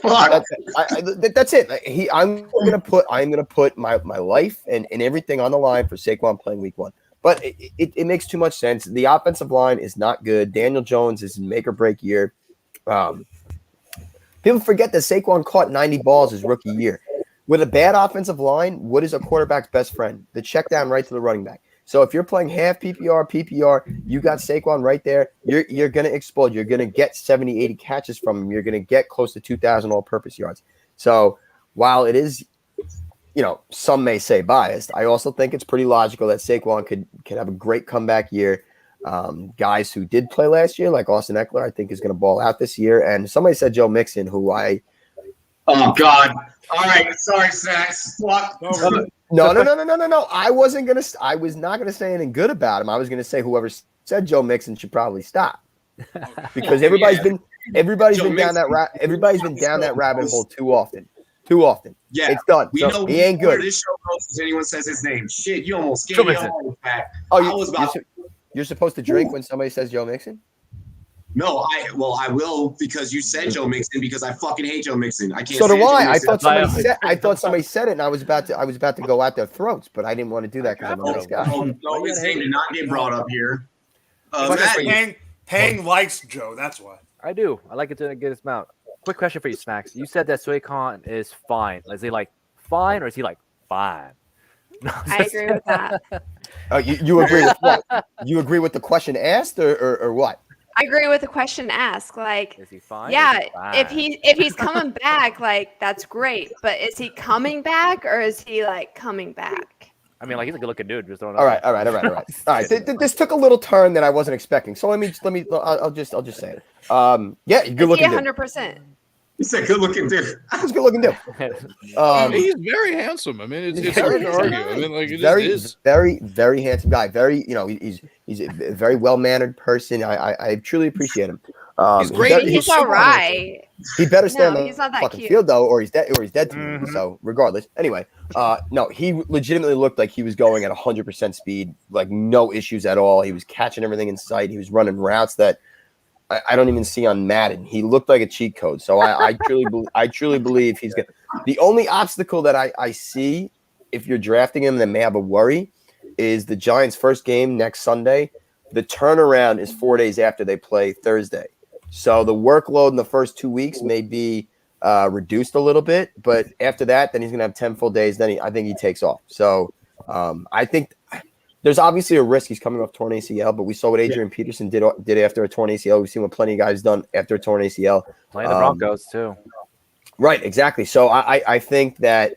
That's it. I'm gonna put my life and everything on the line for Saquon playing week one. But it makes too much sense. The offensive line is not good. Daniel Jones is in make or break year. People forget that Saquon caught 90 balls his rookie year. With a bad offensive line, what is a quarterback's best friend? The check down right to the running back. So if you're playing half PPR, you got Saquon right there. You're going to explode. You're going to get 70, 80 catches from him. You're going to get close to 2,000 all-purpose yards. So while it is, some may say biased, I also think it's pretty logical that Saquon could have a great comeback year. Guys who did play last year, like Austin Eckler, I think is going to ball out this year. And somebody said Joe Mixon, who I – oh, God. All right. Sorry, Snacks. No. I was not gonna say anything good about him. I was gonna say whoever said Joe Mixon should probably stop because everybody's been down that rabbit hole too often. Yeah, it's done. We know he ain't good. This show goes if anyone says his name. Shit, you almost gave me a whole fact. You're supposed to drink when somebody says Joe Mixon? No, I will because you said Joe Mixon because I fucking hate Joe Mixon. I can't. So do I. I thought somebody said it, and I was about to go at their throats, but I didn't want to do that because I'm a nice guy. No, his name did not get brought up here. Pang likes Joe. That's why. I do. I like it to get his mouth. Quick question for you, Smacks. You said that Saquon is fine. Is he like fine or is he like fine? No, I agree with that. You agree with what? You agree with the question asked or what? I agree with the question asked. Like, Is he fine? yeah, Is he fine? if he's coming back, like that's great. But is he coming back or is he like coming back? I mean, like he's a good-looking dude. Just throwing All right. This took a little turn that I wasn't expecting. So I'll just say it. Yeah, good looking dude. 100%. You said good looking dude. He's good looking dude. He's very handsome. I mean, it's hard to argue. I mean, like, it very, is. very handsome guy. Very, he's a very well mannered person. I truly appreciate him. He's great. He's all right. He better stay on the he's not that fucking cute. field though, or he's dead. To me. So regardless, anyway, no, he legitimately looked like he was going at 100% speed, like no issues at all. He was catching everything in sight. He was running routes that I don't even see on Madden. He looked like a cheat code. So I truly believe he's good. The only obstacle that I see if you're drafting him that may have a worry is the Giants' first game next Sunday. The turnaround is 4 days after they play Thursday. So the workload in the first 2 weeks may be reduced a little bit, but after that, then he's going to have 10 full days. Then I think he takes off. So I think there's obviously a risk he's coming off torn ACL, but we saw what Adrian Peterson did after a torn ACL. We've seen what plenty of guys done after a torn ACL. Playing the Broncos too. Right, exactly. So I think that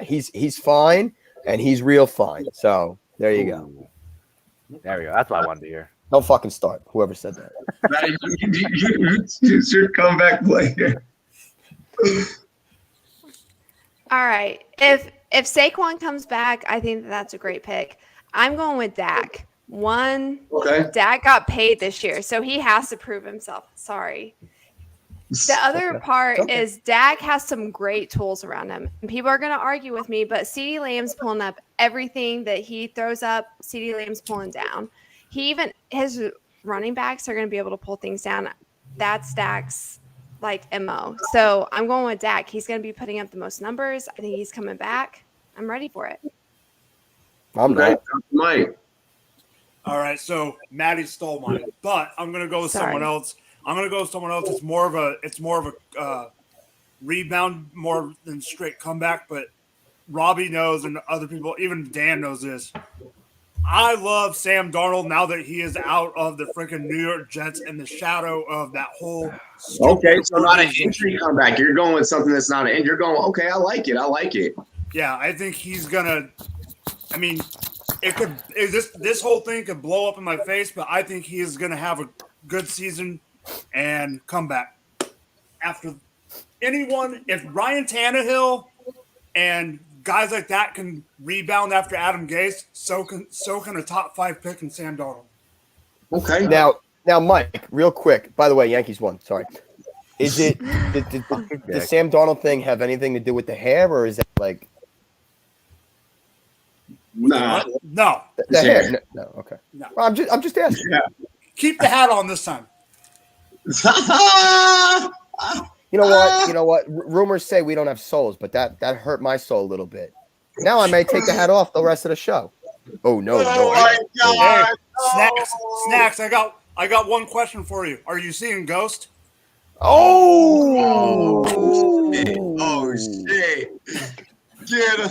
he's fine and he's real fine. So there you go. There we go. That's what I wanted to hear. Don't fucking start. Whoever said that. You should come back player. All right. If Saquon comes back, I think that's a great pick. I'm going with Dak. Dak got paid this year, so he has to prove himself. Sorry. The other part is Dak has some great tools around him. And people are going to argue with me, but CeeDee Lamb's pulling up everything that he throws up. CeeDee Lamb's pulling down. His running backs are going to be able to pull things down. That's Dak's MO. So I'm going with Dak. He's going to be putting up the most numbers. I think he's coming back. I'm ready for it. I'm not. Mike. All right, so Maddie stole mine, but I'm going to go with someone else. It's more of a rebound more than straight comeback, but Robbie knows and other people, even Dan knows this. I love Sam Darnold now that he is out of the freaking New York Jets in the shadow of that whole. Okay, so not an injury comeback. You're going with something that's not an injury. You're going, okay, I like it. Yeah, I think he's gonna. I mean, this whole thing could blow up in my face, but I think he is gonna have a good season and come back. After anyone, if Ryan Tannehill and guys like that can rebound after Adam Gase, so can a top 5 pick in Sam Darnold. Okay. Now, Mike, real quick. By the way, Yankees won. Sorry. Is it the Sam Darnold thing have anything to do with the hair, or is that like? Nah. No. The hair. No. Okay. No. Well, I'm just asking. Yeah. Keep the hat on this time. You know what? Rumors say we don't have souls, but that hurt my soul a little bit. Now I may take the hat off the rest of the show. Oh no! Oh my God! Hey, snacks. I got one question for you. Are you seeing Ghost? Oh shit! Get him.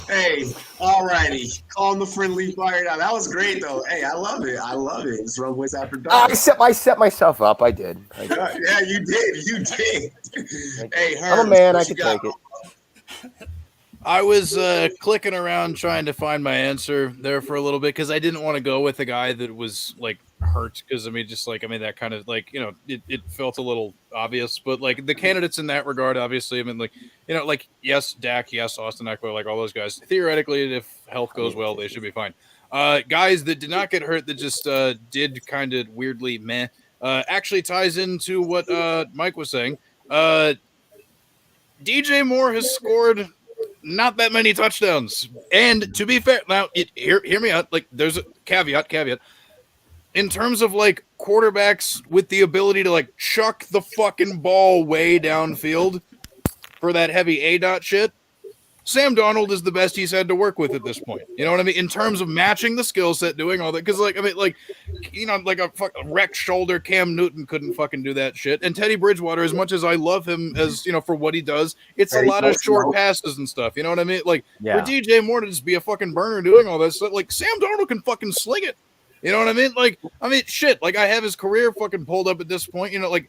Hey, all righty. Calm the friendly fire down. That was great, though. Hey, I love it. It's Rumboyz After Dark. I set myself up. I did. Yeah, you did. Hey, I'm a man. I can take it. I was clicking around trying to find my answer there for a little bit because I didn't want to go with a guy that was like hurt because that kind of like, you know, it felt a little obvious, but like the candidates in that regard, obviously, I mean, like, you know, like yes, Dak, yes, Austin Eckler, like all those guys. Theoretically, if health goes well, they should be fine. Guys that did not get hurt that just did kind of weirdly meh actually ties into what Mike was saying. DJ Moore has scored not that many touchdowns. And to be fair, now hear me out. Like there's a caveat. In terms of like quarterbacks with the ability to like chuck the fucking ball way downfield for that heavy ADOT shit, Sam Darnold is the best he's had to work with at this point. You know what I mean? In terms of matching the skill set, doing all that. Because, like, I mean, like, you know, like a wrecked shoulder, Cam Newton couldn't fucking do that shit. And Teddy Bridgewater, as much as I love him as, you know, for what he does, it's a lot of short passes and stuff. You know what I mean? Like, for DJ Moore to just be a fucking burner doing all this stuff, like, Sam Darnold can fucking sling it. You know what I mean? Like, shit. Like, I have his career fucking pulled up at this point. You know, like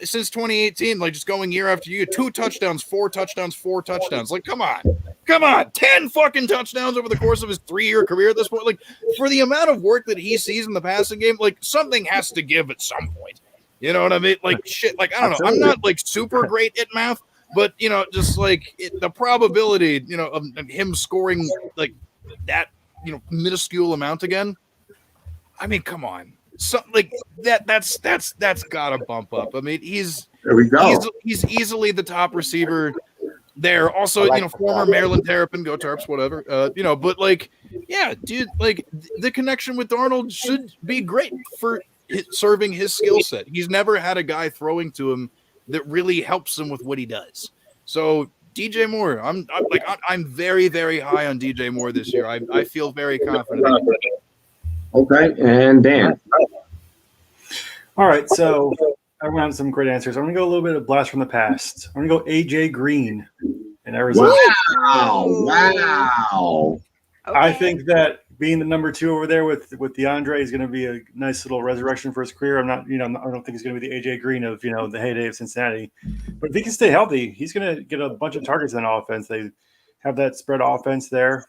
since 2018, like just going year after year, 2 touchdowns, 4 touchdowns, 4 touchdowns. Like, come on, 10 fucking touchdowns over the course of his 3-year career at this point. Like, for the amount of work that he sees in the passing game, like something has to give at some point. You know what I mean? Like, shit. Like, I don't know. I'm not like super great at math, but you know, just like the probability, you know, of him scoring like that, you know, minuscule amount again. I mean, come on. So like that's gotta bump up. I mean, there we go. He's easily the top receiver there. Also, you know, former Maryland Terrapin, go Terps, whatever. You know, but like, yeah, dude, like the connection with Darnold should be great for serving his skill set. He's never had a guy throwing to him that really helps him with what he does. So DJ Moore, I'm very, very high on DJ Moore this year. I feel very confident. Okay, and Dan. All right, so everyone had some great answers. I'm going to go a little bit of blast from the past. I'm going to go AJ Green in Arizona. Wow. I think that being the number 2 over there with DeAndre is going to be a nice little resurrection for his career. I don't think he's going to be the AJ Green of, you know, the heyday of Cincinnati. But if he can stay healthy, he's going to get a bunch of targets in offense. They have that spread offense there.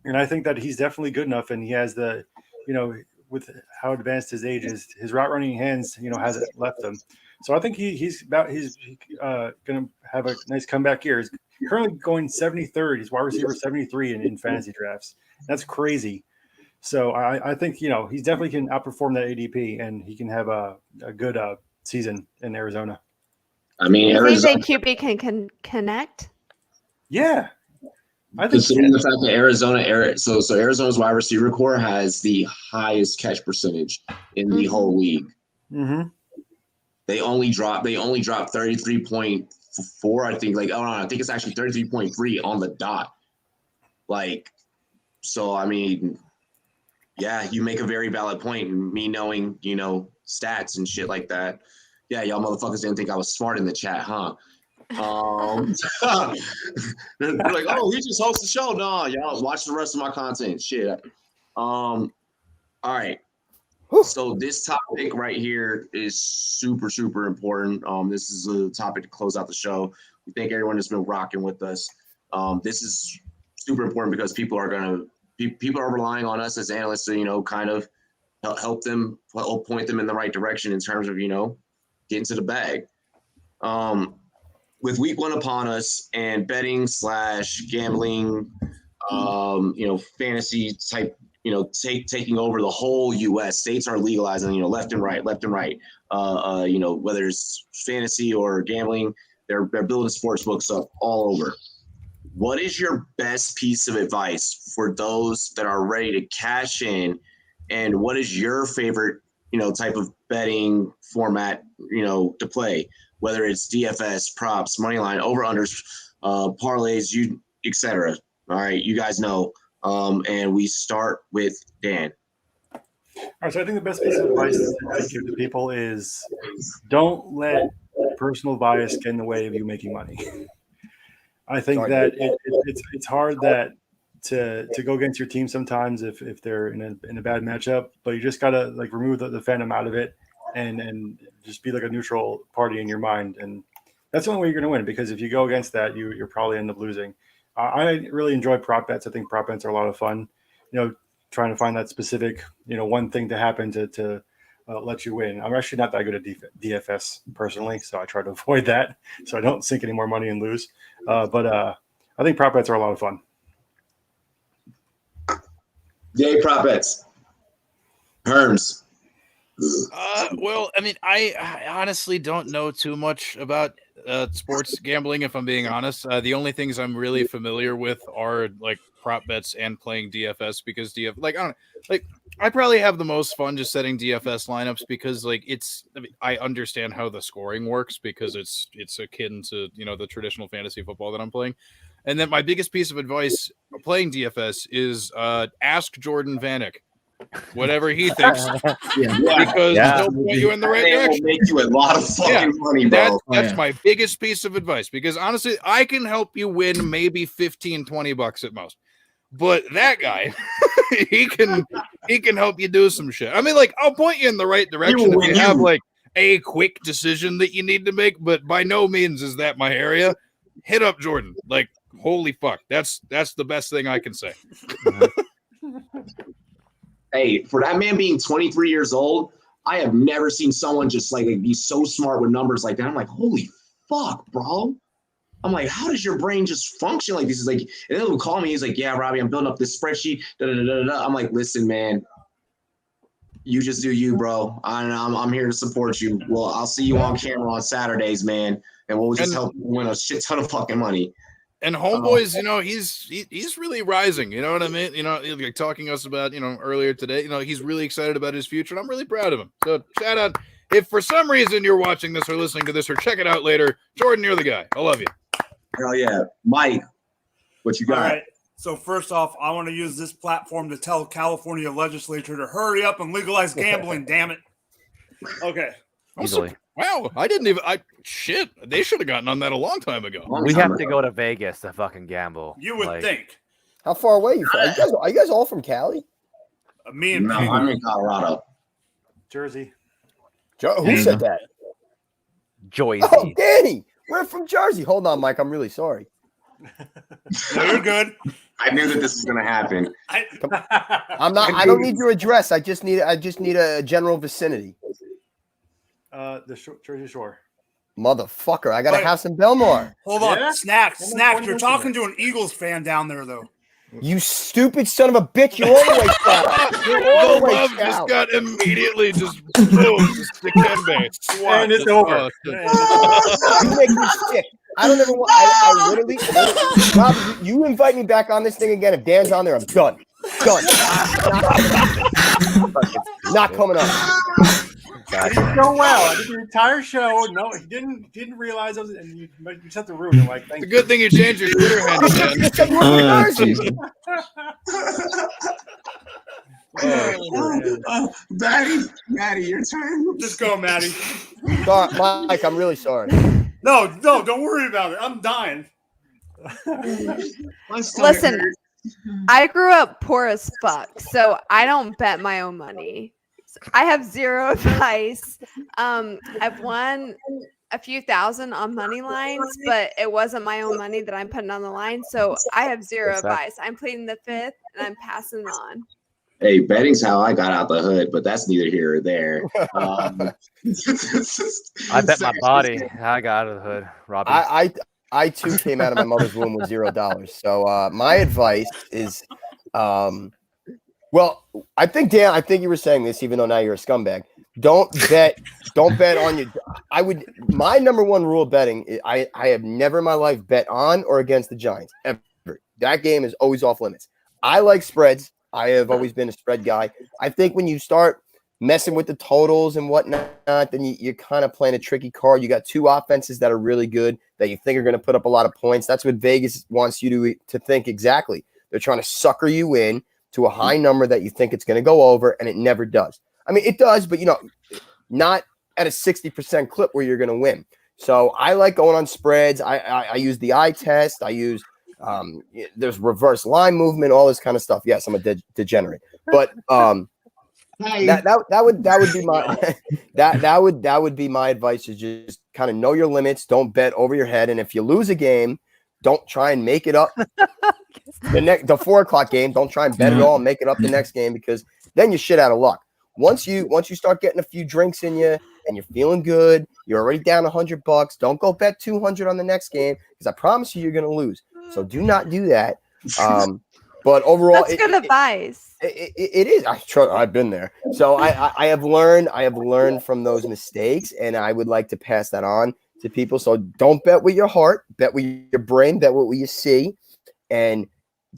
And I think that he's definitely good enough, and he has the, you know, with how advanced his age is, his route running hands, you know, hasn't left him. So I think he's going to have a nice comeback year. He's currently going 73rd. He's wide receiver 73 in fantasy drafts. That's crazy. So I think, you know, he definitely can outperform that ADP, and he can have a good season in Arizona. I mean, Arizona QB can connect. Yeah. I think considering the fact that Arizona's wide receiver core has the highest catch percentage in the whole league. Mm-hmm. They only dropped 33.4. I think I think it's actually 33.3 on the dot. Like, so I mean, yeah, you make a very valid point. Me knowing, you know, stats and shit like that. Yeah, y'all motherfuckers didn't think I was smart in the chat, huh? They're like, oh, he just hosts the show. No, y'all watch the rest of my content. Shit. All right. So this topic right here is super, super important. This is a topic to close out the show. We thank everyone that's been rocking with us. This is super important because people are relying on us as analysts to, you know, kind of help point them in the right direction in terms of, you know, getting to the bag. With week 1 upon us and betting / gambling, you know, fantasy type, you know, taking over the whole U.S. States are legalizing, you know, left and right. You know, whether it's fantasy or gambling, they're building sports books up all over. What is your best piece of advice for those that are ready to cash in? And what is your favorite, you know, type of betting format, you know, to play? Whether it's DFS, props, money line, over-unders, parlays, etc. All right, you guys know. And we start with Dan. All right, so I think the best piece of advice to give to people is don't let personal bias get in the way of you making money. I think that it's hard that to go against your team sometimes if they're in a bad matchup, but you just gotta like remove the fandom out of it and just be like a neutral party in your mind, and that's the only way you're going to win. Because if you go against that, you're probably end up losing. I really enjoy prop bets. I think prop bets are a lot of fun. You know, trying to find that specific, you know, one thing to happen to let you win. I'm actually not that good at DFS personally, so I try to avoid that so I don't sink any more money and lose. But I think prop bets are a lot of fun. Yay, prop bets. Herms. Well, I mean, I honestly don't know too much about sports gambling, if I'm being honest. The only things I'm really familiar with are like prop bets and playing DFS because I probably have the most fun just setting DFS lineups because like I understand how the scoring works because it's akin to, you know, the traditional fantasy football that I'm playing. And then my biggest piece of advice playing DFS is ask Jordan Vanek whatever he thinks, because he'll point you in the right direction. Will make you a lot of fucking money, bro. That's my biggest piece of advice, because honestly, I can help you win maybe $15-20 at most. But that guy, he can he can help you do some shit. I mean, like, I'll point you in the right direction if you have like a quick decision that you need to make, but by no means is that my area. Hit up Jordan. Like, holy fuck. That's the best thing I can say. Hey, for that man being 23 years old, I have never seen someone just like be so smart with numbers like that. I'm like, holy fuck, bro. I'm like, how does your brain just function like this? Is like, and then he'll call me. He's like, yeah, Robbie, I'm building up this spreadsheet. I'm like, listen, man, you just do you, bro. I'm here to support you. Well, I'll see you on camera on Saturdays, man, and we'll just help you win a shit ton of fucking money. And Homeboys, you know, he's really rising. You know what I mean? You know, like talking to us about, you know, earlier today, you know, he's really excited about his future, and I'm really proud of him. So shout out. If for some reason you're watching this or listening to this or check it out later, Jordan, you're the guy. I love you. Hell yeah. Mike, what you got? All right. So first off, I want to use this platform to tell California legislature to hurry up and legalize gambling, damn it. Okay. Wow, I didn't even shit. They should have gotten on that a long time ago. We have to go to Vegas to fucking gamble. You would think. How far away are you from? Are you guys all from Cali? Me and I'm in Colorado. Jersey. Who said that? Joyzy. Oh, Danny. We're from Jersey. Hold on, Mike. I'm really sorry. No, you're good. I knew that this was gonna happen. I'm not. I don't need your address. I just need a general vicinity. The Jersey Shore. Motherfucker! I got a house in Belmar. Hold on, Snacks. You're talking to an Eagles fan down there, though. You stupid son of a bitch! You're all the way south. You're all the way love south. just got immediately just boom, just Dikembe. And it's over. You make me sick. I don't ever want. I literally, Rob, you invite me back on this thing again. If Dan's on there, I'm done. Done. Not coming up. I didn't go well. I did the entire show. No, he didn't realize I was. And you set the room. Like, thank It's a good thing you changed your Twitter handle. Maddie, your turn. Just go, Maddie. Sorry, Mike, I'm really sorry. No, don't worry about it. I'm dying. Listen, I grew up poor as fuck, so I don't bet my own money. I have zero advice. I've won a few thousand on money lines, but it wasn't my own money that I'm putting on the line, so I have zero advice. I'm pleading the fifth, and I'm passing on. Hey, betting's how I got out the hood, but that's neither here or there. I bet my body. I got out of the hood, Robbie. I too came out of my mother's womb with $0. So my advice is, well, I think Dan, you were saying this, even though now you're a scumbag. Don't bet on you. My number one rule of betting, I have never in my life bet on or against the Giants ever. That game is always off limits. I like spreads. I have always been a spread guy. I think when you start messing with the totals and whatnot, then you're kind of playing a tricky card. You got two offenses that are really good that you think are going to put up a lot of points. That's what Vegas wants you to think exactly. They're trying to sucker you in to a high number that you think it's going to go over, and it never does. I mean, it does, but, not at a 60% clip where you're going to win. So I like going on spreads. I use the eye test. I use there's reverse line movement, all this kind of stuff. Yes, I'm a degenerate, but that would be my that would be my advice, is just kind of know your limits. Don't bet over your head, and if you lose a game, don't try and make it up. The 4:00 game, don't try and bet it all and make it up the next game, because then you're shit out of luck. Once you start getting a few drinks in you and you're feeling good, you're already down $100. Don't go bet 200 on the next game, because I promise you, you're going to lose. So do not do that. But overall, that's good advice. It is. I've been there. So I have learned from those mistakes, and I would like to pass that on to people. So don't bet with your heart, bet with your brain, bet with what you see, and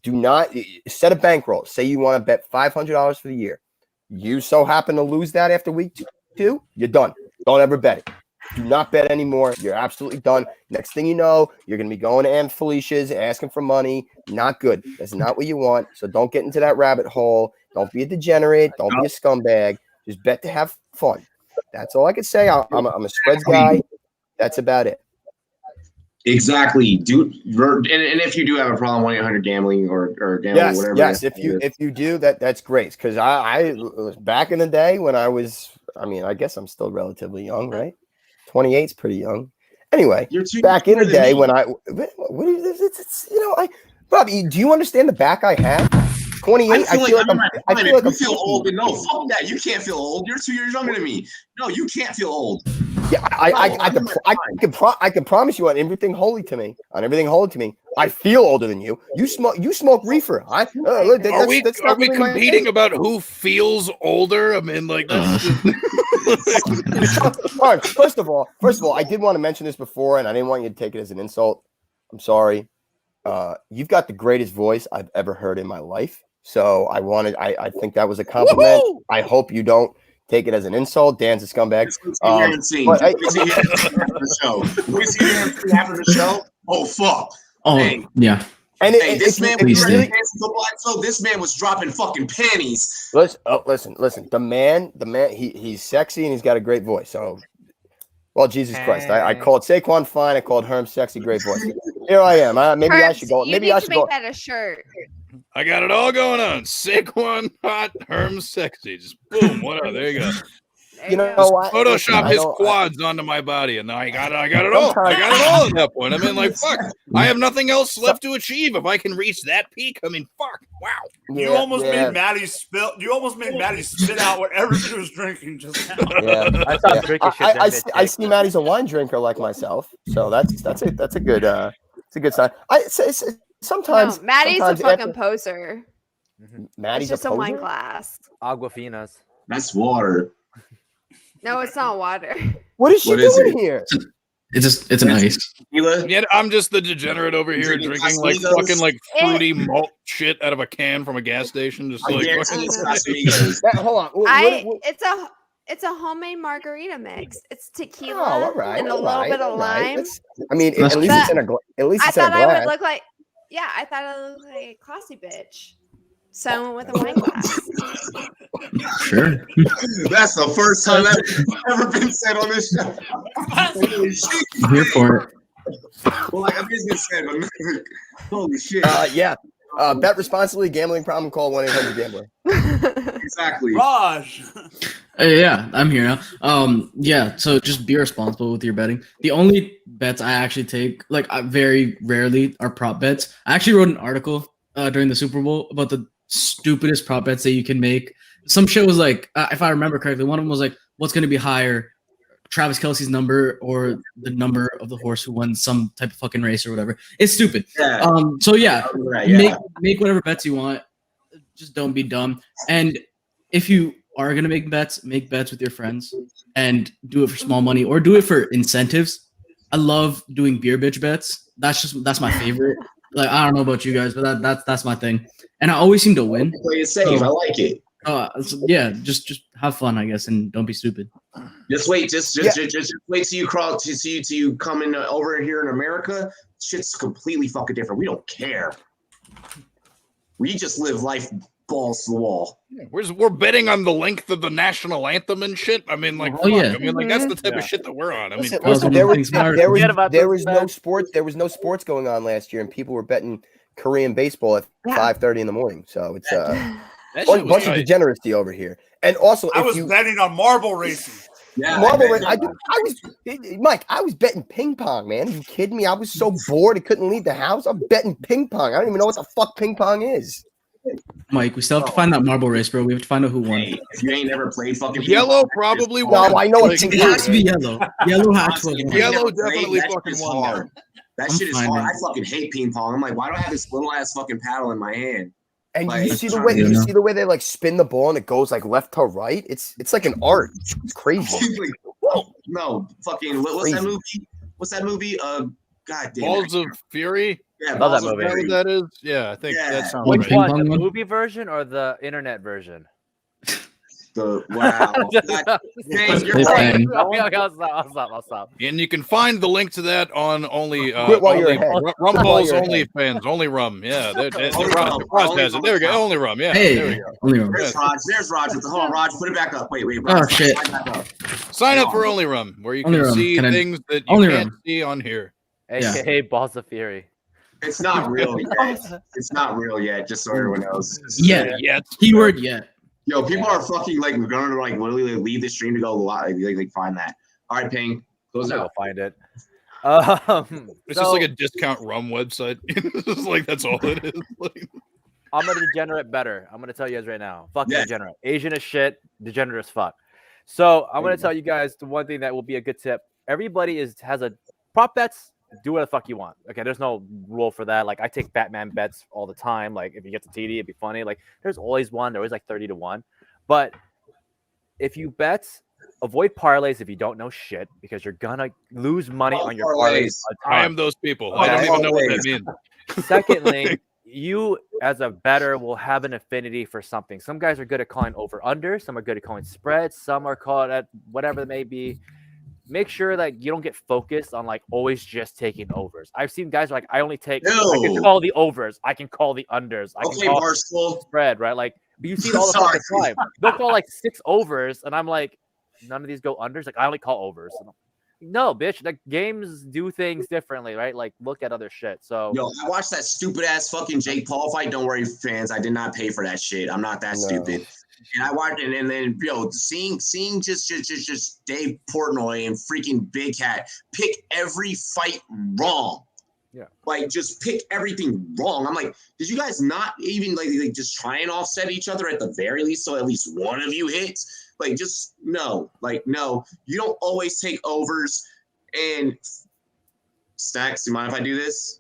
do not set a bankroll. Say you want to bet $500 for the year. You so happen to lose that after week 2, you're done. Don't ever bet it. Do not bet anymore. You're absolutely done. Next thing you know, you're going to be going to Aunt Felicia's asking for money. Not good. That's not what you want. So don't get into that rabbit hole. Don't be a degenerate. Don't be a scumbag. Just bet to have fun. That's all I can say. I'm a spreads guy. That's about it. Exactly, dude. And if you do have a problem, 1-800-GAMBLING or gambling, whatever. Yes. If you do that's great. Because I was back in the day when I was. I mean, I guess I'm still relatively young, right? 28 is pretty young. Anyway, back in the day when what is this? Bobby, do you understand the back I have? 28. I feel like you feel old. No, fuck that. You can't feel old. You're 2 years younger than me. No, you can't feel old. Yeah, I can promise you on everything holy to me. I feel older than you. You smoke reefer. Are we competing about who feels older? I mean, like that's all right. First of all, I did want to mention this before, and I didn't want you to take it as an insult. I'm sorry. You've got the greatest voice I've ever heard in my life. So I think that was a compliment. Woo-hoo! I hope you don't take it as an insult. Dan's a scumbag. After the show. Oh fuck. Oh hey. Yeah. And this man was dropping fucking panties. Listen. The man. He's sexy and he's got a great voice. So, well, Jesus Christ, I called Saquon fine. I called Herm sexy, great voice. Here I am. Maybe I should go. Maybe I should make that a shirt. I got it all going on. Saquon hot, Herm sexy. Just boom. Whatever. There you go. You know what? Photoshop his quads onto my body, and I got it all. I got it all at that point. I mean, like, fuck. I have nothing else left to achieve if I can reach that peak. I mean, fuck. Wow. You almost made Maddie spill. You almost made Maddie spit out whatever she was drinking just now. Yeah. I see Maddie's a wine drinker like myself, so that's a good sign. Sometimes Maddie's a fucking poser. Maddie's just a poser? wine glass. Aguafinas. That's water. No, it's not water. What is she doing here? It's an ice. Yeah, I'm just the degenerate over here drinking like fucking like fruity malt shit out of a can from a gas station. Just like hold on. It's a homemade margarita mix. It's tequila and a little bit of lime. At least it's in a glass. I thought I would look like I thought I would look like a classy bitch. So I went with a wine glass. Sure. That's the first time that's ever been said on this show. I'm here for it. Well, like I just said, but holy shit. Bet responsibly. Gambling problem. Call 1-800-GAMBLER. Exactly. Raj. Yeah, I'm here now. Yeah. So just be responsible with your betting. The only bets I actually take, like very rarely, are prop bets. I actually wrote an article during the Super Bowl about the stupidest prop bets that you can make. Some shit was like, if I remember correctly, one of them was like, what's going to be higher, Travis Kelce's number or the number of the horse who won some type of fucking race or whatever. It's stupid. Yeah. So yeah, make whatever bets you want. Just don't be dumb. And if you are going to make bets with your friends and do it for small money or do it for incentives. I love doing beer bitch bets. That's my favorite. Like, I don't know about you guys, but that's my thing. And I always seem to win. Play it safe. I like it. Yeah, just have fun, I guess, and don't be stupid. Just wait till you crawl till you come in over here in America. Shit's completely fucking different. We don't care. We just live life balls to the wall. We're betting on the length of the national anthem and shit. I mean, like, yeah. I mean, like that's the type of shit that we're on. I mean, there was no sports. There was no sports going on last year, and people were betting Korean baseball at 5:30 in the morning. So it's bunch of degeneracy over here. And also, I was betting on marble racing. Yeah, marble racing. Mike, I was betting ping pong, man. Are you kidding me? I was so bored I couldn't leave the house. I'm betting ping pong. I don't even know what the fuck ping pong is. Mike, we still have to find that marble race, bro. We have to find out who won. Hey, if you ain't never played fucking yellow, probably won. No, I know it has to be yellow. Yellow has to win. Yellow definitely fucking won. That shit is hard. I fucking hate ping pong. I'm like, why do I have this little ass fucking paddle in my hand? And like, you see the way they like spin the ball and it goes like left to right. It's like an art. It's crazy. No, fucking what's that movie? What's that movie? God damn. Balls of Fury. Yeah, love that movie. That is. Yeah, I think that sounds Which right. one? The movie version or the internet version? Wow. I'll stop. And you can find the link to that on Rumboyz OnlyFans, only rum. Yeah, Roz has it. There we go. Only rum. Yeah. Hey, there we go. only rum. There's Raj. Hold on, Raj. Put it back up. Wait. Oh shit. Sign up for Only Rum, where you can see things that you can't see on here. aka Balls of Fury. It's not real yet. It's not real yet. Just so everyone knows. Yeah. Keyword yet. Yo, people are fucking like going to like literally leave the stream to go live. Like find that. All right, Ping, close I'll out. go find it. It's just like a discount rum website. It's like that's all it is. Like, I'm a degenerate better. I'm gonna tell you guys right now. Fucking degenerate. Asian as shit. Degenerate as fuck. So I'm gonna tell you guys the one thing that will be a good tip. Everybody has a prop bets. Do what the fuck you want. Okay, there's no rule for that. Like I take Batman bets all the time. Like if you get to TD, it'd be funny. Like there's always one. There's always like 30-1. But if you bet, avoid parlays if you don't know shit because you're gonna lose money on your parlays. I am those people. I don't even know what that means. Secondly, you as a bettor will have an affinity for something. Some guys are good at calling over under, some are good at calling spreads, some are called at whatever it may be. Make sure that you don't get focused on like always just taking overs. I've seen guys like I can call the overs, I can call the unders, I can call spread, right? Like but you see it all the fucking time. They'll call like 6 overs, and I'm like, none of these go unders. Like I only call overs. No, bitch. Like games do things differently, right? Like look at other shit. So yo, I watched that stupid ass fucking Jake Paul fight. Don't worry, fans. I did not pay for that shit. I'm not that stupid. And I watched it, and then seeing just Dave Portnoy and freaking Big Cat pick every fight wrong. Yeah, like just pick everything wrong. I'm like, did you guys not even like just try and offset each other at the very least, so at least one of you hits? Like, just no. Like, no. You don't always take overs. And Stacks, you mind if I do this?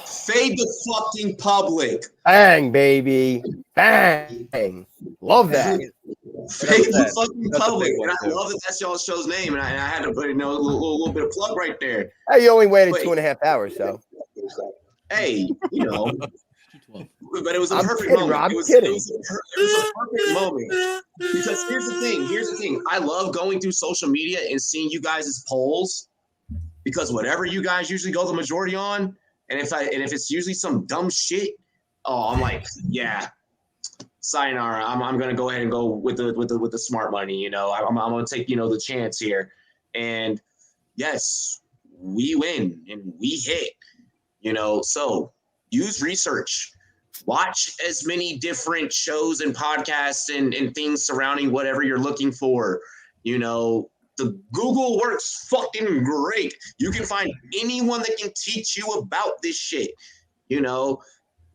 Fade the fucking public. Bang, baby. Bang. Love that. Fade the fucking public. And I love that that's y'all's show's name. And I had to put a little bit of plug right there. Hey, you only waited 2.5 hours, so. Hey, you know. But it was a perfect kidding, moment. Rob, It was a perfect moment. Because here's the thing. I love going through social media and seeing you guys' polls. Because whatever you guys usually go the majority on, and if it's usually some dumb shit, I'm like, yeah, sayonara. I'm gonna go ahead and go with the smart money. You know, I'm gonna take the chance here, and yes, we win and we hit. You know, so use research. Watch as many different shows and podcasts and things surrounding whatever you're looking for. You know, the Google works fucking great. You can find anyone that can teach you about this shit. You know,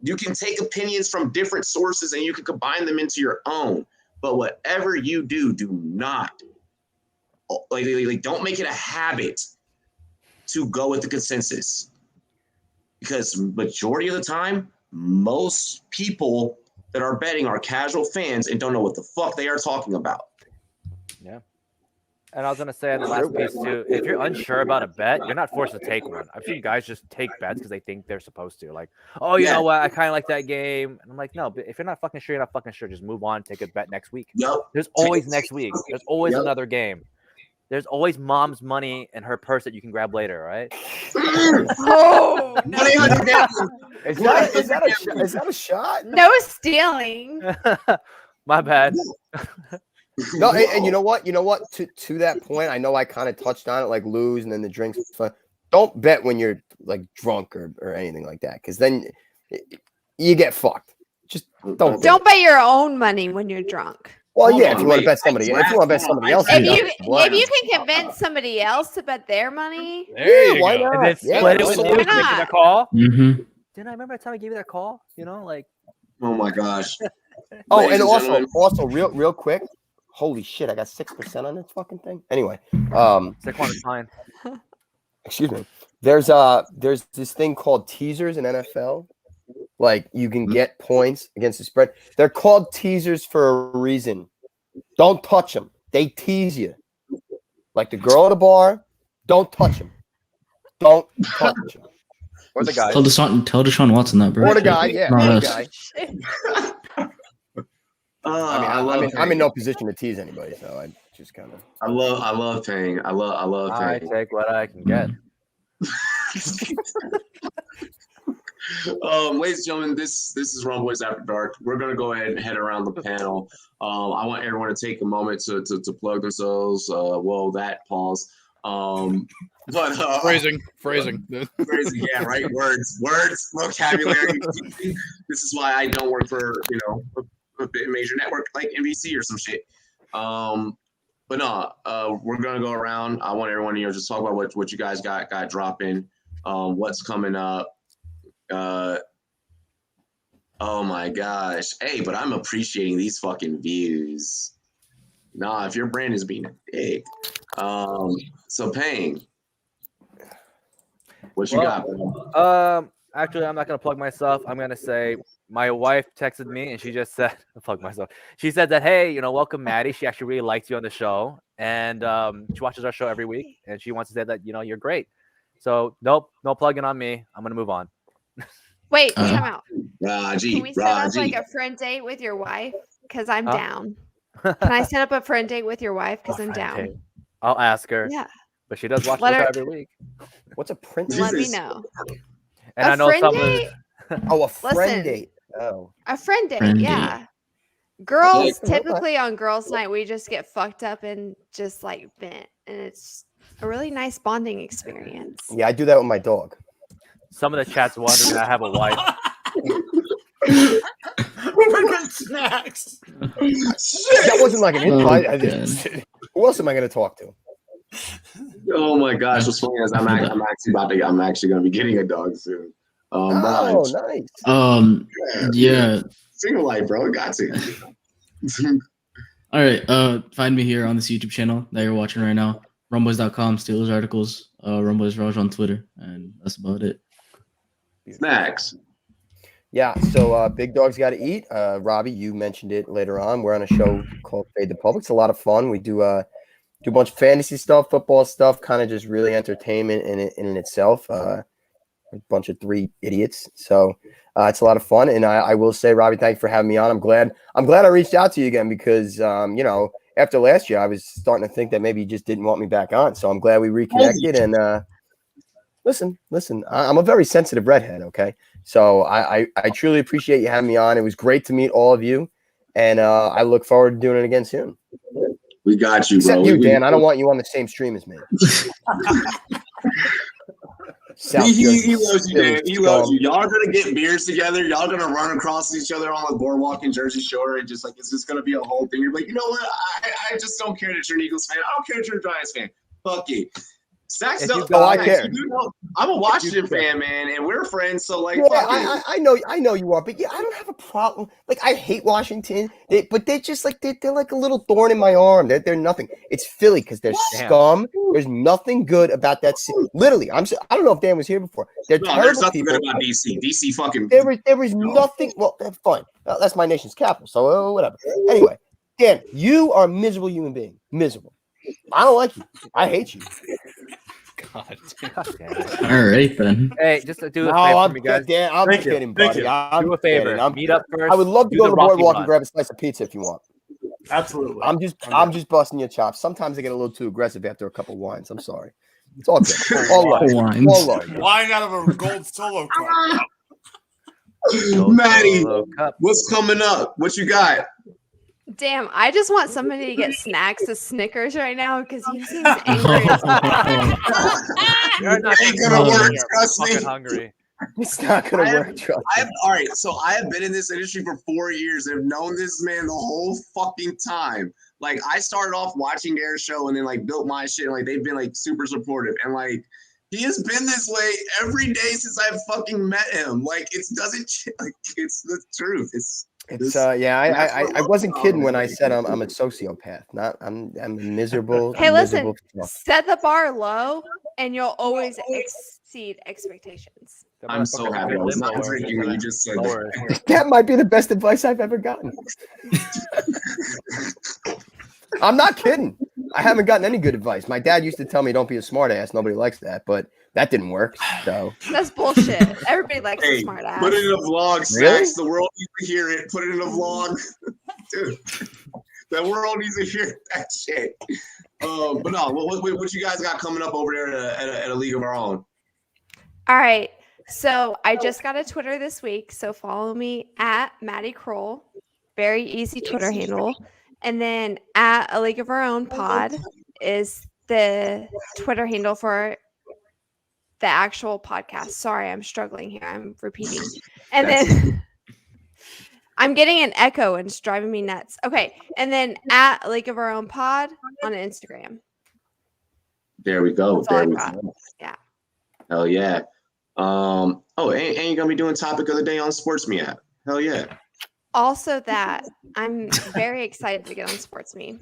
you can take opinions from different sources and you can combine them into your own. But whatever you do, do not like don't make it a habit to go with the consensus. Because majority of the time, most people that are betting are casual fans and don't know what the fuck they are talking about. Yeah. And I was going to say in the last piece too, if you're unsure about a bet, you're not forced to take one. I've seen guys just take bets because they think they're supposed to. Like, oh, you know what? I kind of like that game. And I'm like, no, but if you're not fucking sure, you're not fucking sure. Just move on. Take a bet next week. Yep. There's always next week. There's always another game. There's always mom's money in her purse that you can grab later, right? Oh, no. Is that a shot? No stealing. My bad. No, and you know what? To that point, I know I kind of touched on it, like lose and then the drinks. Don't bet when you're like drunk or anything like that, because then you get fucked. Just don't bet your own money when you're drunk. Well, yeah, if you want to bet somebody else, if you can convince somebody else to bet their money, there you why go. not? And then split it with you, taking a call. Mm-hmm. Didn't I remember that time I gave you that call? You know, like. Oh my gosh. Oh, and also, real quick. Holy shit! I got 6% on this fucking thing. Anyway, Saquon is fine. Excuse me. There's this thing called teasers in NFL. Like you can get points against the spread. They're called teasers for a reason. Don't touch them. They tease you. Like the girl at a bar. Don't touch them. Don't touch them. Or the guy. Tell Deshaun Watson that, bro. Or the guy. Yeah. Not Or us. the guy. I'm in no position to tease anybody, so I just kind of. I love Payne. I love Payne. I take what I can get. Ladies and gentlemen, this is Rumboyz After Dark. We're gonna go ahead and head around the panel. I want everyone to take a moment to plug themselves. Pause. But Phrasing. Phrasing, yeah, right. Words, vocabulary. This is why I don't work for a major network like NBC or some shit. But no, we're gonna go around. I want everyone to just talk about what you guys got dropping, what's coming up. Oh my gosh, hey, but I'm appreciating these fucking views. Nah, if your brand is being a dick. So Payne, what you got, bro? Actually, I'm not gonna plug myself. I'm gonna say my wife texted me and she just said, "Plug myself." She said that, "Hey, welcome, Maddie. She actually really likes you on the show, and she watches our show every week, and she wants to say that you're great." So nope, no plugging on me. I'm gonna move on. Wait, time out. Raji, Can we set up like a friend date with your wife? Because I'm down. Can I set up a friend date with your wife? Because I'm down. Hey, I'll ask her. Yeah. But she does watch Let the show her- every week. What's a print? Let me know. And A I know friend some date? Oh, a friend Listen. date. Oh. A friend date, Friend yeah. Girls, Okay. typically on girls' night, we just get fucked up and just like vent. And it's a really nice bonding experience. Yeah, I do that with my dog. Some of the chat's wondering I have a wife. Snacks. That wasn't like an invite. Who else am I going to talk to? Oh my gosh, what's funny is I'm actually going to be getting a dog soon. Nice. Yeah. Single life, bro. Got to. All right. Find me here on this YouTube channel that you're watching right now. Rumboyz.com, Steelers articles, Rumboyz Raj on Twitter, and that's about it. Snacks. Yeah, so Big Dog's Got to Eat. Robbie, you mentioned it later on. We're on a show called Fade the Public. It's a lot of fun. We do a bunch of fantasy stuff, football stuff, kind of just really entertainment in itself. A bunch of three idiots. So it's a lot of fun. And I will say, Robbie, thank you for having me on. I'm glad I reached out to you again because, after last year, I was starting to think that maybe you just didn't want me back on. So I'm glad we reconnected. And listen, I'm a very sensitive redhead, okay? So I truly appreciate you having me on. It was great to meet all of you. And I look forward to doing it again soon. We got you, Except bro. you, Dan. I don't want you on the same stream as me. He loves you, man. He loves you. Y'all are gonna get beers together. Y'all gonna run across each other on the boardwalk in Jersey Shore, and just like it's just gonna be a whole thing. You're like, you know what? I just don't care that you're an Eagles fan. I don't care that you're a Giants fan. Fuck you. Stacks don't. I care. I'm a Washington fan, man, and we're friends. So like, yeah, I know you are, but yeah, I don't have a problem. Like, I hate Washington, but they're just like they're like a little thorn in my arm. They're nothing. It's Philly because they're scum. There's nothing good about that city. Literally, I don't know if Dan was here before. They're terrible there's nothing people. good about DC. DC fucking. There was nothing. Well, that's fine. That's my nation's capital. So whatever. Anyway, Dan, you are a miserable human being. Miserable. I don't like you. I hate you. God. All right, then. Hey, just do a favor for me, guys. Dan, I'm kidding, buddy. I'm do a favor. kidding. Meet up first. I would love to do go to the Rocky boardwalk Run. and grab a slice of pizza if you want. Absolutely. I'm just busting your chops. Sometimes I get a little too aggressive after a couple wines. I'm sorry. It's all good. All right. All right. Wine out of a gold solo cup. Maddie, what's coming up? What you got? Damn, I just want somebody to get snacks of Snickers right now because he seems angry as fuck. You're not Ain't gonna work, trust me. fucking hungry. It's not gonna work. Trust me. All right, so I have been in this industry for 4 years and have known this man the whole fucking time. Like, I started off watching their show and then like built my shit. And, like, they've been like super supportive and like he has been this way every day since I've fucking met him. Like, it doesn't like it's the truth. I wasn't kidding when I said I'm a sociopath. I'm a miserable. Hey, listen, miserable set the bar low and you'll always exceed expectations. I'm so happy I was not drinking when you just said that. That might be the best advice I've ever gotten. I'm not kidding. I haven't gotten any good advice. My dad used to tell me, "Don't be a smart ass." Nobody likes that, but that didn't work. So that's bullshit. Everybody likes a smart ass. Put it in a vlog, Stacks. The world needs to hear it. Put it in a vlog, dude. The world needs to hear that shit. But no, what you guys got coming up over there at a league of our own? All right. So I just got a Twitter this week. So follow me at Maddie Kroll. Very easy Twitter handle. And then at A League of Our Own Pod is the Twitter handle for the actual podcast. Sorry, I'm struggling here. I'm repeating. And then I'm getting an echo and it's driving me nuts. Okay. And then at League of Our Own Pod on Instagram. There we go. That's all There I we got. go. Yeah. Hell yeah. And you gonna be doing topic of the day on SportsMe app. Hell yeah. Also that I'm very excited to get on SportsMe.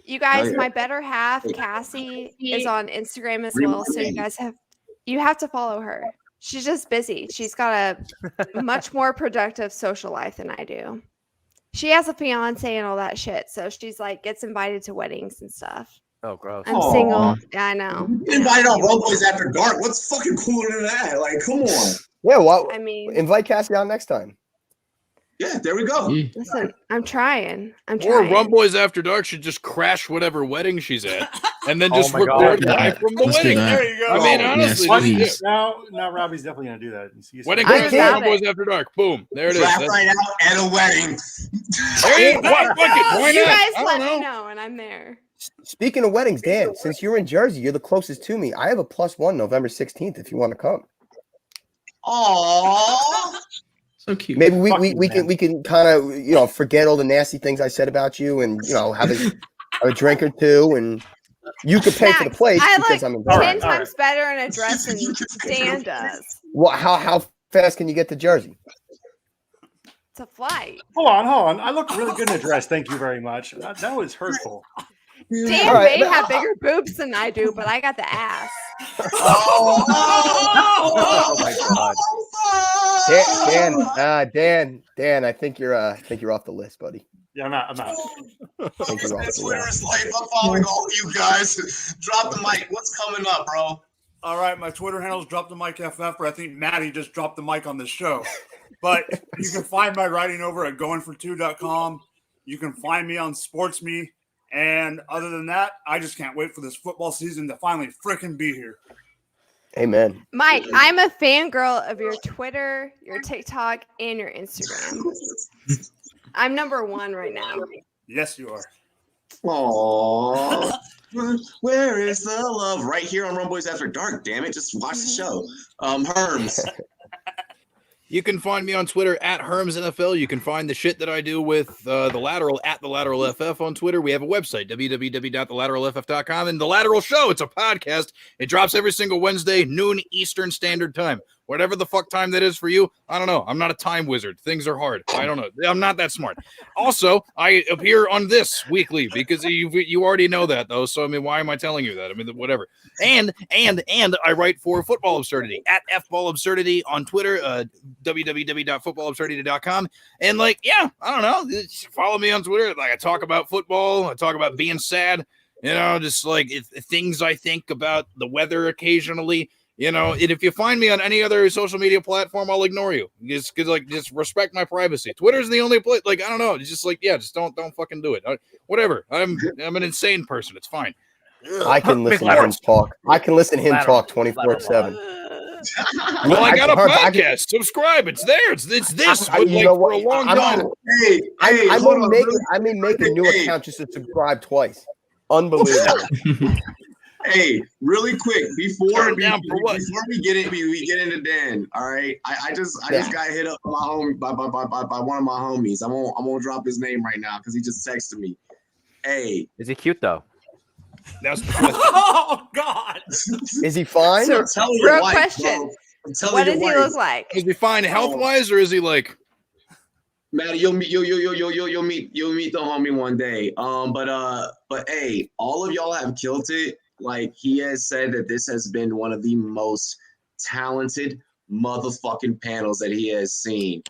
You guys, yeah. my better half, Cassie, is on Instagram as well. So you have to follow her. She's just busy. She's got a much more productive social life than I do. She has a fiance and all that shit. So she's like gets invited to weddings and stuff. Oh, gross. I'm single. Yeah, I know. Invited on Rumboyz After Dark. What's fucking cooler than that? Like, come on. Yeah, well, I mean, invite Cassie on next time. Yeah, there we go. Listen, I'm trying. Or Rumboyz After Dark should just crash whatever wedding she's at, and then just Oh my God. record Yeah. live from the Let's do wedding. that. There you go. I mean, honestly, Yes, now Robbie's definitely going to do that. wedding I crash doubt Rumboyz After Dark. Boom, there it is. Draft That's- right out at a wedding. There you go. Fuck it. Why You not? guys I let don't know. me know, and I'm there. Speaking of weddings, Dan, since you're in Jersey, you're the closest to me. I have a +1 November 16th if you want to come. Aww. So cute. Maybe we can kind of forget all the nasty things I said about you and have a drink or two, and you could pay for the place I because look I'm in 10 times better in a dress than Dan does. Well, how fast can you get to Jersey? It's a flight. Hold on. I look really good in a dress. Thank you very much. That was hurtful. Dan All right, may have bigger boobs than I do, but I got the ass. Oh my god. Dan, I think you're off the list, buddy. Yeah, I'm not. I think you're off the Twitter list. is life. I'm following all of you guys. Drop the mic. What's coming up, bro? All right, my Twitter handle is Drop the Mic FF, but I think Maddie just dropped the mic on this show. But you can find my writing over at goingfor2.com. You can find me on SportsMe. And other than that, I just can't wait for this football season to finally frickin' be here. Amen. Mike, I'm a fangirl of your Twitter, your TikTok, and your Instagram. I'm number 1 right now. Yes, you are. Aww. Where is the love? Right here on Rumboyz After Dark, damn it. Just watch the show. Herms. You can find me on Twitter at HermsNFL. You can find the shit that I do with The Lateral at The Lateral FF on Twitter. We have a website, www.thelateralff.com. And The Lateral Show, it's a podcast. It drops every single Wednesday, noon Eastern Standard Time. Whatever the fuck time that is for you, I don't know. I'm not a time wizard. Things are hard. I don't know. I'm not that smart. Also, I appear on this weekly because you already know that, though. So, I mean, why am I telling you that? I mean, whatever. And I write for Football Absurdity at FBall Absurdity on Twitter, www.footballabsurdity.com. And, I don't know. Just follow me on Twitter. I talk about football. I talk about being sad. Just things I think about the weather occasionally. And if you find me on any other social media platform, I'll ignore you. Just respect my privacy. Twitter's the only place. I don't know. Just don't fucking do it. Whatever. I'm an insane person. It's fine. I can listen to him talk. I can listen to him talk 24/7. Well, I got a podcast. Subscribe. It's there. It's this. But for a long time. I may make a new account just to subscribe twice. Unbelievable. Hey, really quick before we get into Dan, all right. I just got hit up by one of my homies. I won't drop his name right now because he just texted me. Hey, is he cute though? That's oh God. Is he fine? So, real question. What does he look like? Is he fine health wise, or is he Maddie, you'll meet the homie one day. But hey, all of y'all have killed it. He has said that this has been one of the most talented motherfucking panels that he has seen.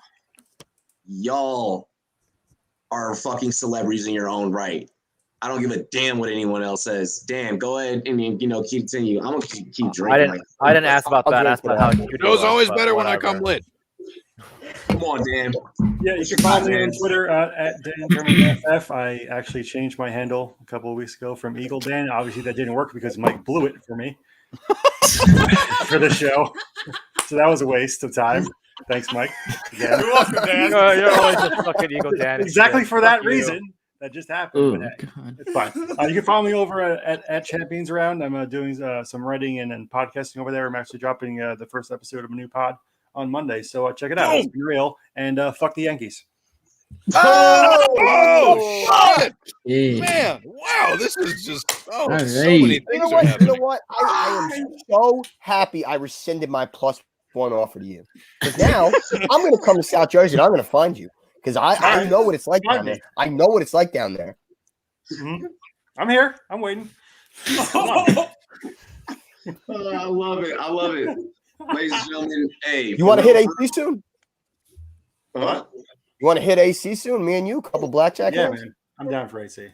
Y'all are fucking celebrities in your own right. I don't give a damn what anyone else says. Dan, go ahead and continue. I'm gonna keep drinking. I didn't ask about that. I asked about how you It was always better when I come lit. Come on, Dan. Yeah, you can follow me on Twitter at DanTurmanFF. I actually changed my handle a couple of weeks ago from Eagle Dan. Obviously, that didn't work because Mike blew it for me for the show. So that was a waste of time. Thanks, Mike. Again. You're welcome, Dan. You're always a fucking Eagle Dan. Exactly for that reason. that just happened. Oh, But hey, God. it's fine. You can follow me over at Champions Around. I'm doing some writing and podcasting over there. I'm actually dropping the first episode of a new pod on Monday. So check it out. It's been real. And fuck the Yankees. Oh, shit. Yeah. Man, wow, this is just so right. many You things know are what? You happening. know what? I am so happy I rescinded my +1 offer to you. Because now I'm going to come to South Jersey and I'm going to find you. Because I know what it's like down there. I know what it's like down there. Mm-hmm. I'm here. I'm waiting. I love it. I love it. Ladies and gentlemen, hey. You want to hit AC soon? What? You want to hit AC soon? Me and you, a couple blackjack Yeah, hands? man. I'm down for AC.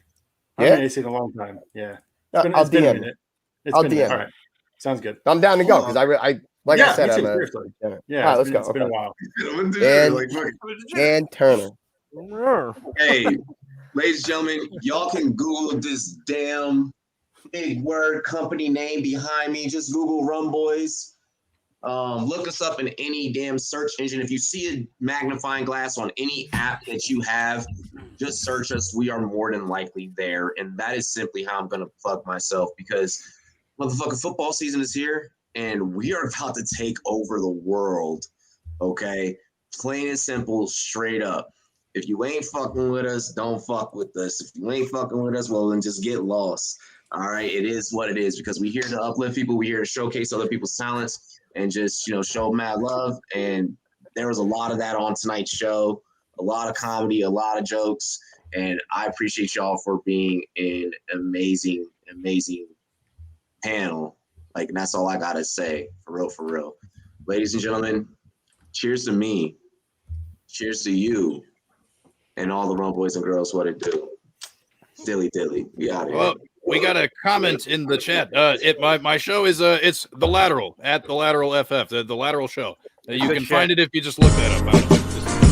Yeah? I've been AC in a long time. Yeah. I'll been a DM. minute. I'll been a minute. DM. All right. Sounds good. I'm down to go because I like I said, me I'm too, a seriously. yeah. All right, let's go. It's been a while. And Turner. Hey, ladies and gentlemen, y'all can Google this damn big word company name behind me. Just Google Rumboyz. Look us up in any damn search engine. If you see a magnifying glass on any app that you have, just search us. We are more than likely there. And that is simply how I'm going to plug myself because motherfucking football season is here and we are about to take over the world. Okay? Plain and simple, straight up. If you ain't fucking with us, don't fuck with us. If you ain't fucking with us, well, then just get lost. All right? It is what it is because we're here to uplift people. We're here to showcase other people's talents and just, show mad love. And there was a lot of that on tonight's show, a lot of comedy, a lot of jokes. And I appreciate y'all for being an amazing, amazing panel. Like, and that's all I got to say, for real, for real. Ladies and gentlemen, cheers to me. Cheers to you and all the Rumboyz and girls, what it do. Dilly dilly. We out here. Well, we got a comment in the chat. My show is it's The Lateral at The Lateral FF, the Lateral Show. You can find it if you just look that up.